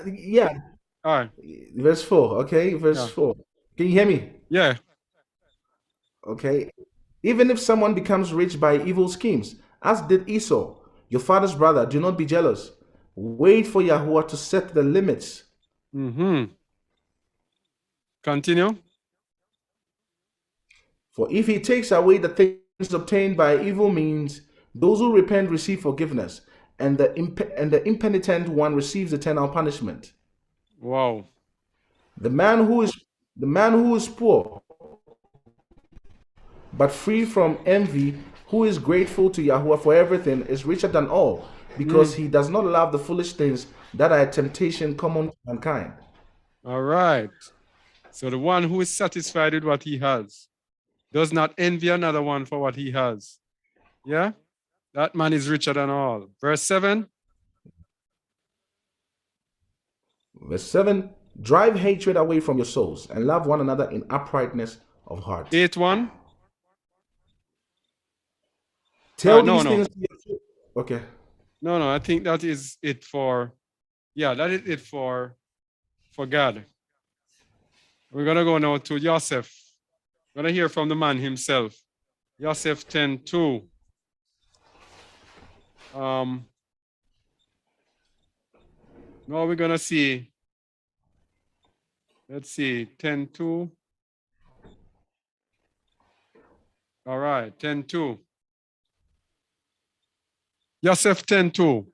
Yeah. All right. Verse 4. Okay. Verse 4. Can you hear me? Yeah. Okay. Even if someone becomes rich by evil schemes, as did Esau, your father's brother, do not be jealous. Wait for Yahuwah to set the limits. Continue. For if he takes away the things obtained by evil means, those who repent receive forgiveness, and the impenitent one receives eternal punishment. Wow. The man who is poor, but free from envy, who is grateful to Yahuwah for everything, is richer than all, because he does not love the foolish things that are a temptation common to mankind. All right. So the one who is satisfied with what he has does not envy another one for what he has. Yeah? That man is richer than all. Verse 7. Verse 7. Drive hatred away from your souls and love one another in uprightness of heart. 8:1. Tell these things. Okay. No, I think that is it for, that is it for God. We're going to go now to Joseph. We're going to hear from the man himself. Joseph 10:2. Now we're going to see, let's see, 10:2. All right, 10:2. Joseph 10:2.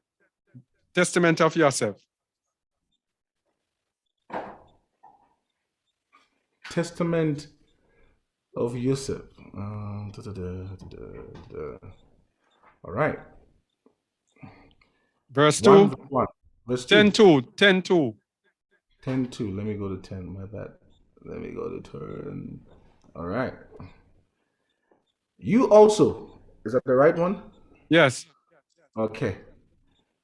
Testament of Joseph. Testament of Joseph. All right. Verse 2. Verse 10:2. 10:2. 10:2. Let me go to 10. My bad. Let me go to turn. All right. You also. Is that the right one? Yes. Okay.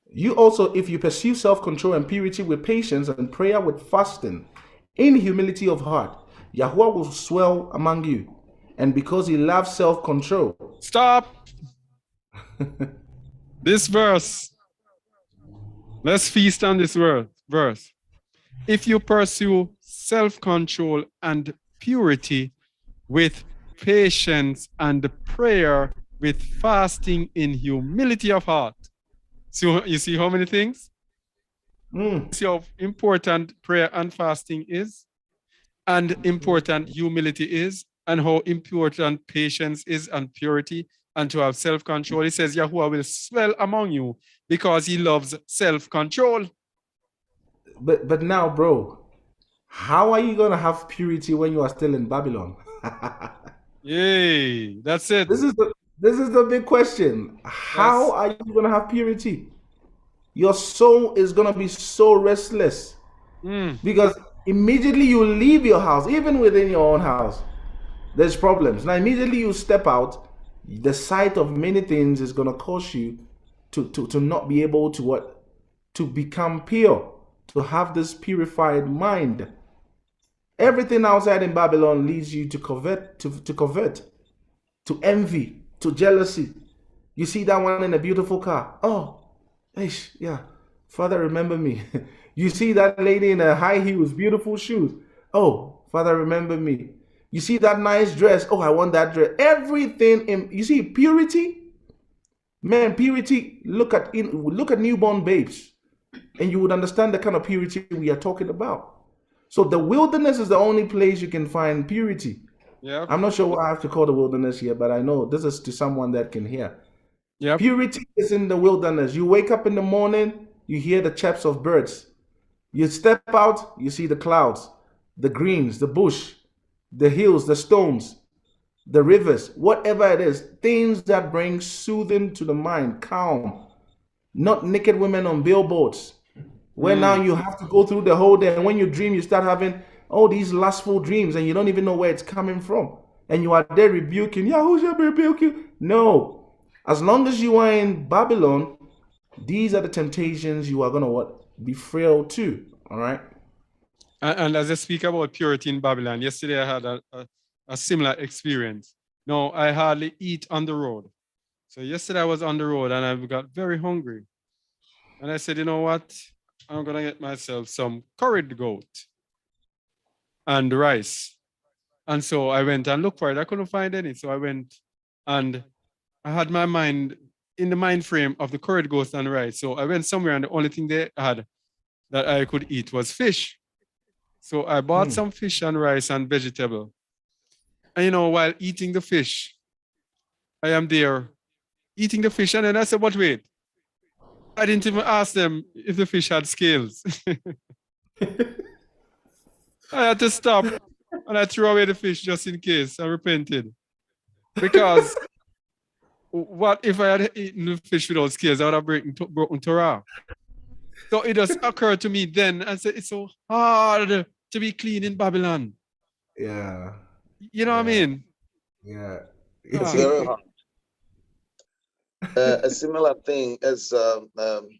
You also, if you pursue self-control and purity with patience and prayer with fasting, in humility of heart, Yahuwah will swell among you. And because he loves self-control. Stop. This verse. Let's feast on this verse. If you pursue self-control and purity with patience, and prayer with fasting in humility of heart. So you see how many things? See how important prayer and fasting is, and important humility is, and how important patience is, and purity, and to have self-control. He says, Yahuwah will swell among you because he loves self-control. But now, bro, how are you gonna have purity when you are still in Babylon? Yay, that's it. This is the big question. How are you gonna have purity? Your soul is gonna be so restless because immediately you leave your house, even within your own house, there's problems. Now, immediately you step out, the sight of many things is gonna cause you to not be able to what? To become pure, to have this purified mind. Everything outside in Babylon leads you to covet, to envy, to jealousy. You see that one in a beautiful car. Oh, yeah. Father, remember me. You see that lady in a high heels, beautiful shoes. Oh, Father, remember me. You see that nice dress. Oh, I want that dress. Everything you see purity. Man, purity. Look at newborn babes, and you would understand the kind of purity we are talking about. So the wilderness is the only place you can find purity. Yeah. I'm not sure what I have to call the wilderness here, but I know this is to someone that can hear. Yep. Purity is in the wilderness. You wake up in the morning, you hear the chirps of birds. You step out, you see the clouds, the greens, the bush, the hills, the stones, the rivers, whatever it is, things that bring soothing to the mind, calm. Not naked women on billboards, where now you have to go through the whole day. And when you dream, you start having all these lustful dreams and you don't even know where it's coming from. And you are there rebuking, Yahushua rebuke you. No. As long as you are in Babylon, these are the temptations you are going to what? Be frail to. All right. And as I speak about purity in Babylon, yesterday I had a similar experience. No, I hardly eat on the road. So yesterday I was on the road and I got very hungry. And I said, you know what? I'm going to get myself some curried goat and rice. And so I went and looked for it. I couldn't find any. So I went and I had my mind in the mind frame of the curried goat and rice. So I went somewhere and the only thing they had that I could eat was fish. So I bought some fish and rice and vegetable. And you know, while eating the fish, I am there eating the fish. And then I said, but wait, I didn't even ask them if the fish had scales. I had to stop and I threw away the fish just in case. I repented. Because what if I had eaten the fish without scales? I would have broken Torah. So it just occurred to me then. I said, it's so hard to be clean in Babylon. Yeah. You know what I mean? Yeah. It's very hard. A similar thing as Brother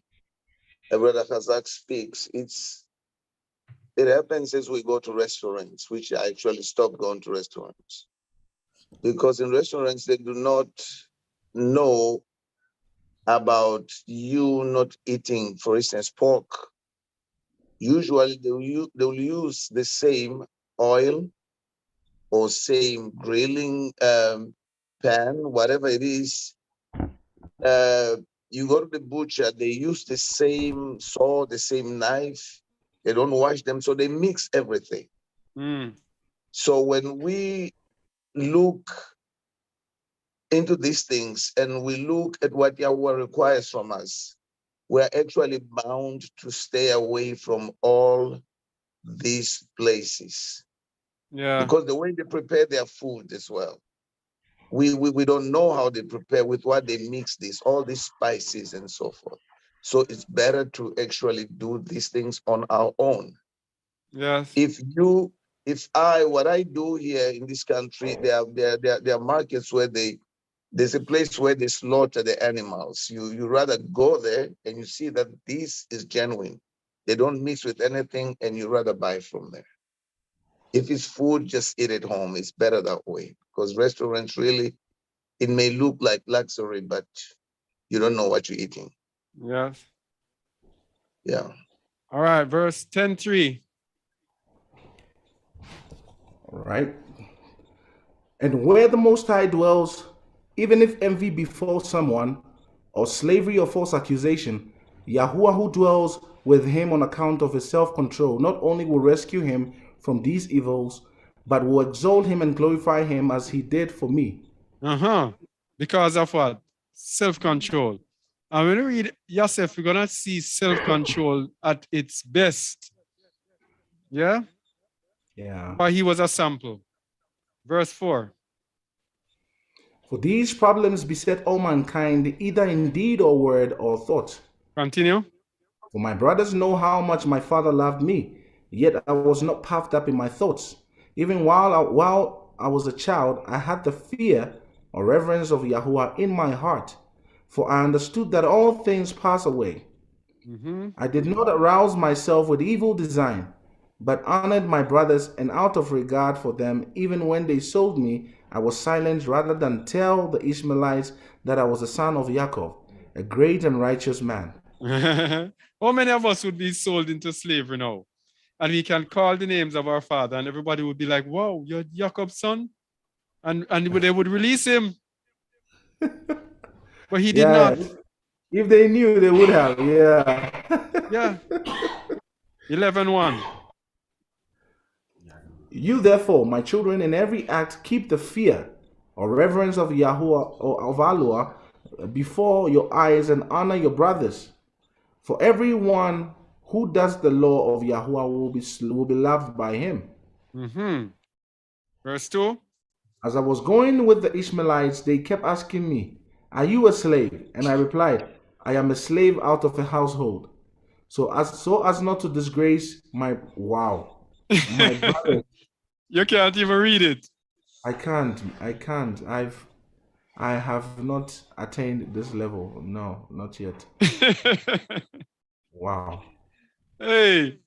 Kazak speaks, it happens as we go to restaurants, which I actually stopped going to restaurants. Because in restaurants, they do not know about you not eating, for instance, pork. Usually they'll use the same oil or same grilling pan, whatever it is. You go to the butcher, they use the same saw, the same knife. They don't wash them, so they mix everything. So when we look into these things and we look at what Yahweh requires from us, we're actually bound to stay away from all these places. Yeah. Because the way they prepare their food as well, we don't know how they prepare, with what they mix this, all these spices and so forth. So it's better to actually do these things on our own. Yes. What I do here in this country, there are markets where there's a place where they slaughter the animals. You rather go there and you see that this is genuine. They don't mix with anything, and you rather buy from there. If it's food, just eat at home. It's better that way, because restaurants really, it may look like luxury, but you don't know what you're eating. Yes. Yeah. All right, verse 10:3. All right. And where the Most High dwells, even if envy befalls someone, or slavery or false accusation, Yahuwah who dwells with him on account of his self-control not only will rescue him from these evils, but will exalt him and glorify him as he did for me. Because of what? Self-control. And when we read Yosef, we're going to see self-control at its best. Yeah? Yeah. But he was a sample. Verse 4. For these problems beset all mankind, either in deed or word or thought. Continue. For my brothers know how much my father loved me, yet I was not puffed up in my thoughts. Even while I was a child, I had the fear or reverence of Yahuwah in my heart, for I understood that all things pass away. I did not arouse myself with evil design, but honored my brothers, and out of regard for them, even when they sold me, I was silent rather than tell the Ishmaelites that I was a son of Yaakov, a great and righteous man. How many of us would be sold into slavery now? And we can call the names of our father, and everybody would be like, wow, you're Jacob's son? And they would release him. But he did not. If they knew, they would have. Yeah. 11:1. You therefore, my children, in every act keep the fear or reverence of Yahuwah or of Allah before your eyes, and honor your brothers. For everyone who does the law of Yahuwah will be loved by him. Verse 2. As I was going with the Ishmaelites, they kept asking me, are you a slave? And I replied, I am a slave out of a household. So as not to disgrace my brothers. You can't even read it. I can't. I have not attained this level. No, not yet. Wow. Hey.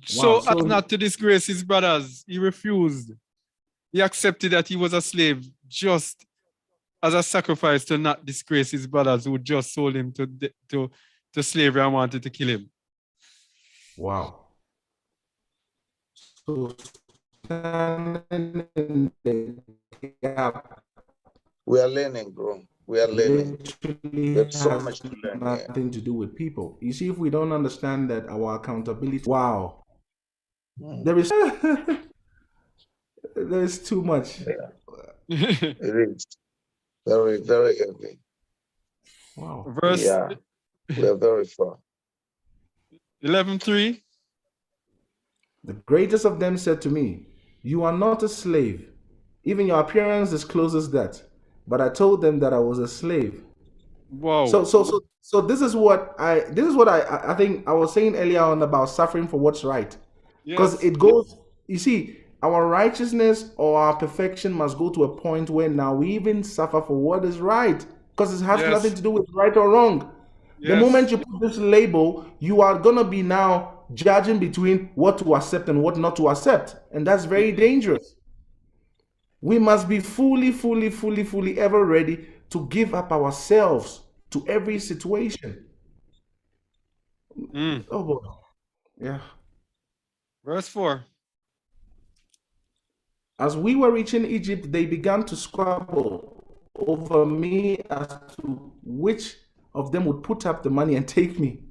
So as not to disgrace his brothers, he refused. He accepted that he was a slave just as a sacrifice to not disgrace his brothers who just sold him to slavery and wanted to kill him. Wow. So standing in the gap. We are learning, bro. We are learning. There's so much to learn. Nothing to do with people. You see, if we don't understand that our accountability, wow, there is too much. It is very, very heavy. Wow. Verse. We are very far. 11:3. The greatest of them said to me, you are not a slave. Even your appearance discloses that. But I told them that I was a slave. Wow. So this is what I think I was saying earlier on about suffering for what's right. Because it goes, you see, our righteousness or our perfection must go to a point where now we even suffer for what is right. Because it has nothing to do with right or wrong. The moment you put this label, you are going to be now judging between what to accept and what not to accept. And that's very dangerous. We must be fully ever ready to give up ourselves to every situation. Oh boy. Yeah. Verse 4. As we were reaching Egypt, they began to squabble over me as to which of them would put up the money and take me.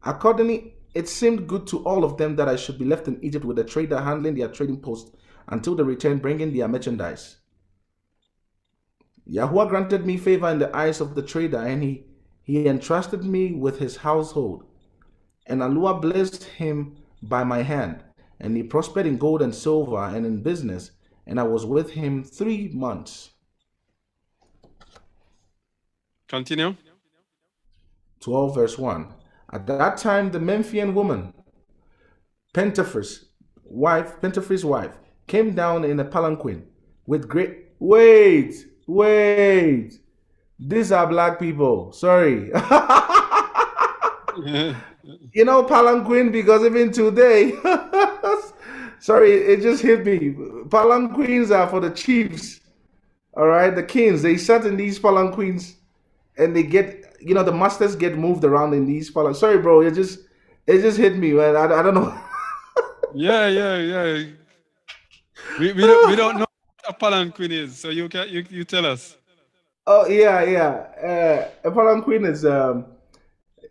Accordingly, it seemed good to all of them that I should be left in Egypt with a trader handling their trading post until they returned bringing their merchandise. Yahuwah granted me favor in the eyes of the trader, and he entrusted me with his household. And Allah blessed him by my hand, and he prospered in gold and silver and in business, and I was with him 3 months. Continue. 12 verse 1. At that time, the Memphian woman, Pentaphr's wife, came down in a palanquin with great... Wait. These are black people. Sorry. You know palanquin, because even today... Sorry, it just hit me. Palanquins are for the chiefs. All right, the kings. They sat in these palanquins and they get... the masters get moved around in these palanquins. Sorry, bro. It just hit me, man. I don't know. Yeah. We don't know a palanquin is. So you tell us. Oh yeah. A palanquin is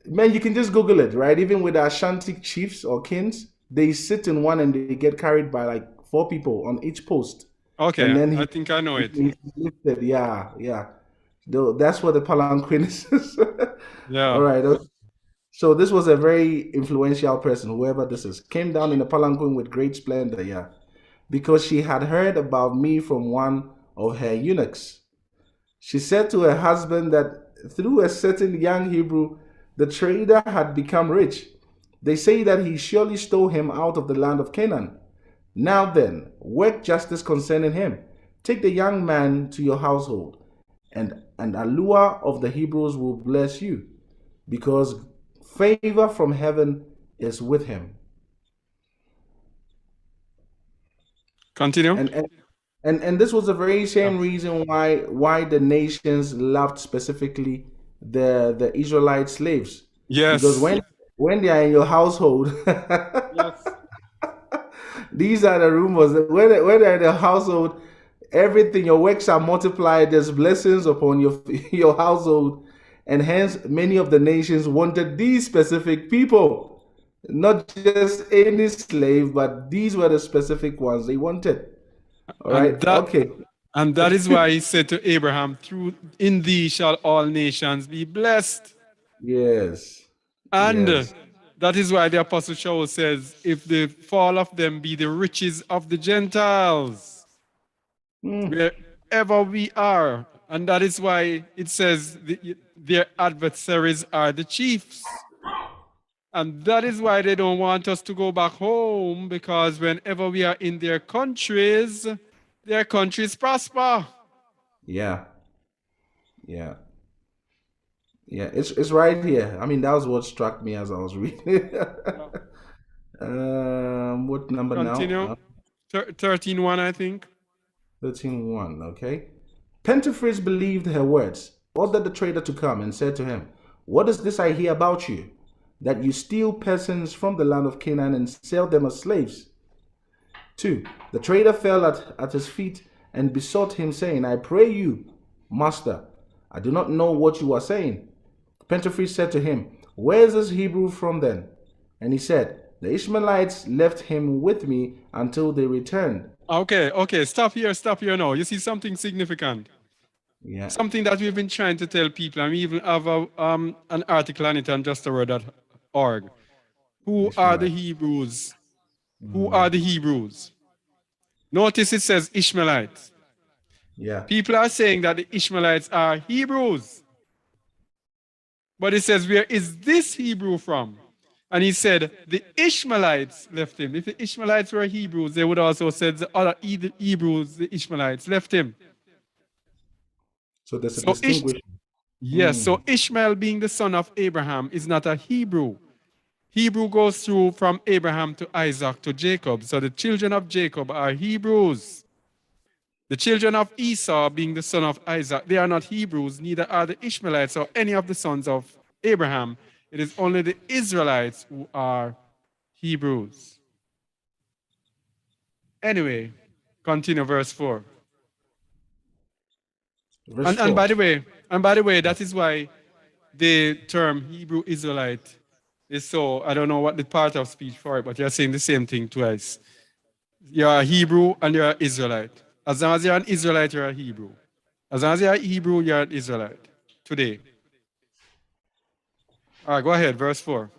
man, you can just Google it, right? Even with the Ashanti chiefs or kings, they sit in one and they get carried by like 4 people on each post. Okay, And then I think I know it. he's lifted. Yeah. That's what the palanquin is. Yeah. All right. So this was a very influential person, whoever this is, came down in a palanquin with great splendor, yeah, because she had heard about me from one of her eunuchs. She said to her husband that through a certain young Hebrew, the trader had become rich. They say that he surely stole him out of the land of Canaan. Now then, work justice concerning him. Take the young man to your household, and Allah of the Hebrews will bless you, because favor from heaven is with him. Continue. And this was the very same reason why the nations loved specifically the Israelite slaves. Yes. Because when they are in your household, Yes. these are the rumors. When they're in the household, everything, your works are multiplied. There's blessings upon your household, and hence many of the nations wanted these specific people, not just any slave, but these were the specific ones they wanted. All right. Okay. And that is why he said to Abraham, in thee shall all nations be blessed. Yes. And Yes. that is why the Apostle Shaul says, if the fall of them be the riches of the Gentiles, wherever we are. And that is why it says their adversaries are the chiefs. And that is why they don't want us to go back home, because whenever we are in their countries prosper. Yeah. It's right here. I mean, that was what struck me as I was reading. What number Continue. now? 13:1, I think. 13:1. Okay. Pentephris believed her words, ordered the trader to come, and said to him, "What is this I hear about you, that you steal persons from the land of Canaan and sell them as slaves?" 2. The trader fell at his feet and besought him, saying, "I pray you, master, I do not know what you are saying." Pentephris said to him, "Where is this Hebrew from then?" And he said, "The Ishmaelites left him with me until they returned." Okay, stop here now. You see something significant. Yeah. Something that we've been trying to tell people, and we even have an article on it on justaword.org. Who are the Hebrews? Who are the Hebrews? Notice it says Ishmaelites. Yeah. People are saying that the Ishmaelites are Hebrews. But it says, where is this Hebrew from? And he said, the Ishmaelites left him. If the Ishmaelites were Hebrews, they would also said the other Hebrews, the Ishmaelites, left him. So there's a distinguishing. Yes, so Ishmael being the son of Abraham is not a Hebrew. Hebrew goes through from Abraham to Isaac to Jacob. So the children of Jacob are Hebrews. The children of Esau being the son of Isaac, they are not Hebrews, neither are the Ishmaelites or any of the sons of Abraham. It is only the Israelites who are Hebrews. Anyway, continue verse 4. And by the way, that is why the term Hebrew Israelite is so, I don't know what the part of speech for it, but you're saying the same thing twice. You're a Hebrew and you're an Israelite. As long as you're an Israelite, you're a Hebrew. As long as you're a Hebrew, you're an Israelite. Today. All right, go ahead, verse 4.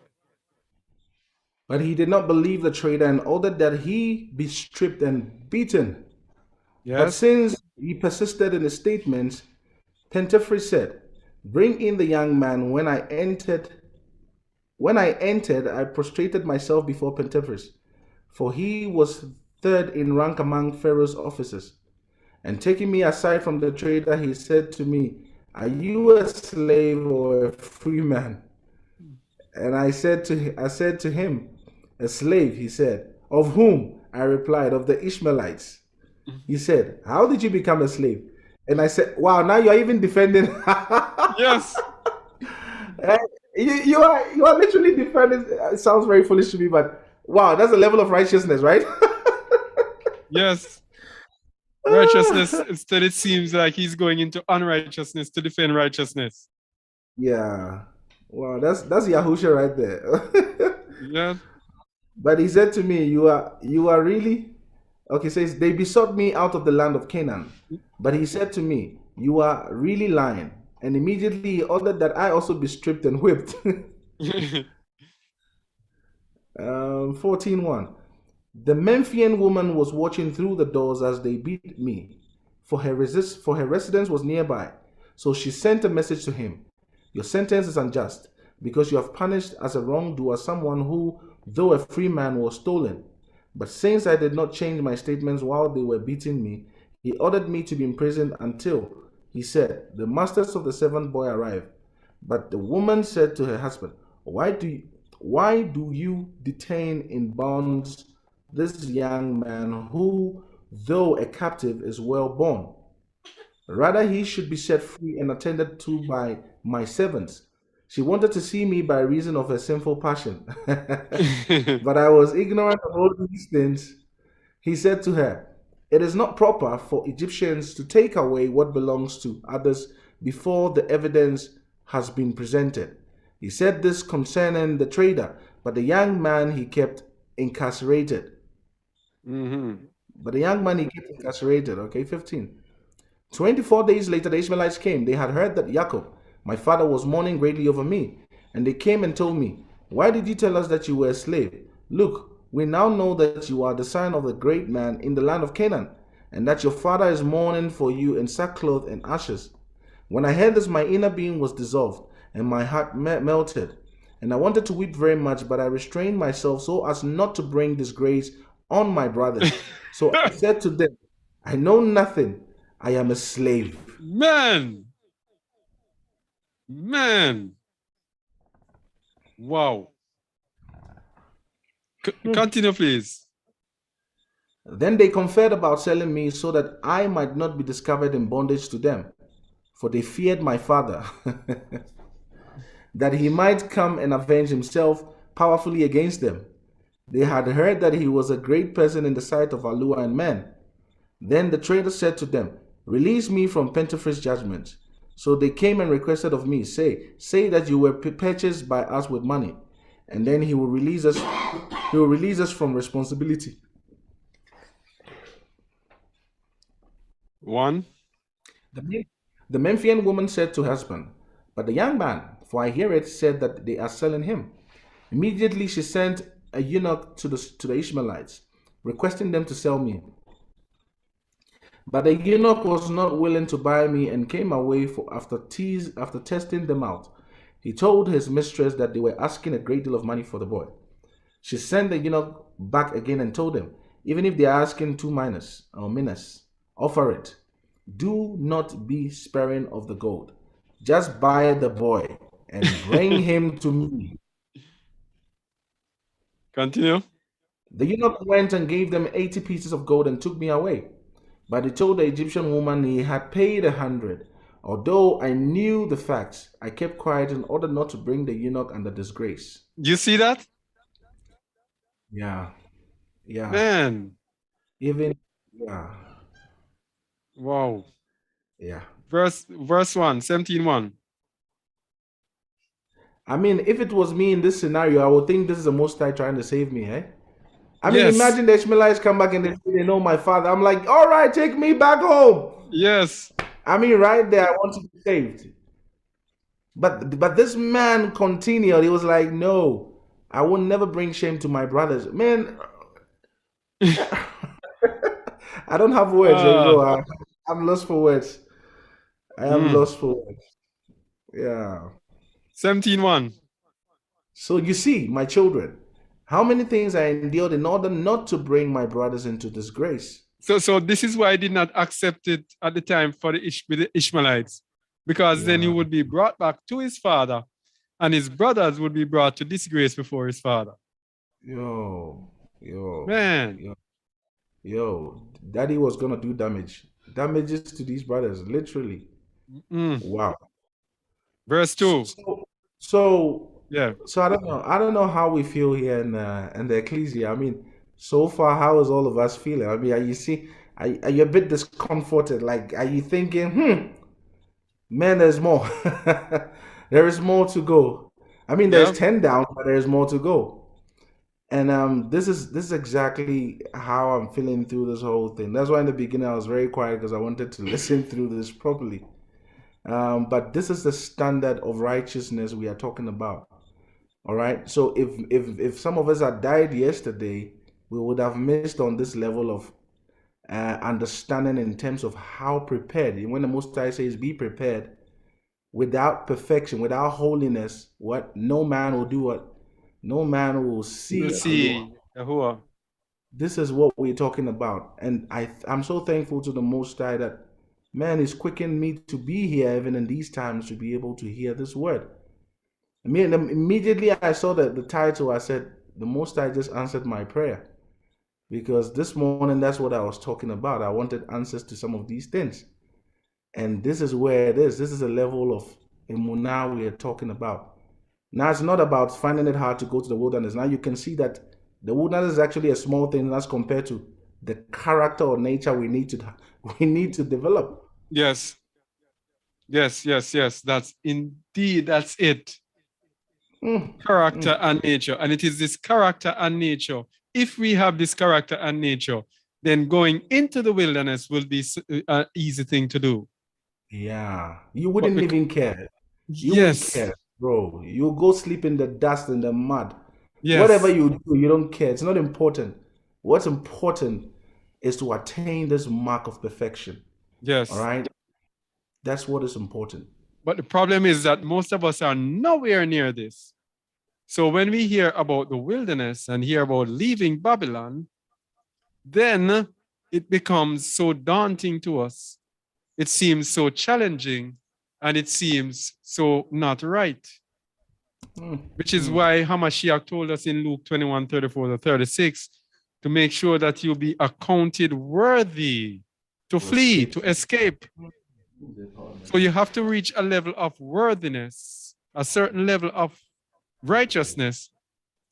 But he did not believe the trader and ordered that he be stripped and beaten. Yes. But since he persisted in his statements, Pentephris said, "Bring in the young man." When I entered, I prostrated myself before Pentephris, for he was third in rank among Pharaoh's officers. And taking me aside from the trader, he said to me, "Are you a slave or a free man?" And I said to him, "A slave," he said. "Of whom?" I replied, "Of the Ishmaelites." He said, "How did you become a slave?" And I said, "Wow, now you're even defending." Yes. You are literally defending. It sounds very foolish to me, but wow, that's a level of righteousness, right? Yes. Righteousness, instead, it seems like he's going into unrighteousness to defend righteousness. Yeah. Wow, that's Yahusha right there. Yeah. But he said to me, you are really okay, says they besought me out of the land of Canaan. But he said to me, you are really lying. And immediately he ordered that I also be stripped and whipped. 14:1. The Memphian woman was watching through the doors as they beat me, for her residence was nearby. So she sent a message to him. Your sentence is unjust, because you have punished as a wrongdoer someone who, though a free man, was stolen. But since I did not change my statements while they were beating me, he ordered me to be imprisoned until, he said, the masters of the servant boy arrive. But the woman said to her husband, why do you detain in bonds this young man who, though a captive, is well born? Rather, he should be set free and attended to by my servants. She wanted to see me by reason of her sinful passion. But I was ignorant of all these things. He said to her, it is not proper for Egyptians to take away what belongs to others before the evidence has been presented. He said this concerning the trader, but the young man he kept incarcerated. But the young man he kept incarcerated. Okay, 15. 24 days later, the Ishmaelites came. They had heard that Jacob, my father, was mourning greatly over me. And they came and told me, why did you tell us that you were a slave? Look, we now know that you are the son of a great man in the land of Canaan, and that your father is mourning for you in sackcloth and ashes. When I heard this, my inner being was dissolved, and my heart melted. And I wanted to weep very much, but I restrained myself so as not to bring disgrace on my brothers. So I said to them, I know nothing. I am a slave. Man. Wow. Continue, please. Then they conferred about selling me so that I might not be discovered in bondage to them, for they feared my father, that he might come and avenge himself powerfully against them. They had heard that he was a great person in the sight of Allah and men. Then the trader said to them, release me from Pentafre's judgment. So they came and requested of me, say that you were purchased by us with money, and then he will release us. He will release us from responsibility. 1. The Memphian woman said to her husband, but the young man, for I hear it, said that they are selling him. Immediately she sent a eunuch to the Ishmaelites, requesting them to sell me. But the eunuch was not willing to buy me and came away after testing them out. He told his mistress that they were asking a great deal of money for the boy. She sent the eunuch back again and told him, even if they are asking 2 minas, offer it. Do not be sparing of the gold. Just buy the boy and bring him to me. Continue. The eunuch went and gave them 80 pieces of gold and took me away. But he told the Egyptian woman he had paid 100. Although I knew the facts, I kept quiet in order not to bring the eunuch under disgrace. You see that? Yeah. Man. Yeah. Wow. Yeah. Verse 1, 17:1. I mean, if it was me in this scenario, I would think this is the Most High trying to save me, eh? I mean, Yes. imagine the Ishmaelites come back and they know my father. I'm like, all right, take me back home. Yes. I mean, right there, I want to be saved. But this man continued. He was like, no, I will never bring shame to my brothers. Man, I don't have words. I'm lost for words. I am lost for words. Yeah. 17:1. So you see, my children, how many things I endured in order not to bring my brothers into disgrace. So this is why I did not accept it at the time for with the Ishmaelites, because then he would be brought back to his father, and his brothers would be brought to disgrace before his father. Man. Yo, daddy was gonna do damages to these brothers, literally. Wow. Verse 2. So yeah. So I don't know how we feel here in the ecclesia. I mean, so far, how is all of us feeling? I mean, you see, Are you a bit discomforted? Like, are you thinking, man, there's more. There is more to go. I mean, there's Yeah. 10 down, but there's more to go. And this is exactly how I'm feeling through this whole thing. That's why in the beginning I was very quiet because I wanted to listen through this properly. But this is the standard of righteousness we are talking about. All right. So if some of us had died yesterday, we would have missed on this level of understanding in terms of how prepared. When the Most High says, "Be prepared," without perfection, without holiness, what no man will do. What no man will see. We'll see. Yahuwah. This is what we're talking about, and I'm so thankful to the Most High that man is quickened me to be here even in these times to be able to hear this word. I mean, immediately I saw the title, I said, the Most High just answered my prayer. Because this morning, that's what I was talking about. I wanted answers to some of these things. And this is where it is. This is a level of emunah we are talking about. Now, it's not about finding it hard to go to the wilderness. Now, you can see that the wilderness is actually a small thing as compared to the character or nature we need to develop. Yes. Yes. That's it. Character and nature. And it is this character and nature. If we have this character and nature, then going into the wilderness will be an easy thing to do. Yeah. You wouldn't even care. You Yes. wouldn't care, bro. You go sleep in the dust and the mud. Yes. Whatever you do, you don't care. It's not important. What's important is to attain this mark of perfection. Yes. All right? That's what is important. But the problem is that most of us are nowhere near this. So when we hear about the wilderness and hear about leaving Babylon, then it becomes so daunting to us. It seems so challenging and it seems so not right. Which is why Hamashiach told us in Luke 21, 34 to 36 to make sure that you be accounted worthy to flee, to escape. So you have to reach a level of worthiness, a certain level of righteousness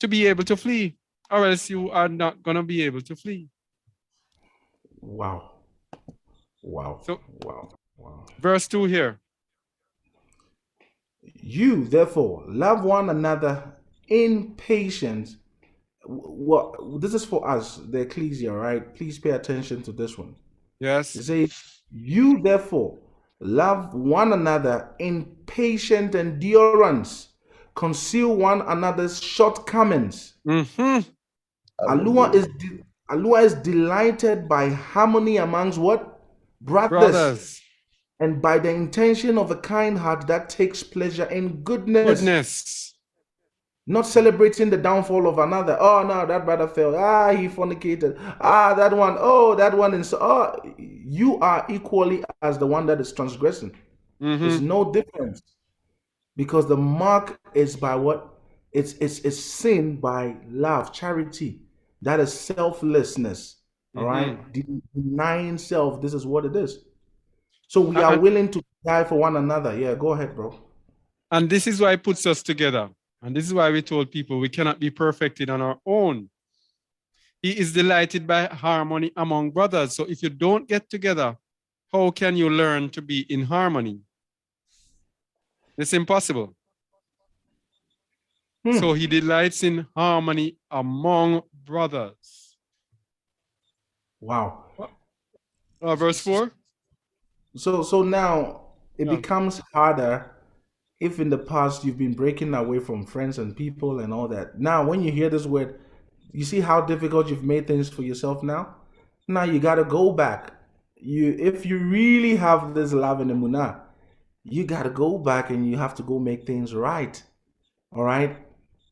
to be able to flee, or else you are not going to be able to flee. Wow. So, wow. Verse 2 here. You, therefore, love one another in patience. Well, this is for us, the ecclesia, right? Please pay attention to this one. Yes. It says, you, therefore, love one another in patient endurance. Conceal one another's shortcomings. Allah is delighted by harmony amongst what? Brothers. And by the intention of a kind heart that takes pleasure in goodness. Not celebrating the downfall of another. Oh, no, that brother fell. Ah, he fornicated. Ah, that one. Oh, that one. And so, oh, you are equally as the one that is transgressing. There's no difference. Because the mark is by what? It's sin by love, charity. That is selflessness. All right? Denying self. This is what it is. So we are willing to die for one another. Yeah, go ahead, bro. And this is why it puts us together. And this is why we told people we cannot be perfected on our own. He is delighted by harmony among brothers. So if you don't get together, how can you learn to be in harmony? It's impossible. So he delights in harmony among brothers. Wow. Verse 4. So now it becomes harder if in the past you've been breaking away from friends and people and all that. Now, when you hear this word, you see how difficult you've made things for yourself now? Now you got to go back. If you really have this love and emunah, you got to go back and you have to go make things right. All right?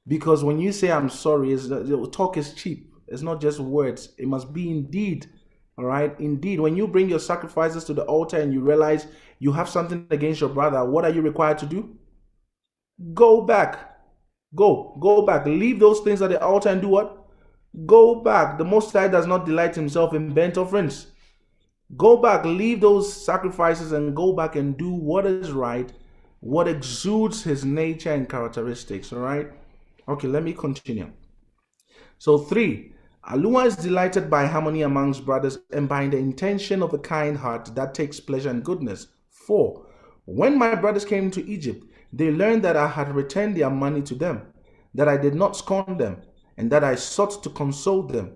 Because when you say I'm sorry, talk is cheap. It's not just words. It must be indeed. All right? Indeed, when you bring your sacrifices to the altar and you realize you have something against your brother, what are you required to do? Go back. Go back. Leave those things at the altar and do what? Go back. The Most High does not delight himself in burnt offerings. Go back. Leave those sacrifices and go back and do what is right, what exudes his nature and characteristics. All right? Okay, let me continue. So 3, Allah is delighted by harmony amongst brothers and by the intention of a kind heart that takes pleasure in goodness. 4. When my brothers came to Egypt, they learned that I had returned their money to them, that I did not scorn them, and that I sought to console them.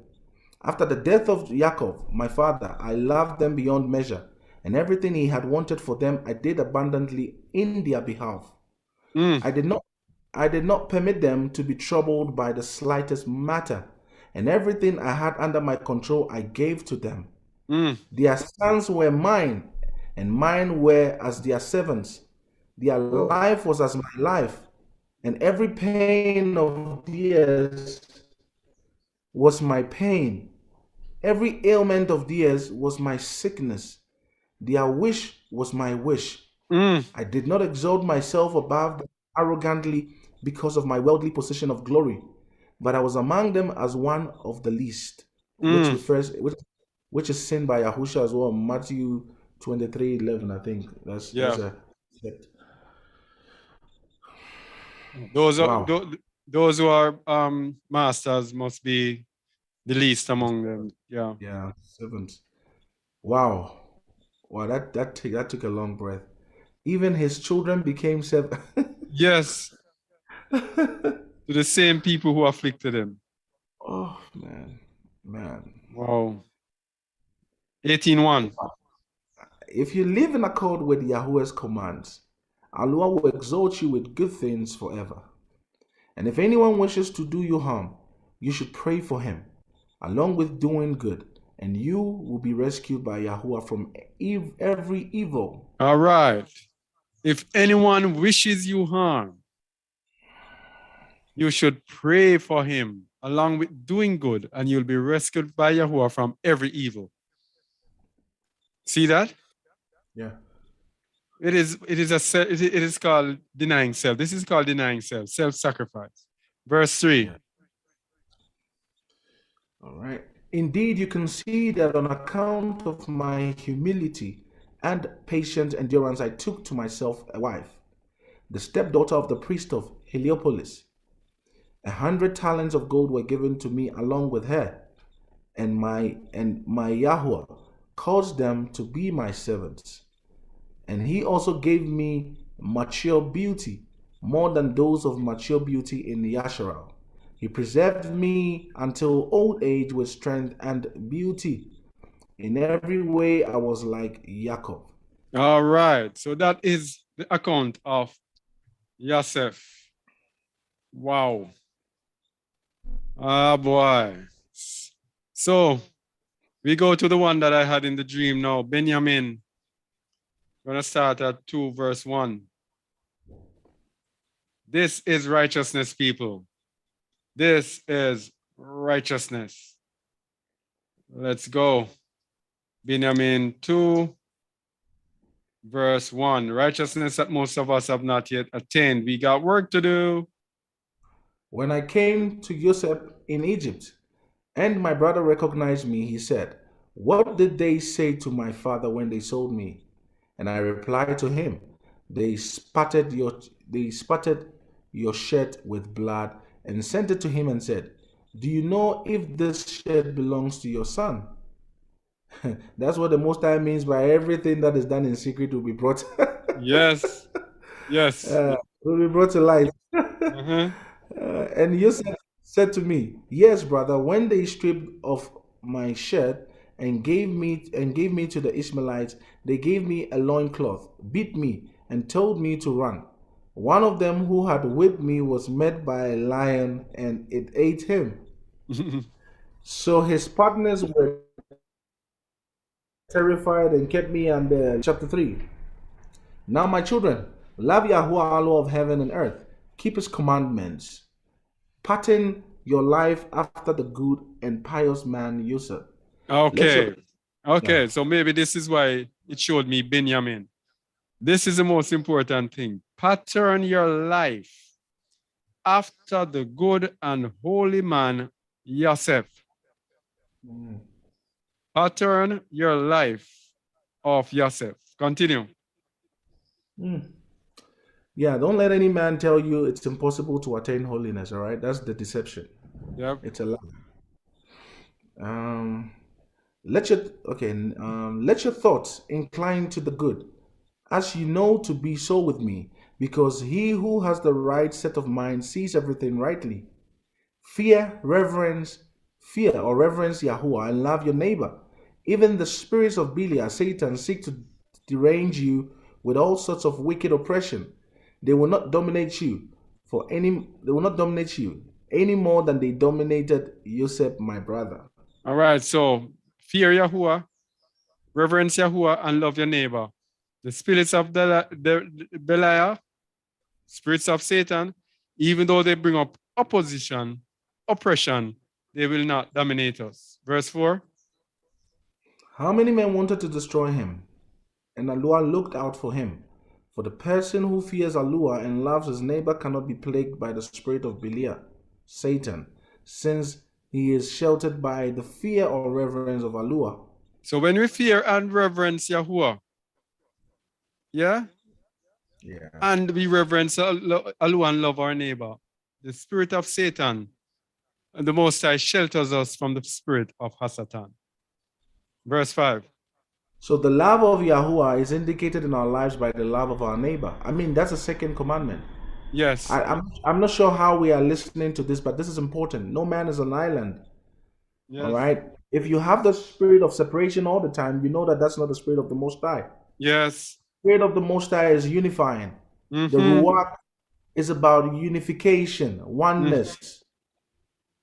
After the death of Yaakov, my father, I loved them beyond measure, and everything he had wanted for them I did abundantly in their behalf. Mm. I did not permit them to be troubled by the slightest matter, and everything I had under my control I gave to them. Mm. Their sons were mine, and mine were as their servants. Their life was as my life, and every pain of theirs was my pain. Every ailment of theirs was my sickness. Their wish was my wish. Mm. I did not exalt myself above them arrogantly because of my worldly position of glory, but I was among them as one of the least, which is seen by Yahusha as well. Matthew 23:11, I think. That's a Those are wow. those who are masters must be the least among them. Yeah. Yeah, servants. Wow. Wow, that took a long breath. Even his children became servants. Yes. To the same people who afflicted him. Oh man. Wow. 18:1. If you live in accord with Yahweh's commands, Allah will exalt you with good things forever. And if anyone wishes to do you harm, you should pray for him, along with doing good, and you will be rescued by Yahuwah from every evil. All right. If anyone wishes you harm, you should pray for him, along with doing good, and you'll be rescued by Yahuwah from every evil. See that? Yeah. It is called denying self. This is called denying self, self-sacrifice. Verse 3. Yeah. All right. Indeed, you can see that on account of my humility and patient endurance, I took to myself a wife, the stepdaughter of the priest of Heliopolis. 100 talents of gold were given to me along with her, and my Yahuwah caused them to be my servants. And he also gave me mature beauty, more than those of mature beauty in Yasharal. He preserved me until old age with strength and beauty. In every way, I was like Yaakov. All right. So that is the account of Yosef. Wow. Ah, boy. So we go to the one that I had in the dream now. Benjamin. We're going to start at 2 verse 1. This is righteousness, people. This is righteousness. Let's go. Benjamin 2 verse 1. Righteousness that most of us have not yet attained. We got work to do. When I came to Joseph in Egypt, and my brother recognized me, he said, "What did they say to my father when they sold me?" And I replied to him, They spattered your shirt with blood and sent it to him and said, "Do you know if this shirt belongs to your son?" That's what the Most High means by everything that is done in secret will be brought. Yes. Yes. Will be brought to light. And Yosef said to me, "Yes, brother. When they stripped off my shirt and gave me to the Ishmaelites, they gave me a loincloth, beat me, and told me to run. One of them who had whipped me was met by a lion, and it ate him." So his partners were terrified and kept me under. Chapter 3. Now, my children, love Yahuwah, Allah of heaven and earth. Keep his commandments. Pattern your life after the good and pious man Yusuf. Okay. So maybe this is why it showed me Benjamin. This is the most important thing. Pattern your life after the good and holy man Yosef. Pattern your life of Yosef. Continue. Yeah, don't let any man tell you it's impossible to attain holiness, all right? That's the deception. Yep. It's a lie. Um, let your let your thoughts incline to the good, as you know to be so with me, because he who has the right set of mind sees everything rightly. Fear or reverence Yahuwah and love your neighbor. Even the spirits of Belial, Satan, seek to derange you with all sorts of wicked oppression. They will not dominate you they will not dominate you any more than they dominated Joseph, my brother. All right, so fear Yahuwah, reverence Yahuwah, and love your neighbor. The spirits of Belial, spirits of Satan, even though they bring up opposition, oppression, they will not dominate us. Verse 4. How many men wanted to destroy him? And Allah looked out for him. For the person who fears Allah and loves his neighbor cannot be plagued by the spirit of Belial, Satan, since he is sheltered by the fear or reverence of Allah. So when we fear and reverence Yahuwah, yeah, and we reverence Allah and love our neighbor, the spirit of Satan and the Most High shelters us from the spirit of Hasatan. Verse 5. So the love of Yahuwah is indicated in our lives by the love of our neighbor. I mean, that's the second commandment. Yes. I'm not sure how we are listening to this, but this is important. No man is an island. Yes. All right. If you have the spirit of separation all the time, you know that that's not the spirit of the Most High. Yes. Spirit of the Most High is unifying. The Ruach is about unification, oneness.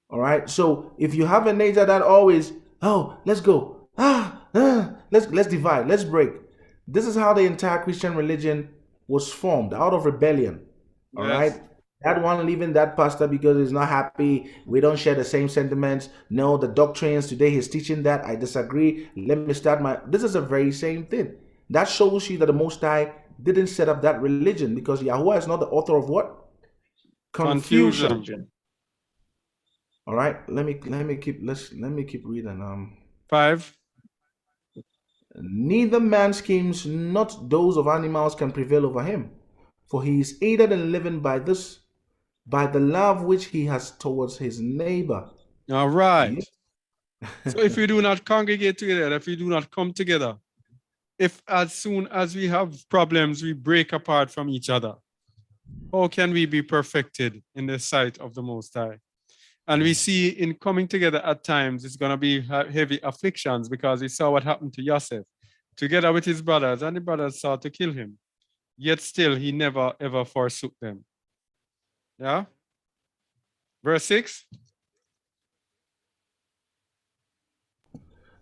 All right. So if you have a nature that always, let's go, let's divide, let's break. This is how the entire Christian religion was formed, out of rebellion. All right. That one leaving that pastor because he's not happy. We don't share the same sentiments. No, the doctrines today he's teaching that I disagree. Let me start my. This is the very same thing. That shows you that the Most High didn't set up that religion, because Yahuwah is not the author of what? Confusion. All right. Let me keep reading. 5. Neither man's schemes, not those of animals, can prevail over him, for he is aided in living by the love which he has towards his neighbor. All right. So if we do not congregate together, if we do not come together, if as soon as we have problems, we break apart from each other, how can we be perfected in the sight of the Most High? And we see in coming together at times, it's going to be heavy afflictions, because we saw what happened to Joseph together with his brothers, and the brothers sought to kill him. Yet still, he never, ever forsook them. Yeah? Verse 6.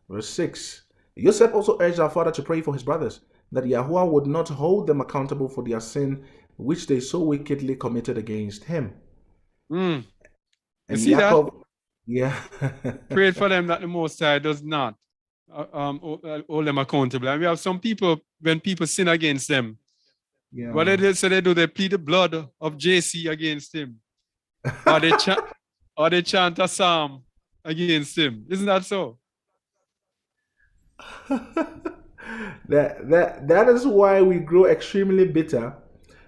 Verse 6. Joseph also urged our father to pray for his brothers, that Yahuwah would not hold them accountable for their sin, which they so wickedly committed against him. You see Jacob, that? Yeah. Prayed for them that the Most High does not hold them accountable. And we have some people, when people sin against them, what they do, they plead the blood of JC against him. Or they chant a psalm against him. Isn't that so? That is why we grow extremely bitter,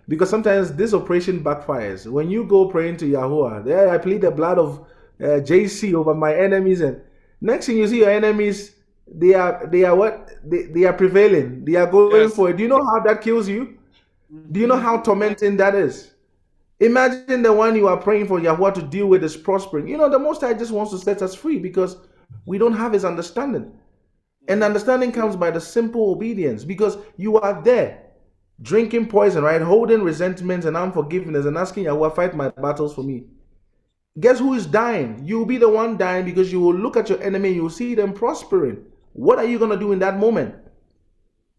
because sometimes this operation backfires. When you go praying to Yahuwah, I plead the blood of JC over my enemies, and next thing you see, your enemies, they are what? They are prevailing. They are going for it. Do you know how that kills you? Do you know how tormenting that is? Imagine the one you are praying for Yahuwah to deal with is prospering. You know, the Most High just wants to set us free, because we don't have his understanding. And understanding comes by the simple obedience, because you are there drinking poison, right? Holding resentment and unforgiveness and asking Yahuwah, fight my battles for me. Guess who is dying? You'll be the one dying, because you will look at your enemy and you'll see them prospering. What are you going to do in that moment?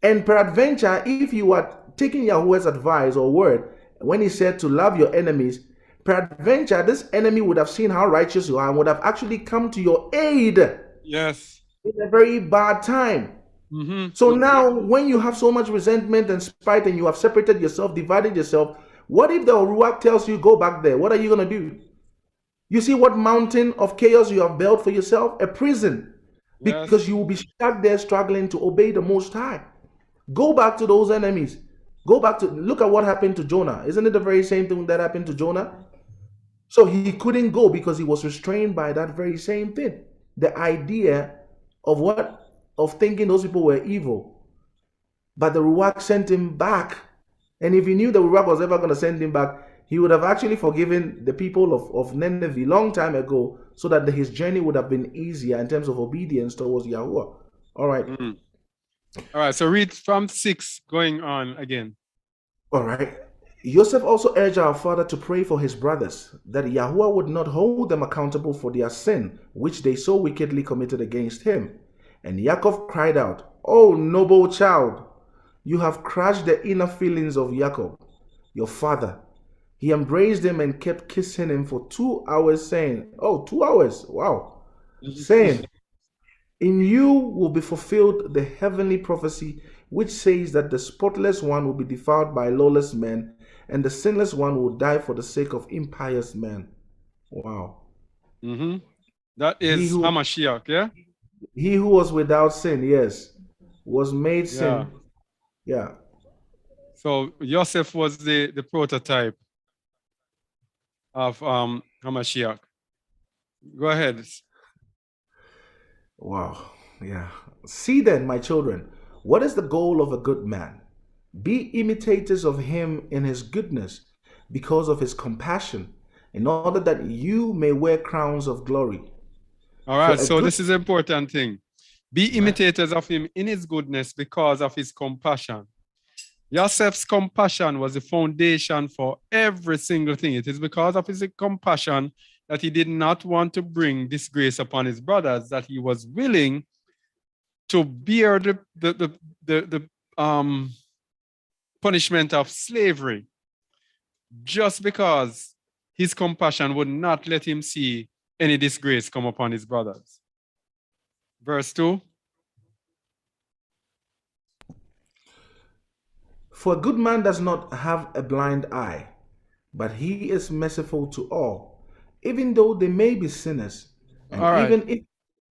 And peradventure, if you are taking Yahuwah's advice or word, when he said to love your enemies, peradventure, this enemy would have seen how righteous you are and would have actually come to your aid. Yes. In a very bad time. So now, when you have so much resentment and spite, and you have separated yourself, divided yourself, what if the Ruach tells you, go back there? What are you going to do? You see what mountain of chaos you have built for yourself? A prison. Because you will be stuck there struggling to obey the Most High. Go back to those enemies. Look at what happened to Jonah. Isn't it the very same thing that happened to Jonah? So he couldn't go because he was restrained by that very same thing. the idea of thinking those people were evil. But the Ruach sent him back. And if he knew the Ruach was ever going to send him back, he would have actually forgiven the people of Nineveh long time ago, so that his journey would have been easier in terms of obedience towards Yahuwah. All right. All right, so read from 6 going on again. All right. Joseph also urged our father to pray for his brothers, that Yahuwah would not hold them accountable for their sin, which they so wickedly committed against him. And Yaakov cried out, "O noble child, you have crushed the inner feelings of Jacob, your father." He embraced him and kept kissing him for 2 hours, saying, "Oh, 2 hours, wow." Saying, "In you will be fulfilled the heavenly prophecy, which says that the spotless one will be defiled by lawless men, and the sinless one will die for the sake of impious men." Wow. That is Hamashiach, yeah? He who was without sin, yes, was made sin. Yeah. So Joseph was the prototype of Hamashiach. Go ahead. Wow. Yeah. See then, my children, what is the goal of a good man? Be imitators of him in his goodness, because of his compassion, in order that you may wear crowns of glory. All right, so this is an important thing. Be imitators of him in his goodness because of his compassion. Joseph's compassion was the foundation for every single thing. It is because of his compassion that he did not want to bring disgrace upon his brothers, that he was willing to bear the punishment of slavery, just because his compassion would not let him see any disgrace come upon his brothers. Verse 2. For a good man does not have a blind eye, but he is merciful to all, even though they may be sinners. And all right. Even if,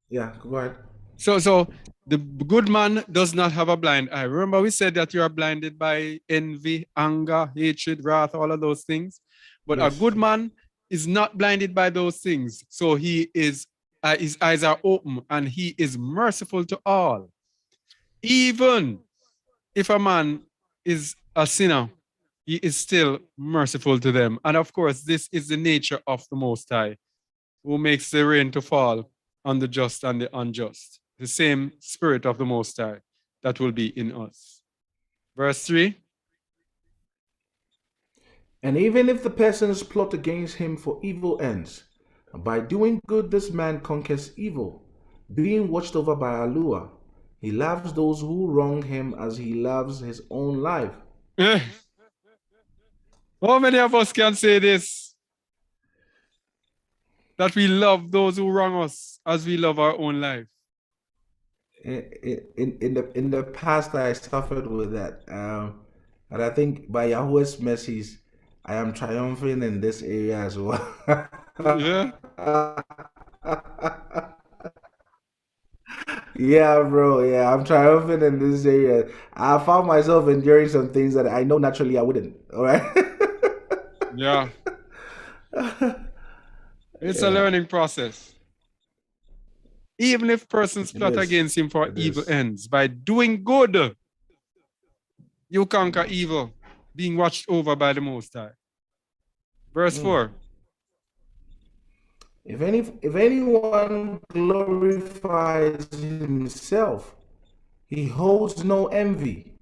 yeah, go ahead. So the good man does not have a blind eye. Remember, we said that you are blinded by envy, anger, hatred, wrath, all of those things. But yes, a good man is not blinded by those things. So he is, his eyes are open, and he is merciful to all. Even if a man is a sinner, he is still merciful to them. And of course, this is the nature of the Most High, who makes the rain to fall on the just and the unjust. The same spirit of the Most High that will be in us. Verse 3. And even if the persons plot against him for evil ends, by doing good this man conquers evil, being watched over by Alua. He loves those who wrong him as he loves his own life. How many of us can say this? That we love those who wrong us as we love our own life. In the past, I suffered with that. And I think by Yahweh's mercies, I am triumphing in this area as well. Yeah. Yeah, bro. Yeah, I'm triumphant in this area. I found myself enduring some things that I know naturally I wouldn't. All right. Yeah. It's a learning process. Even if persons plot against him for evil ends, by doing good, you conquer evil, being watched over by the Most High. Verse 4. If anyone glorifies himself, he holds no envy.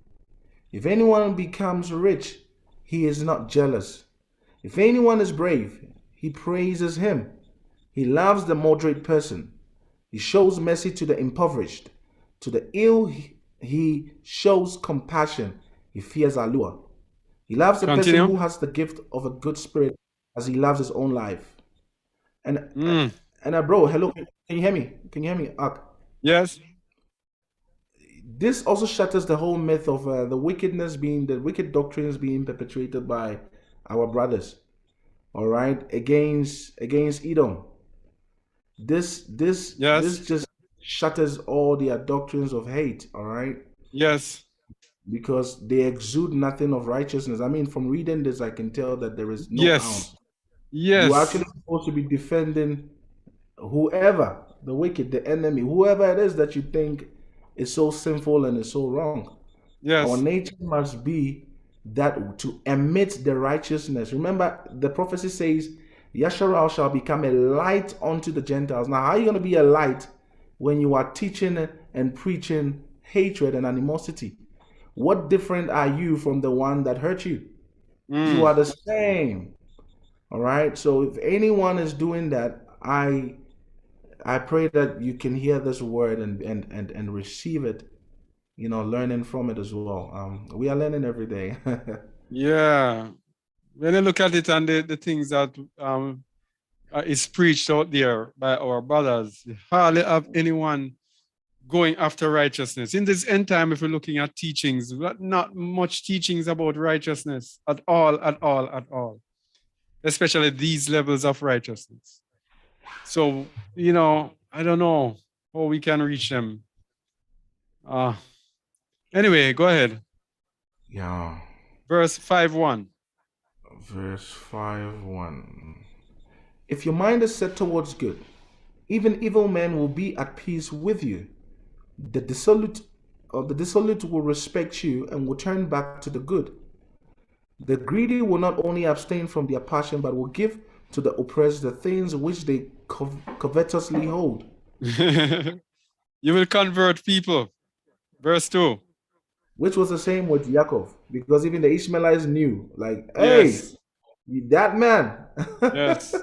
If anyone becomes rich, he is not jealous. If anyone is brave, he praises him. He loves the moderate person. He shows mercy to the impoverished. To the ill, he shows compassion. He fears Alua. He loves the person who has the gift of a good spirit as he loves his own life. And bro, hello, can you hear me? Can you hear me, Ak? Yes. This also shatters the whole myth of the wicked doctrines being perpetrated by our brothers, all right, against Edom. This just shatters all their doctrines of hate, all right? Yes. Because they exude nothing of righteousness. I mean, from reading this, I can tell that there is no ounce. Yes. You're actually supposed to be defending whoever the wicked, the enemy, whoever it is that you think is so sinful and is so wrong. Our Yes. nature must be that to emit the righteousness. Remember, the prophecy says, Yasharal shall become a light unto the Gentiles. Now, how are you going to be a light when you are teaching and preaching hatred and animosity? What different are you from the one that hurt you? You are the same. All right. So if anyone is doing that, I pray that you can hear this word and receive it, learning from it as well. We are learning every day. Yeah. When you look at it and the things that is preached out there by our brothers, you hardly have anyone going after righteousness. In this end time, if we're looking at teachings, not much teachings about righteousness at all, at all, at all. Especially these levels of righteousness. So, I don't know how we can reach them. Anyway, go ahead. Yeah. Verse 5:1. Verse 5:1. If your mind is set towards good, even evil men will be at peace with you. The dissolute will respect you and will turn back to the good. The greedy will not only abstain from their passion, but will give to the oppressed the things which they covetously hold. You will convert people. Verse 2. Which was the same with Yaakov, because even the Ishmaelites knew, like, Yes. hey, that man. Yes.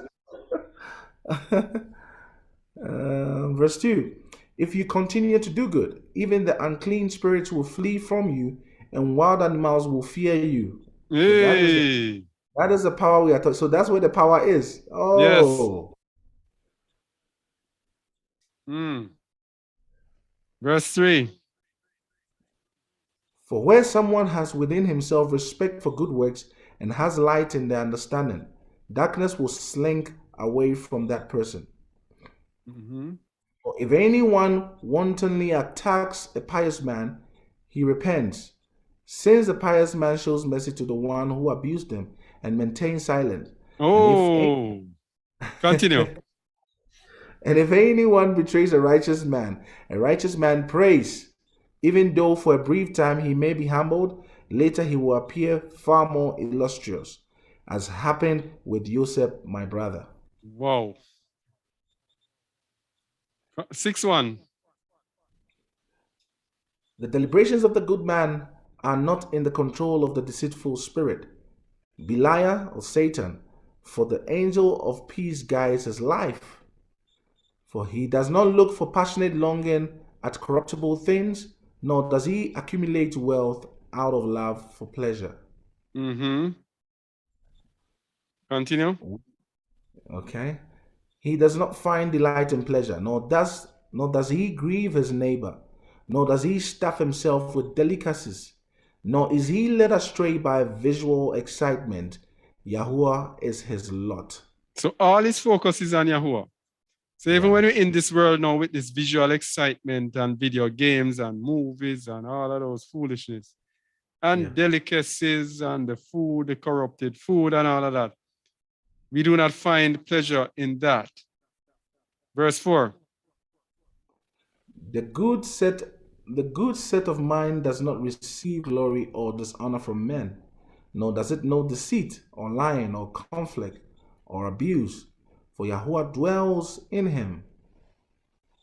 Verse 2. If you continue to do good, even the unclean spirits will flee from you, and wild animals will fear you. Hey. So that is the power we are talking. So that's where the power is. Oh. Yes. Verse 3. For where someone has within himself respect for good works and has light in their understanding, darkness will slink away from that person. For if anyone wantonly attacks a pious man, he repents, since the pious man shows mercy to the one who abused him and maintains silence. Oh, continue. And if anyone betrays a righteous man prays, even though for a brief time he may be humbled, later he will appear far more illustrious, as happened with Joseph, my brother. Wow. 6:1. The deliberations of the good man are not in the control of the deceitful spirit, Belial or Satan, for the angel of peace guides his life. For he does not look for passionate longing at corruptible things, nor does he accumulate wealth out of love for pleasure. Continue. Okay. He does not find delight in pleasure, nor does he grieve his neighbor, nor does he stuff himself with delicacies, nor is he led astray by visual excitement. Yahuwah is his lot. So all his focus is on Yahuwah. So even when we're in this world now with this visual excitement and video games and movies and all of those foolishness and delicacies and the food, the corrupted food and all of that, we do not find pleasure in that. Verse 4. The good set of mind does not receive glory or dishonor from men, nor does it know deceit or lying or conflict or abuse, for Yahuwah dwells in him,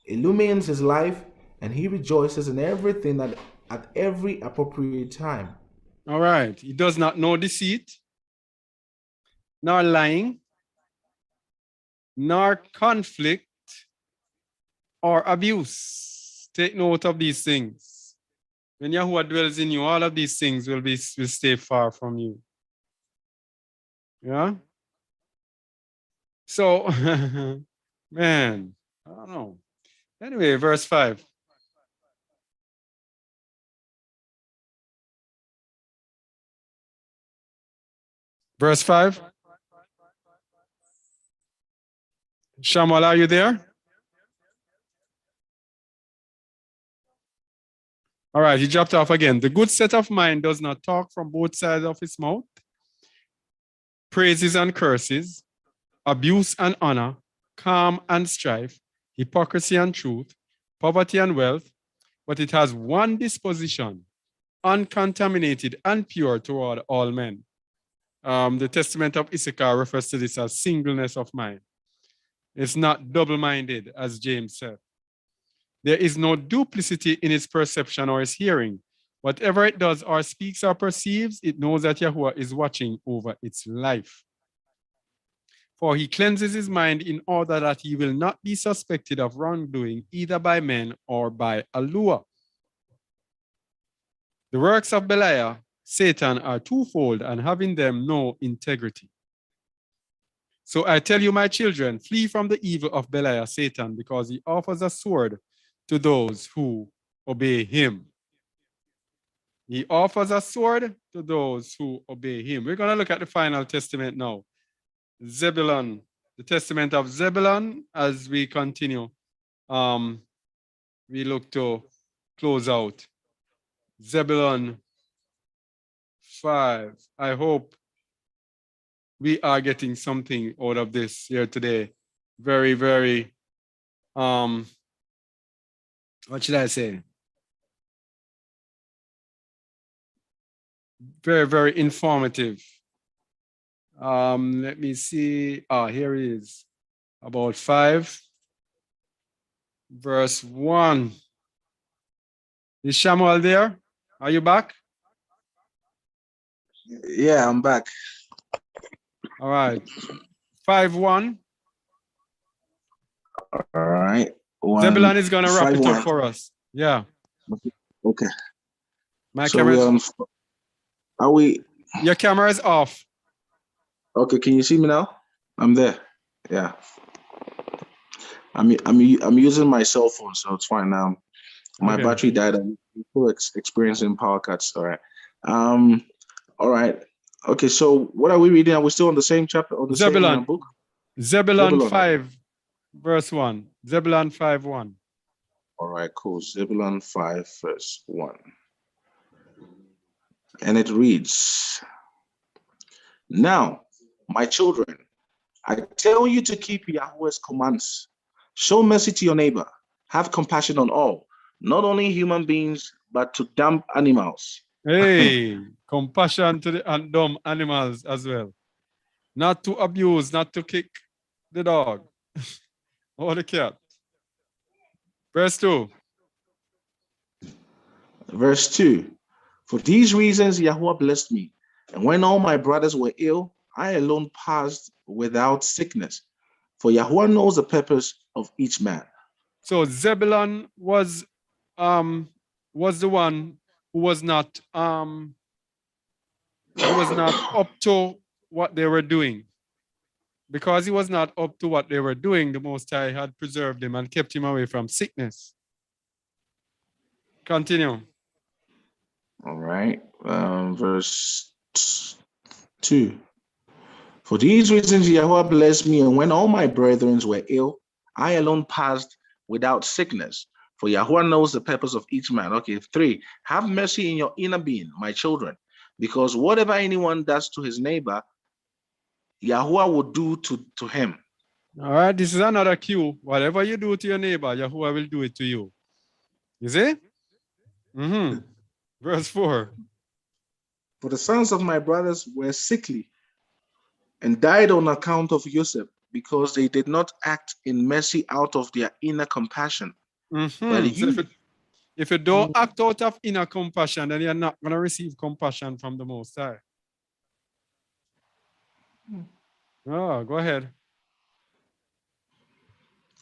illumines his life, and he rejoices in everything at every appropriate time. All right. He does not know deceit, nor lying, nor conflict, or abuse. Take note of these things. When Yahuwah dwells in you, all of these things will stay far from you. Yeah? So, man, I don't know. Anyway, verse 5. Verse 5. Shamal, are you there? All right, he dropped off again. The good set of mind does not talk from both sides of his mouth, praises and curses, abuse and honor, calm and strife, hypocrisy and truth, poverty and wealth, but it has one disposition, uncontaminated and pure toward all men. The testament of Issachar refers to this as singleness of mind. It's not double-minded, as James said. There is no duplicity in its perception or its hearing. Whatever it does or speaks or perceives, it knows that Yahuwah is watching over its life. For he cleanses his mind in order that he will not be suspected of wrongdoing either by men or by a lure. The works of Belial, Satan, are twofold and having them no integrity. So I tell you, my children, flee from the evil of Belial, Satan, because he offers a sword to those who obey him. He offers a sword to those who obey him. We're going to look at the final testament now. Zebulun, the testament of Zebulun, as we continue. We look to close out. Zebulun 5. I hope we are getting something out of this here today. Very, very, what should I say? Very, very informative. Let me see. Here it is. About 5, verse 1. Is Shamuel there? Are you back? Yeah, I'm back. All right. 5:1. All right. Zebulun is going to wrap it up 5:1. for us. Yeah. Okay. My So camera. are we? Your camera is off. Okay. Can you see me now? I'm there. Yeah. I'm using my cell phone, so it's fine now. My Okay. battery died. I'm experiencing power cuts. All right. All right. Okay. So what are we reading? Are we still on the same chapter or the Zebulun. same book? Zebulun Zebulun. 5, verse 1. Zebulun 5:1. All right. Cool. Zebulun 5, verse 1. And it reads, "Now, my children, I tell you to keep Yahweh's commands. Show mercy to your neighbor. Have compassion on all, not only human beings, but to dumb animals." Hey, compassion to the dumb animals as well. Not to abuse, not to kick the dog or the cat. Verse 2. Verse 2. "For these reasons Yahweh blessed me, and when all my brothers were ill, I alone passed without sickness. For Yahweh knows the purpose of each man." So Zebulun was the one who was not up to what they were doing. Because he was not up to what they were doing, the Most High had preserved him and kept him away from sickness. Continue. All right. Verse 2. "For these reasons Yahweh blessed me, and when all my brethren were ill, I alone passed without sickness. For Yahweh knows the purpose of each man." Okay. 3. "Have mercy in your inner being, my children, because whatever anyone does to his neighbor, Yahweh will do to him." All right, this is another cue. Whatever you do to your neighbor, Yahuwah will do it to you. You see? Verse 4. "For the sons of my brothers were sickly and died on account of Joseph, because they did not act in mercy out of their inner compassion. But So you..." if you don't act out of inner compassion, then you're not going to receive compassion from the Most High. Oh, go ahead.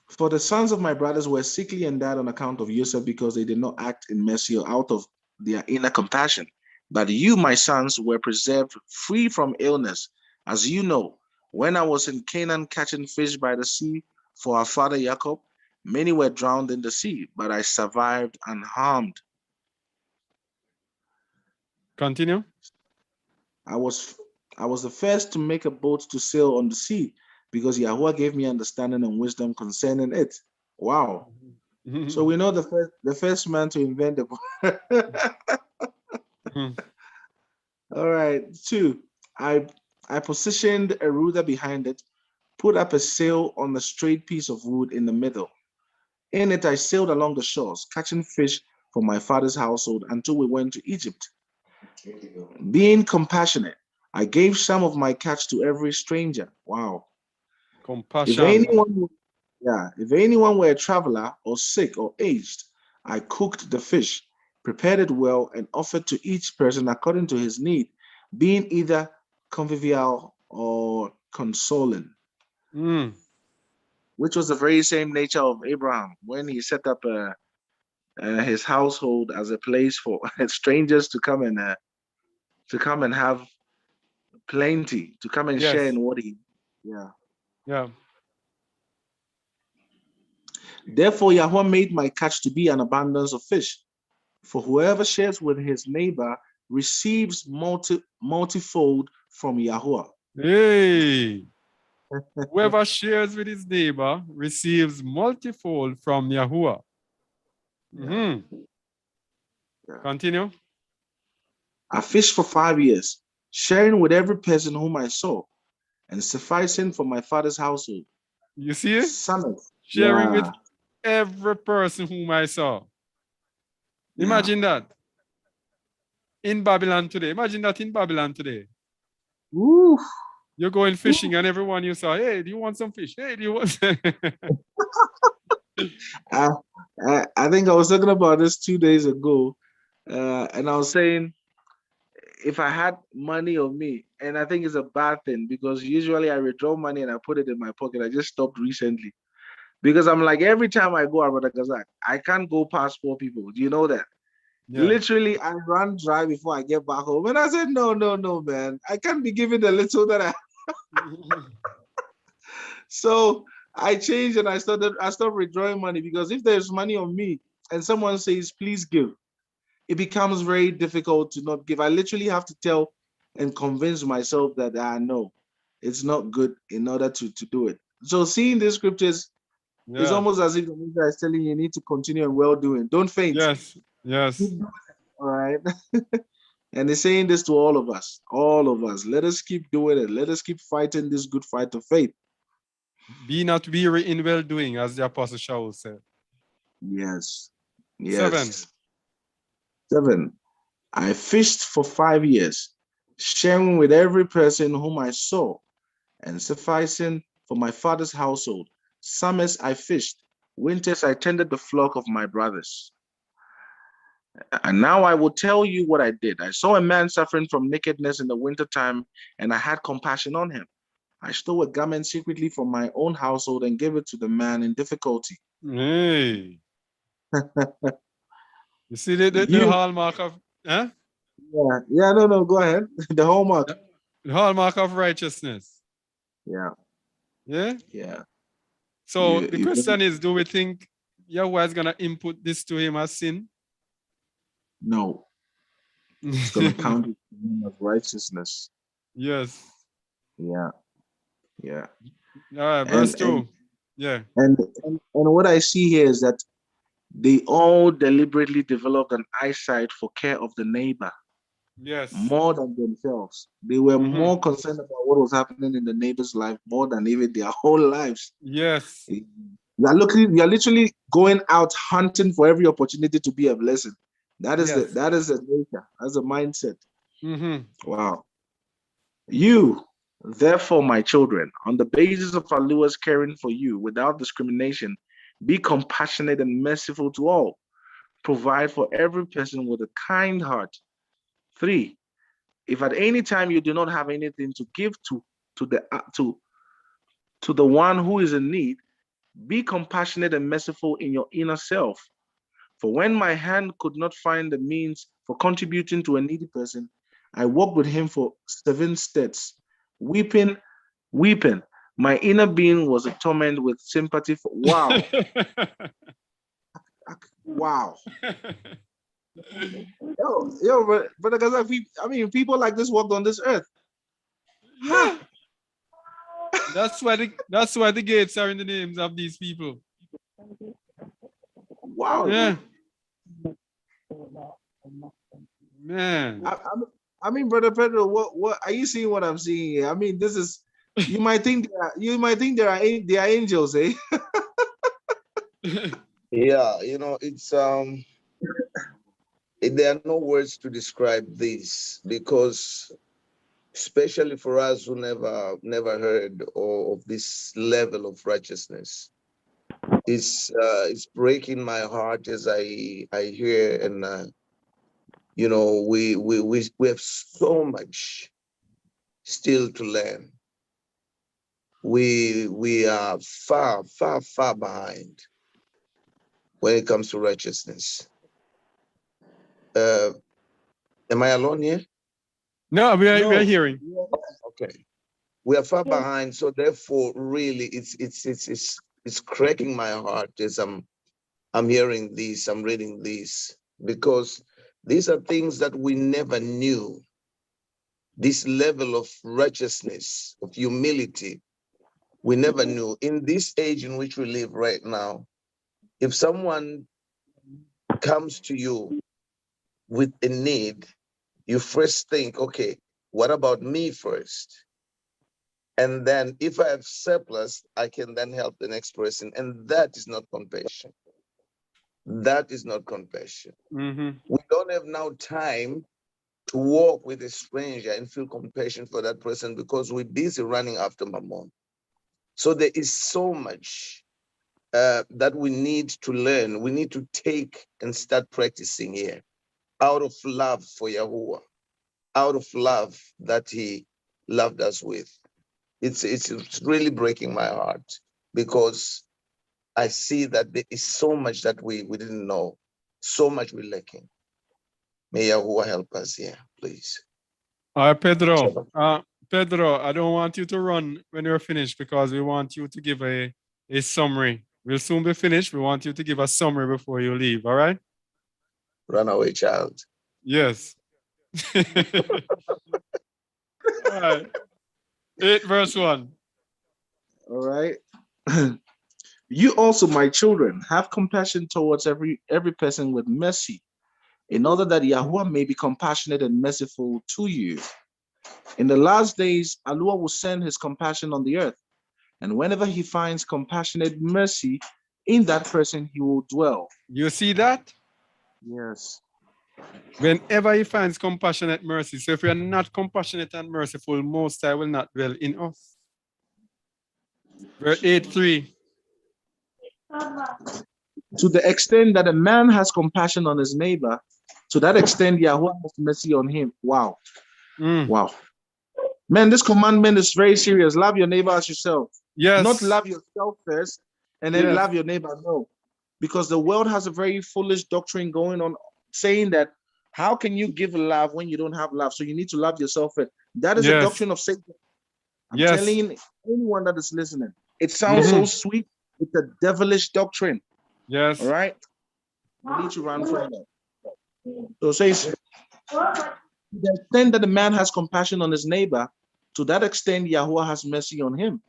"For the sons of my brothers were sickly and died on account of Joseph, because they did not act in mercy or out of their inner compassion. But you, my sons, were preserved free from illness. As you know, when I was in Canaan catching fish by the sea for our father Jacob, many were drowned in the sea, but I survived unharmed. Continue. I was the first to make a boat to sail on the sea, because Yahweh gave me understanding and wisdom concerning it." Wow. So we know the first man to invent the boat. All right. 2. I positioned a rudder behind it, put up a sail on a straight piece of wood in the middle. In it I sailed along the shores, catching fish for my father's household until we went to Egypt. Being compassionate, I gave some of my catch to every stranger. Wow. If Compassion. anyone were a traveler or sick or aged, I cooked the fish, prepared it well, and offered to each person according to his need, being either convivial or consoling, which was the very same nature of Abraham when he set up his household as a place for strangers to come and have plenty, to come and share Yes. in what he. Yeah. Yeah. Therefore, Yahweh made my catch to be an abundance of fish. For whoever shares with his neighbor receives multifold from Yahweh. Hey. Whoever shares with his neighbor receives multifold from Yahuwah. Yeah. Continue. I fished for 5 years, sharing with every person whom I saw, and sufficing for my father's household. You see it? Sharing with Yeah. every person whom I saw. Yeah. Imagine that. In Babylon today. Imagine that in Babylon today. Woo. You're going fishing and everyone you saw, hey, do you want some fish? Hey, do you want I think I was talking about this 2 days ago, and I was saying if I had money on me, and I think it's a bad thing because usually I withdraw money and I put it in my pocket. I just stopped recently because I'm like, every time I go around the Kazakh, I can't go past 4 people. Do you know that? Yeah. Literally, I run dry before I get back home. And I said, no, man. I can't be giving the little that I So I changed and I stopped withdrawing money because if there's money on me and someone says, please give, it becomes very difficult to not give. I literally have to tell and convince myself that no, it's not good in order to do it. So seeing the scriptures is almost as if the minister is telling you need to continue in well doing. Don't faint. Yes. All right. And he's saying this to all of us. Let us keep doing it. Let us keep fighting this good fight of faith. Be not weary in well doing, as the Apostle Shaul said. Yes. 7. I fished for 5 years, sharing with every person whom I saw, and sufficing for my father's household. Summers I fished, winters I tended the flock of my brothers. And now I will tell you what I did. I saw a man suffering from nakedness in the wintertime, and I had compassion on him. I stole a garment secretly from my own household and gave it to the man in difficulty. Hey. You see the hallmark of, huh? Yeah, no, go ahead. The hallmark. The hallmark of righteousness. Yeah. So the question is, do we think Yahweh is going to input this to him as sin? No. It's going to count it as righteousness. Yes. Yeah. All right, verse 2. And what I see here is that they all deliberately developed an eyesight for care of the neighbor. Yes. More than themselves. They were more concerned about what was happening in the neighbor's life more than even their whole lives. Yes. You are literally going out hunting for every opportunity to be a blessing. That is the nature. That's the mindset. Wow. You, therefore, my children, on the basis of Allah's caring for you without discrimination, be compassionate and merciful to all. Provide for every person with a kind heart. 3, if at any time you do not have anything to give to the one who is in need, be compassionate and merciful in your inner self. For when my hand could not find the means for contributing to a needy person, I walked with him for 7 steps, weeping. My inner being was a torment with sympathy for. Wow. Wow. Yo, brother, people like this walked on this earth. Yeah. That's why the gates are in the names of these people. Wow. Yeah. Man. Brother Pedro, what are you seeing? What I'm seeing here? This is. You might think they are angels, eh? Yeah, you know, it's there are no words to describe this, because especially for us who never heard of this level of righteousness, it's breaking my heart as I hear. And you know, we have so much still to learn. We are far behind when it comes to righteousness. uh am I alone here? No, we are No. hearing. Okay, we are far behind, so therefore really it's cracking my heart as I'm hearing this, I'm reading this, because these are things that we never knew. This level of righteousness, of humility, we never knew. In this age in which we live right now, if someone comes to you with a need, you first think, okay, what about me first? And then if I have surplus, I can then help the next person. And that is not compassion. That is not compassion. Mm-hmm. We don't have now time to walk with a stranger and feel compassion for that person because we're busy running after Mammon. So there is so much that we need to learn. We need to take and start practicing here out of love for Yahuwah, out of love that he loved us with. It's really breaking my heart, because I see that there is so much that we didn't know, so much we're lacking. May Yahuwah help us here, please. All right, Pedro. Pedro, I don't want you to run when you're finished, because we want you to give a summary. We'll soon be finished. We want you to give a summary before you leave. All right? Runaway child. Yes. All right. 8 verse 1. All right. You also, my children, have compassion towards every person with mercy, in order that Yahuwah may be compassionate and merciful to you. In the last days, Allah will send his compassion on the earth, and whenever he finds compassionate mercy, in that person he will dwell. You see that? Yes. Whenever he finds compassionate mercy. So if we are not compassionate and merciful, Most High will not dwell in us. Verse 8:3. To the extent that a man has compassion on his neighbor, to that extent Yahuwah has mercy on him. Wow. Wow. Man, this commandment is very serious. Love your neighbor as yourself. Yes. Not love yourself first and then love your neighbor. No. Because the world has a very foolish doctrine going on, saying that how can you give love when you don't have love? So you need to love yourself first. That is a doctrine of Satan. I'm telling anyone that is listening. It sounds so sweet. It's a devilish doctrine. Yes. All right. We need to run from that. So it says, to the extent that the man has compassion on his neighbor, to that extent Yahuwah has mercy on him.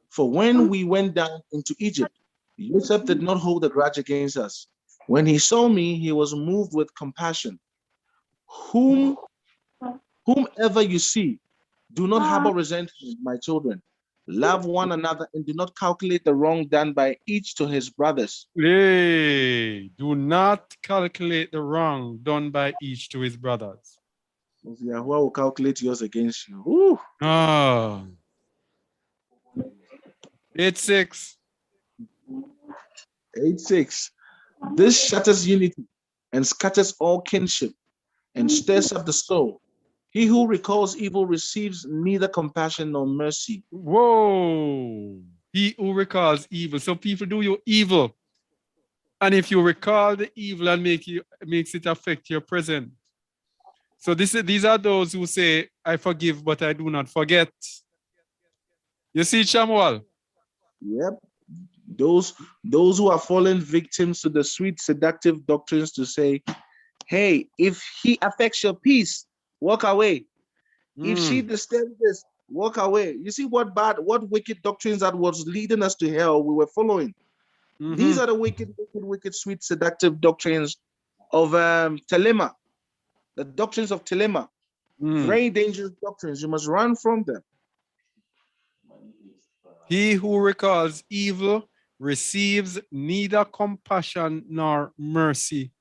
For when we went down into Egypt, Joseph did not hold a grudge against us. When he saw me, he was moved with compassion. Whomever you see, do not harbor resentment, my children. Love one another and do not calculate the wrong done by each to his brothers. Hey, do not calculate the wrong done by each to his brothers. Yahuwah will calculate yours against you. Woo. 8:6. 8:6. This shatters unity and scatters all kinship and stirs up the soul. He who recalls evil receives neither compassion nor mercy. Whoa. He who recalls evil. So people do you evil. And if you recall the evil and makes it affect your present. So these are those who say, I forgive, but I do not forget. You see, Shamuel? Yep. Those who are fallen victims to the sweet seductive doctrines to say, hey, if he affects your peace, walk away. If she disturbs this, walk away. You see what wicked doctrines that was leading us to hell we were following. These are the wicked, sweet seductive doctrines of Telema, the doctrines of Telema. Very dangerous doctrines. You must run from them. He who recalls evil receives neither compassion nor mercy.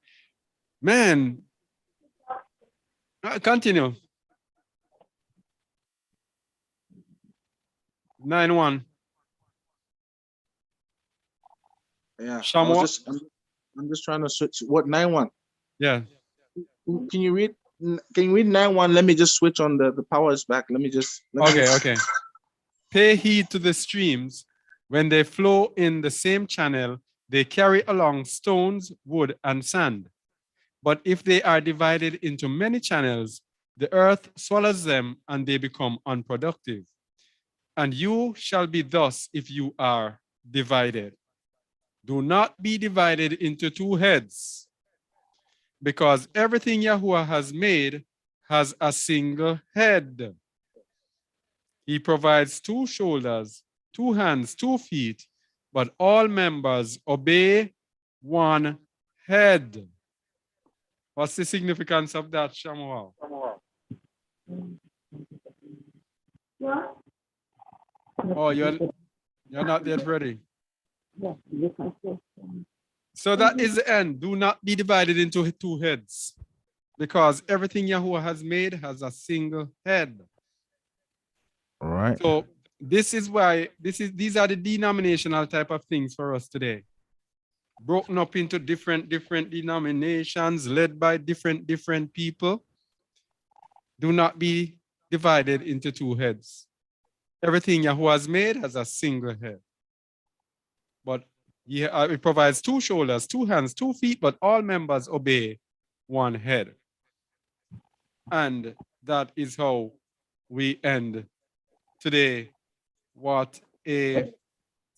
Man, continue. 9-1. Yeah, Shamu. I'm just trying to switch. What 9-1? Yeah. Can you read? Can you read 9-1? Let me just switch on the powers back. Okay. Pay heed to the streams. When they flow in the same channel, they carry along stones, wood, and sand. But if they are divided into many channels, the earth swallows them and they become unproductive. And you shall be thus if you are divided. Do not be divided into two heads, because everything Yahuwah has made has a single head. He provides two shoulders, two hands, 2 feet, but all members obey one head. What's the significance of that, Shamuel? Oh, you're not yet ready. So that is the end. Do not be divided into two heads, because everything Yahuwah has made has a single head. All right. So this is why these are the denominational type of things for us today. Broken up into different denominations led by different people. Do not be divided into two heads. Everything Yahuwah has made has a single head. But it provides two shoulders, two hands, 2 feet, but all members obey one head. And that is how we end today. What a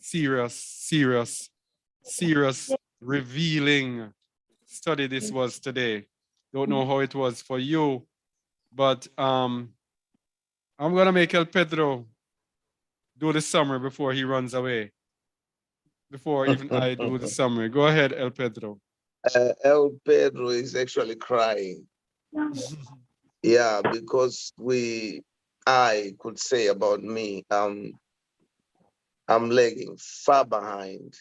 serious, revealing study this was today. Don't know how it was for you, but I'm gonna make El Pedro do the summary before he runs away. Before even I do the summary. Go ahead, El Pedro. El Pedro is actually crying. Yeah, because I could say about me, I'm lagging far behind.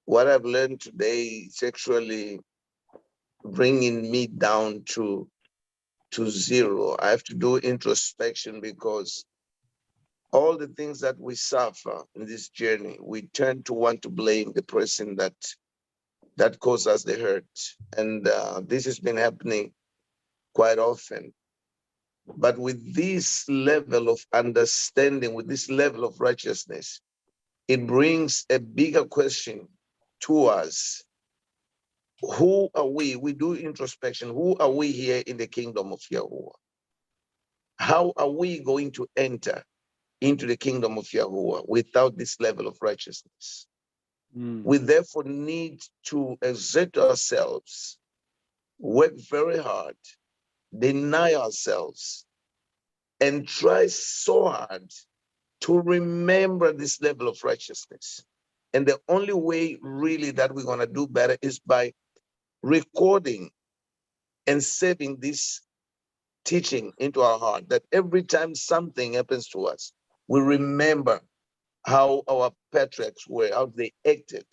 What I've learned today is actually bringing me down to zero. I have to do introspection, because all the things that we suffer in this journey, we tend to want to blame the person that caused us the hurt. And this has been happening quite often. But with this level of understanding, with this level of righteousness, it brings a bigger question to us. Who are we? We do introspection. Who are we here in the kingdom of Yahuwah? How are we going to enter into the kingdom of Yahuwah without this level of righteousness? We therefore need to exert ourselves, work very hard, deny ourselves, and try so hard to remember this level of righteousness. And the only way really that we're going to do better is by recording and saving this teaching into our heart, that every time something happens to us, we remember how our patriarchs were, how they acted,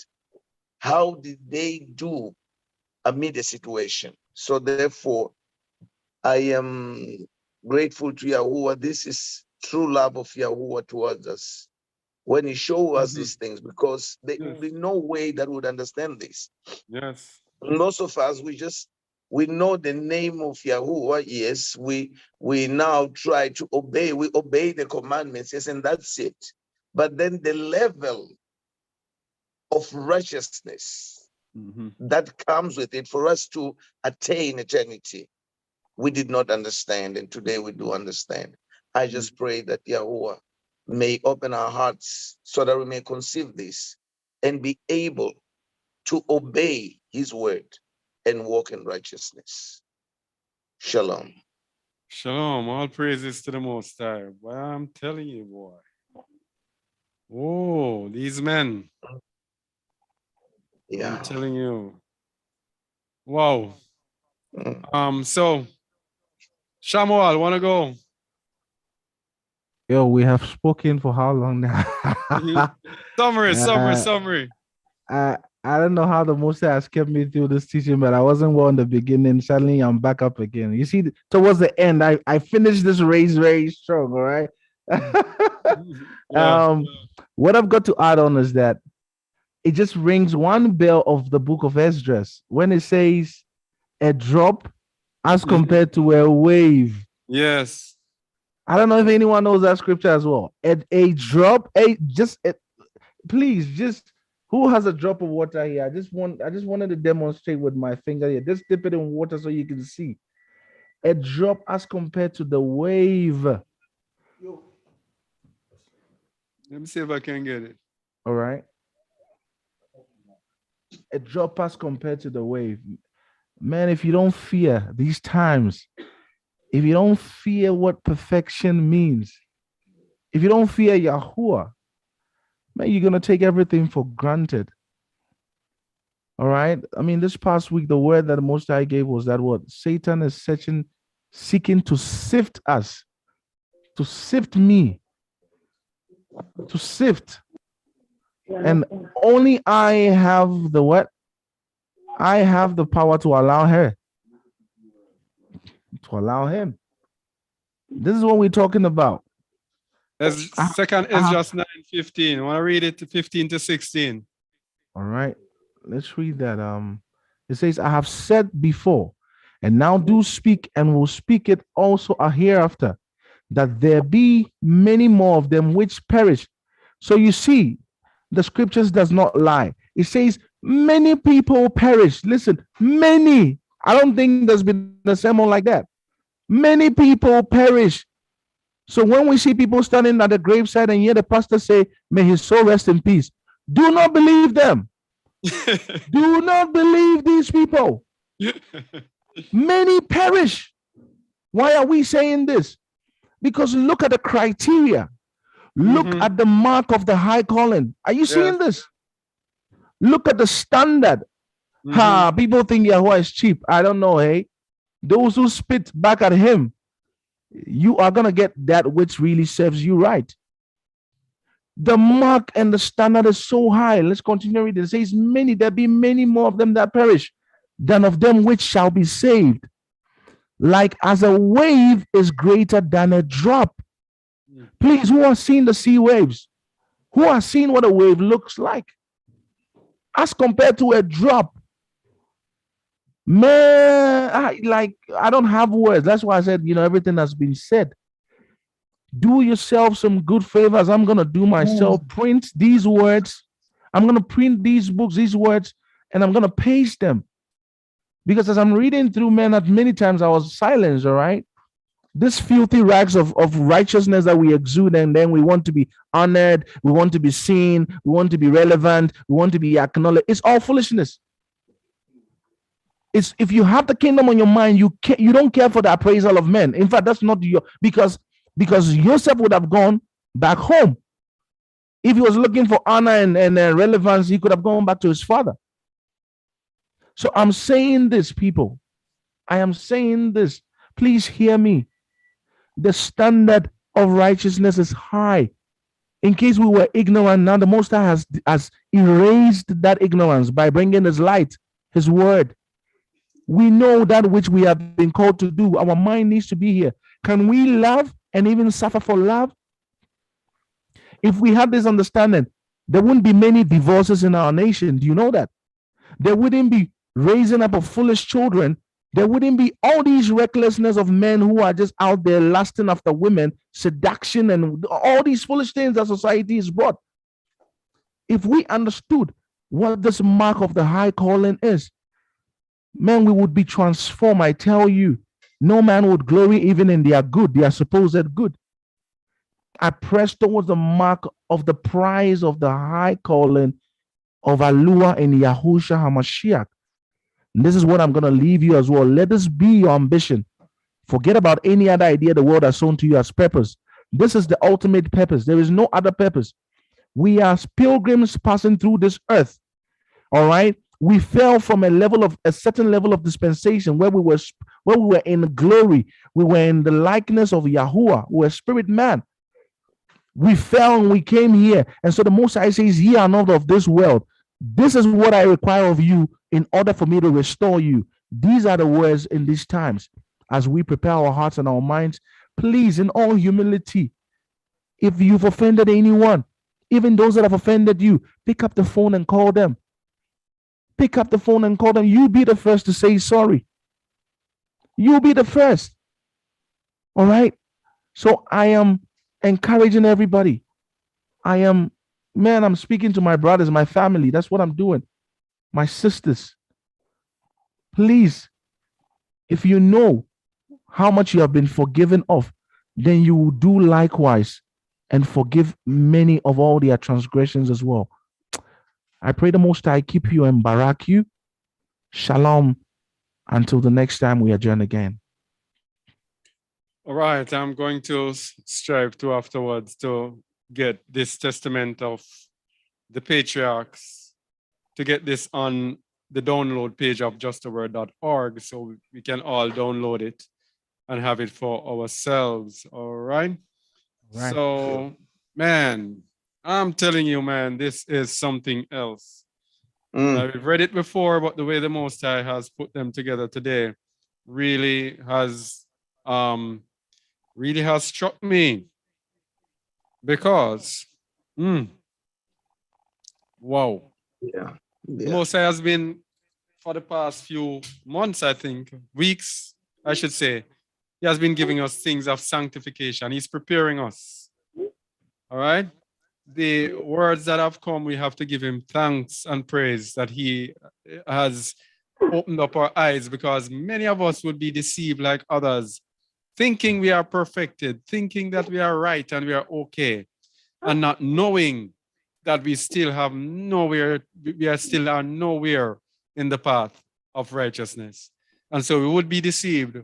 how did they do amid the situation. So therefore, I am grateful to Yahuwah. This is true love of Yahuwah towards us, when he shows us these things, because there will be no way that we would understand this. Yes. Most of us, we know the name of Yahuwah. Yes, we now try to obey. We obey the commandments. Yes, and that's it. But then the level of righteousness that comes with it for us to attain eternity, we did not understand, and today we do understand. I just pray that Yahuwah may open our hearts so that we may conceive this and be able to obey his word and walk in righteousness. Shalom. Shalom. All praises to the Most High. Well, I'm telling you, boy. Oh, these men. Yeah. I'm telling you. Wow. So Shamuel, wanna go? Yo, we have spoken for how long now? Summary. I don't know how the Most High has kept me through this teaching, but I wasn't well in the beginning. Suddenly, I'm back up again. You see, towards the end, I finished this race very strong. All right. Yeah. What I've got to add on is that it just rings one bell of the book of Esdras when it says a drop as compared to a wave. Yes. I don't know if anyone knows that scripture as well. A drop, please, just who has a drop of water here? I just wanted to demonstrate with my finger here. Just dip it in water so you can see. A drop as compared to the wave. Let me see if I can get it. All right. A drop as compared to the wave. Man, if you don't fear these times, if you don't fear what perfection means, if you don't fear Yahuwah, man, you're going to take everything for granted. All right. I mean, this past week, the word that the Most High gave was that what Satan is seeking to sift us, to sift me, to sift. And only I have the what? I have the power to allow her, to allow him. This is what we're talking about. Second Esdras 9:15. I want to read it to 15 to 16. All right. Let's read that. It says, I have said before, and now do speak, and will speak it also hereafter, that there be many more of them which perish. So you see, the scriptures does not lie. It says many people perish. Listen, many. I don't think there's been a sermon like that. Many people perish. So when we see people standing at the graveside and hear the pastor say, may his soul rest in peace, do not believe them. Do not believe these people. Many perish. Why are we saying this? Because look at the criteria. Look at the mark of the high calling. Are you seeing this? Look at the standard. People think Yahweh is cheap. I don't know, hey. Those who spit back at him, you are going to get that which really serves you right. The mark and the standard is so high. Let's continue reading. It says, there be many more of them that perish than of them which shall be saved. Like as a wave is greater than a drop. Please, who has seen the sea waves? Who has seen what a wave looks like? As compared to a drop. Man, I don't have words. That's why I said, everything has been said. Do yourself some good favors. I'm going to do myself. Print these words. I'm going to print these books, these words, and I'm going to paste them. Because as I'm reading through, man, at many times I was silenced, all right? This filthy rags of righteousness that we exude, and then we want to be honored, we want to be seen, we want to be relevant, we want to be acknowledged. It's all foolishness. It's if you have the kingdom on your mind, you don't care for the appraisal of men. In fact, that's not because Joseph would have gone back home. If he was looking for honor and relevance, he could have gone back to his father. So I'm saying this, people. I am saying this. Please hear me. The standard of righteousness is high. In case we were ignorant, now the Most High has erased that ignorance by bringing his light, his word. We know that which we have been called to do. Our mind needs to be here. Can we love and even suffer for love? If we had this understanding, there wouldn't be many divorces in our nation. Do you know that? There wouldn't be raising up of foolish children. There wouldn't be all these recklessness of men who are just out there lusting after women, seduction, and all these foolish things that society has brought. If we understood what this mark of the high calling is, man, we would be transformed. I tell you, no man would glory even in their good, their supposed good. I press towards the mark of the prize of the high calling of Alua in Yahushua HaMashiach. And this is what I'm going to leave you as well. Let this be your ambition. Forget about any other idea the world has sown to you as purpose. This is the ultimate purpose. There is no other purpose. We are pilgrims passing through this earth. All right. We fell from a certain level of dispensation where we were in glory. We were in the likeness of Yahuwah. We were spirit man. We fell and we came here. And so the Most High says, ye are not of this world. This is what I require of you in order for me to restore you. These are the words in these times. As we prepare our hearts and our minds, please, in all humility, if you've offended anyone, even those that have offended you, pick up the phone and call them. Pick up the phone and call them. You be the first to say sorry. You be the first. All right? So I am encouraging everybody. I'm speaking to my brothers, my family. That's what I'm doing. My sisters. Please, if you know how much you have been forgiven of, then you will do likewise and forgive many of all their transgressions as well. I pray the Most High keep you and barak you. Shalom until the next time we adjourn again. All right, I'm going to strive to afterwards to get this testament of the patriarchs, to get this on the download page of justaword.org so we can all download it and have it for ourselves. All right. Right. So, man, I'm telling you, man, this is something else. We've read it before, but the way the Most High has put them together today really has struck me, because wow. Yeah. The Most High has been, for the past few months, I think, weeks, I should say, he has been giving us things of sanctification. He's preparing us. All right? The words that have come, we have to give him thanks and praise that he has opened up our eyes, because many of us would be deceived like others, thinking we are perfected, thinking that we are right and we are okay, and not knowing that we still have nowhere, we are still are nowhere in the path of righteousness. And so we would be deceived,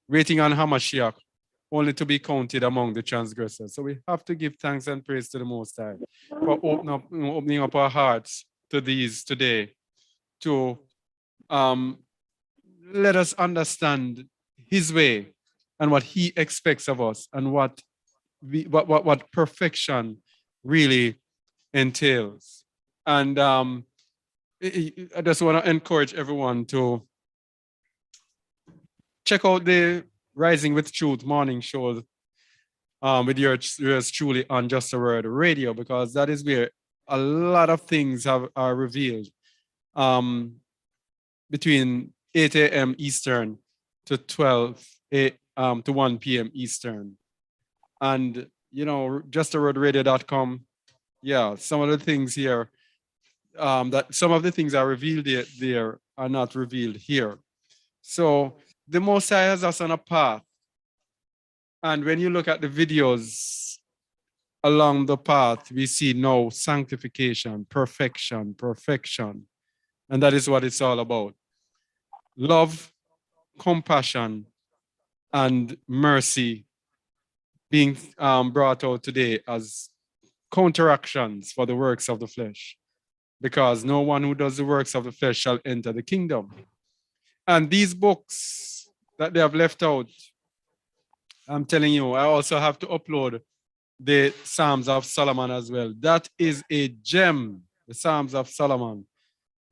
waiting on Hamashiach, only to be counted among the transgressors. So we have to give thanks and praise to the Most High for opening up our hearts to these today, to let us understand his way and what he expects of us, and what perfection really entails. And I just want to encourage everyone to check out the Rising with Truth morning show with yours truly on Just a Word Radio, because that is where a lot of things are revealed between 8 a.m. Eastern to 1 p.m. Eastern. And, justawordradio.com. Yeah, some of the things here, that some of the things are revealed there are not revealed here. So the Most High has us on a path. And when you look at the videos along the path, we see no sanctification, perfection. And that is what it's all about. Love, compassion, and mercy being brought out today as counteractions for the works of the flesh, because no one who does the works of the flesh shall enter the kingdom. And these books that they have left out, I'm telling you, I also have to upload the Psalms of Solomon as well. That is a gem, the Psalms of Solomon.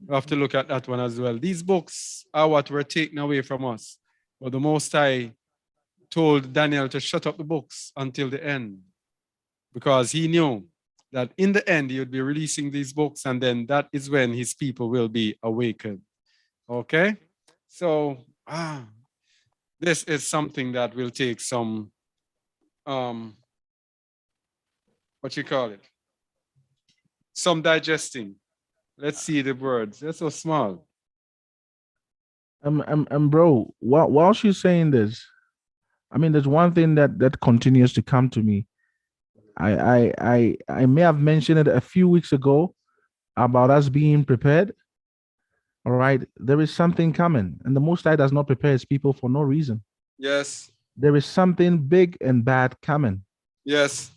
We have to look at that one as well. These books are what were taken away from us. But the Most High told Daniel to shut up the books until the end, because he knew that in the end he would be releasing these books, and then that is when his people will be awakened. Okay? So this is something that will take some some digesting. Let's see the words. They're so small. Bro, while she's saying this, I mean, there's one thing that continues to come to me. I may have mentioned it a few weeks ago about us being prepared. All right, there is something coming, and the Most High does not prepare his people for no reason. Yes. There is something big and bad coming. Yes.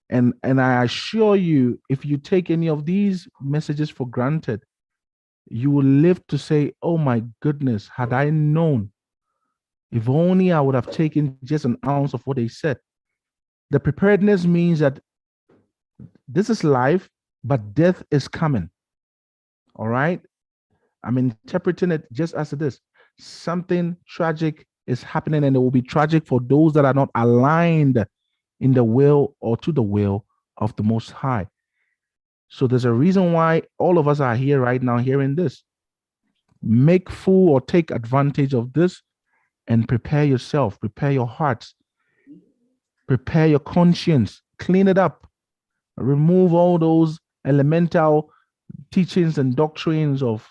And I assure you, if you take any of these messages for granted, you will live to say, oh my goodness, had I known, if only I would have taken just an ounce of what they said. The preparedness means that this is life, but death is coming. All right. I'm interpreting it just as it is. Something tragic is happening, and it will be tragic for those that are not aligned in the will or to the will of the Most High. So there's a reason why all of us are here right now hearing this. Make full or take advantage of this and prepare yourself, prepare your hearts, prepare your conscience, clean it up, remove all those elemental teachings and doctrines of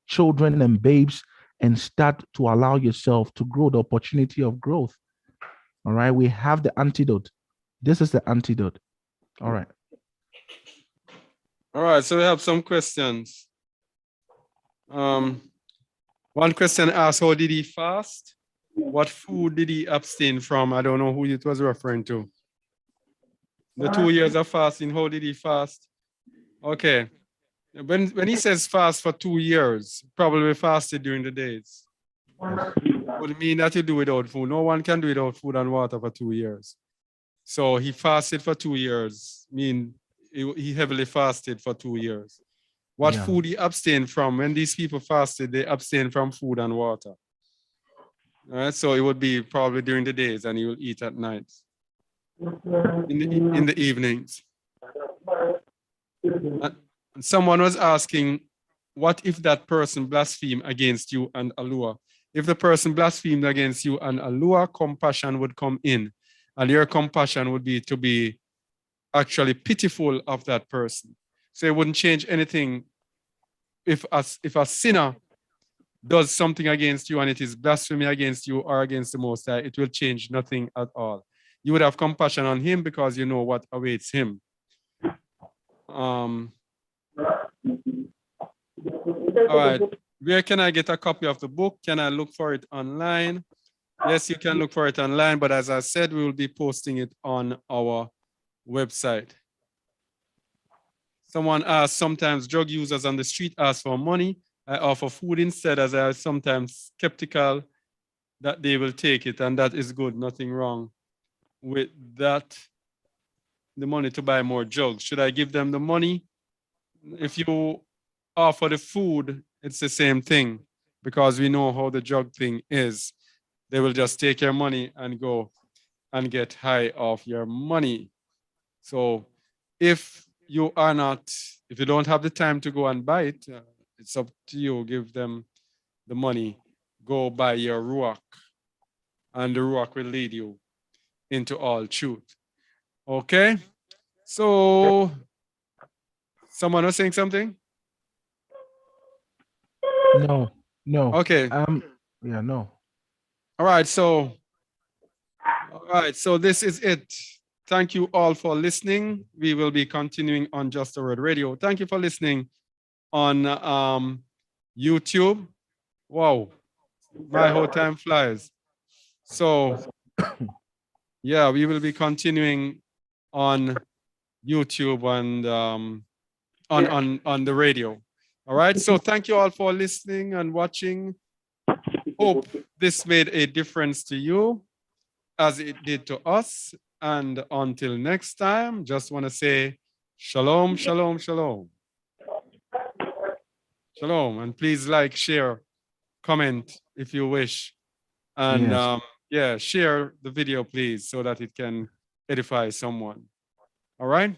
children and babes, and start to allow yourself to grow, the opportunity of growth. All right, we have the antidote. This is the antidote. All right. All right, so we have some questions. One question asked, how did he fast? What food did he abstain from? I don't know who it was referring to. The 2 years of fasting, how did he fast? Okay. When he says fast for 2 years, probably fasted during the days. Would mean that you do without food. No one can do without food and water for 2 years. So he fasted for 2 years, mean he heavily fasted for 2 years. What food he abstained from? When these people fasted, they abstained from food and water. All right, so it would be probably during the days, and he will eat at night, in the evenings. And someone was asking, what if that person blasphemed against you and Allah? If the person blasphemed against you and Allah, compassion would come in, and your compassion would be to be actually pitiful of that person. So it wouldn't change anything. If a sinner does something against you and it is blasphemy against you or against the Most High, it will change nothing at all. You would have compassion on him because you know what awaits him. All right. Where can I get a copy of the book? Can I look for it online? Yes, you can look for it online, but as I said, we will be posting it on our website. Someone asked, sometimes drug users on the street ask for money. I offer food instead, as I am sometimes skeptical that they will take it, and that is good, nothing wrong with that. The money to buy more drugs. Should I give them the money? If you offer the food, it's the same thing, because we know how the drug thing is. They will just take your money and go and get high off your money. So if you don't have the time to go and buy it, it's up to you. Give them the money. Go buy your ruach, and the ruach will lead you into all truth. Okay? So, someone was saying something? No. Okay. Yeah, no. All right, so this is it. Thank you all for listening. We will be continuing on Just a Word Radio. Thank you for listening on YouTube. Wow, my whole time flies. So, yeah, we will be continuing on YouTube and on the radio. All right, so thank you all for listening and watching. Hope this made a difference to you as it did to us. And until next time, just want to say shalom, shalom, shalom. Shalom. And please like, share, comment if you wish. And share the video, please, so that it can edify someone. All right?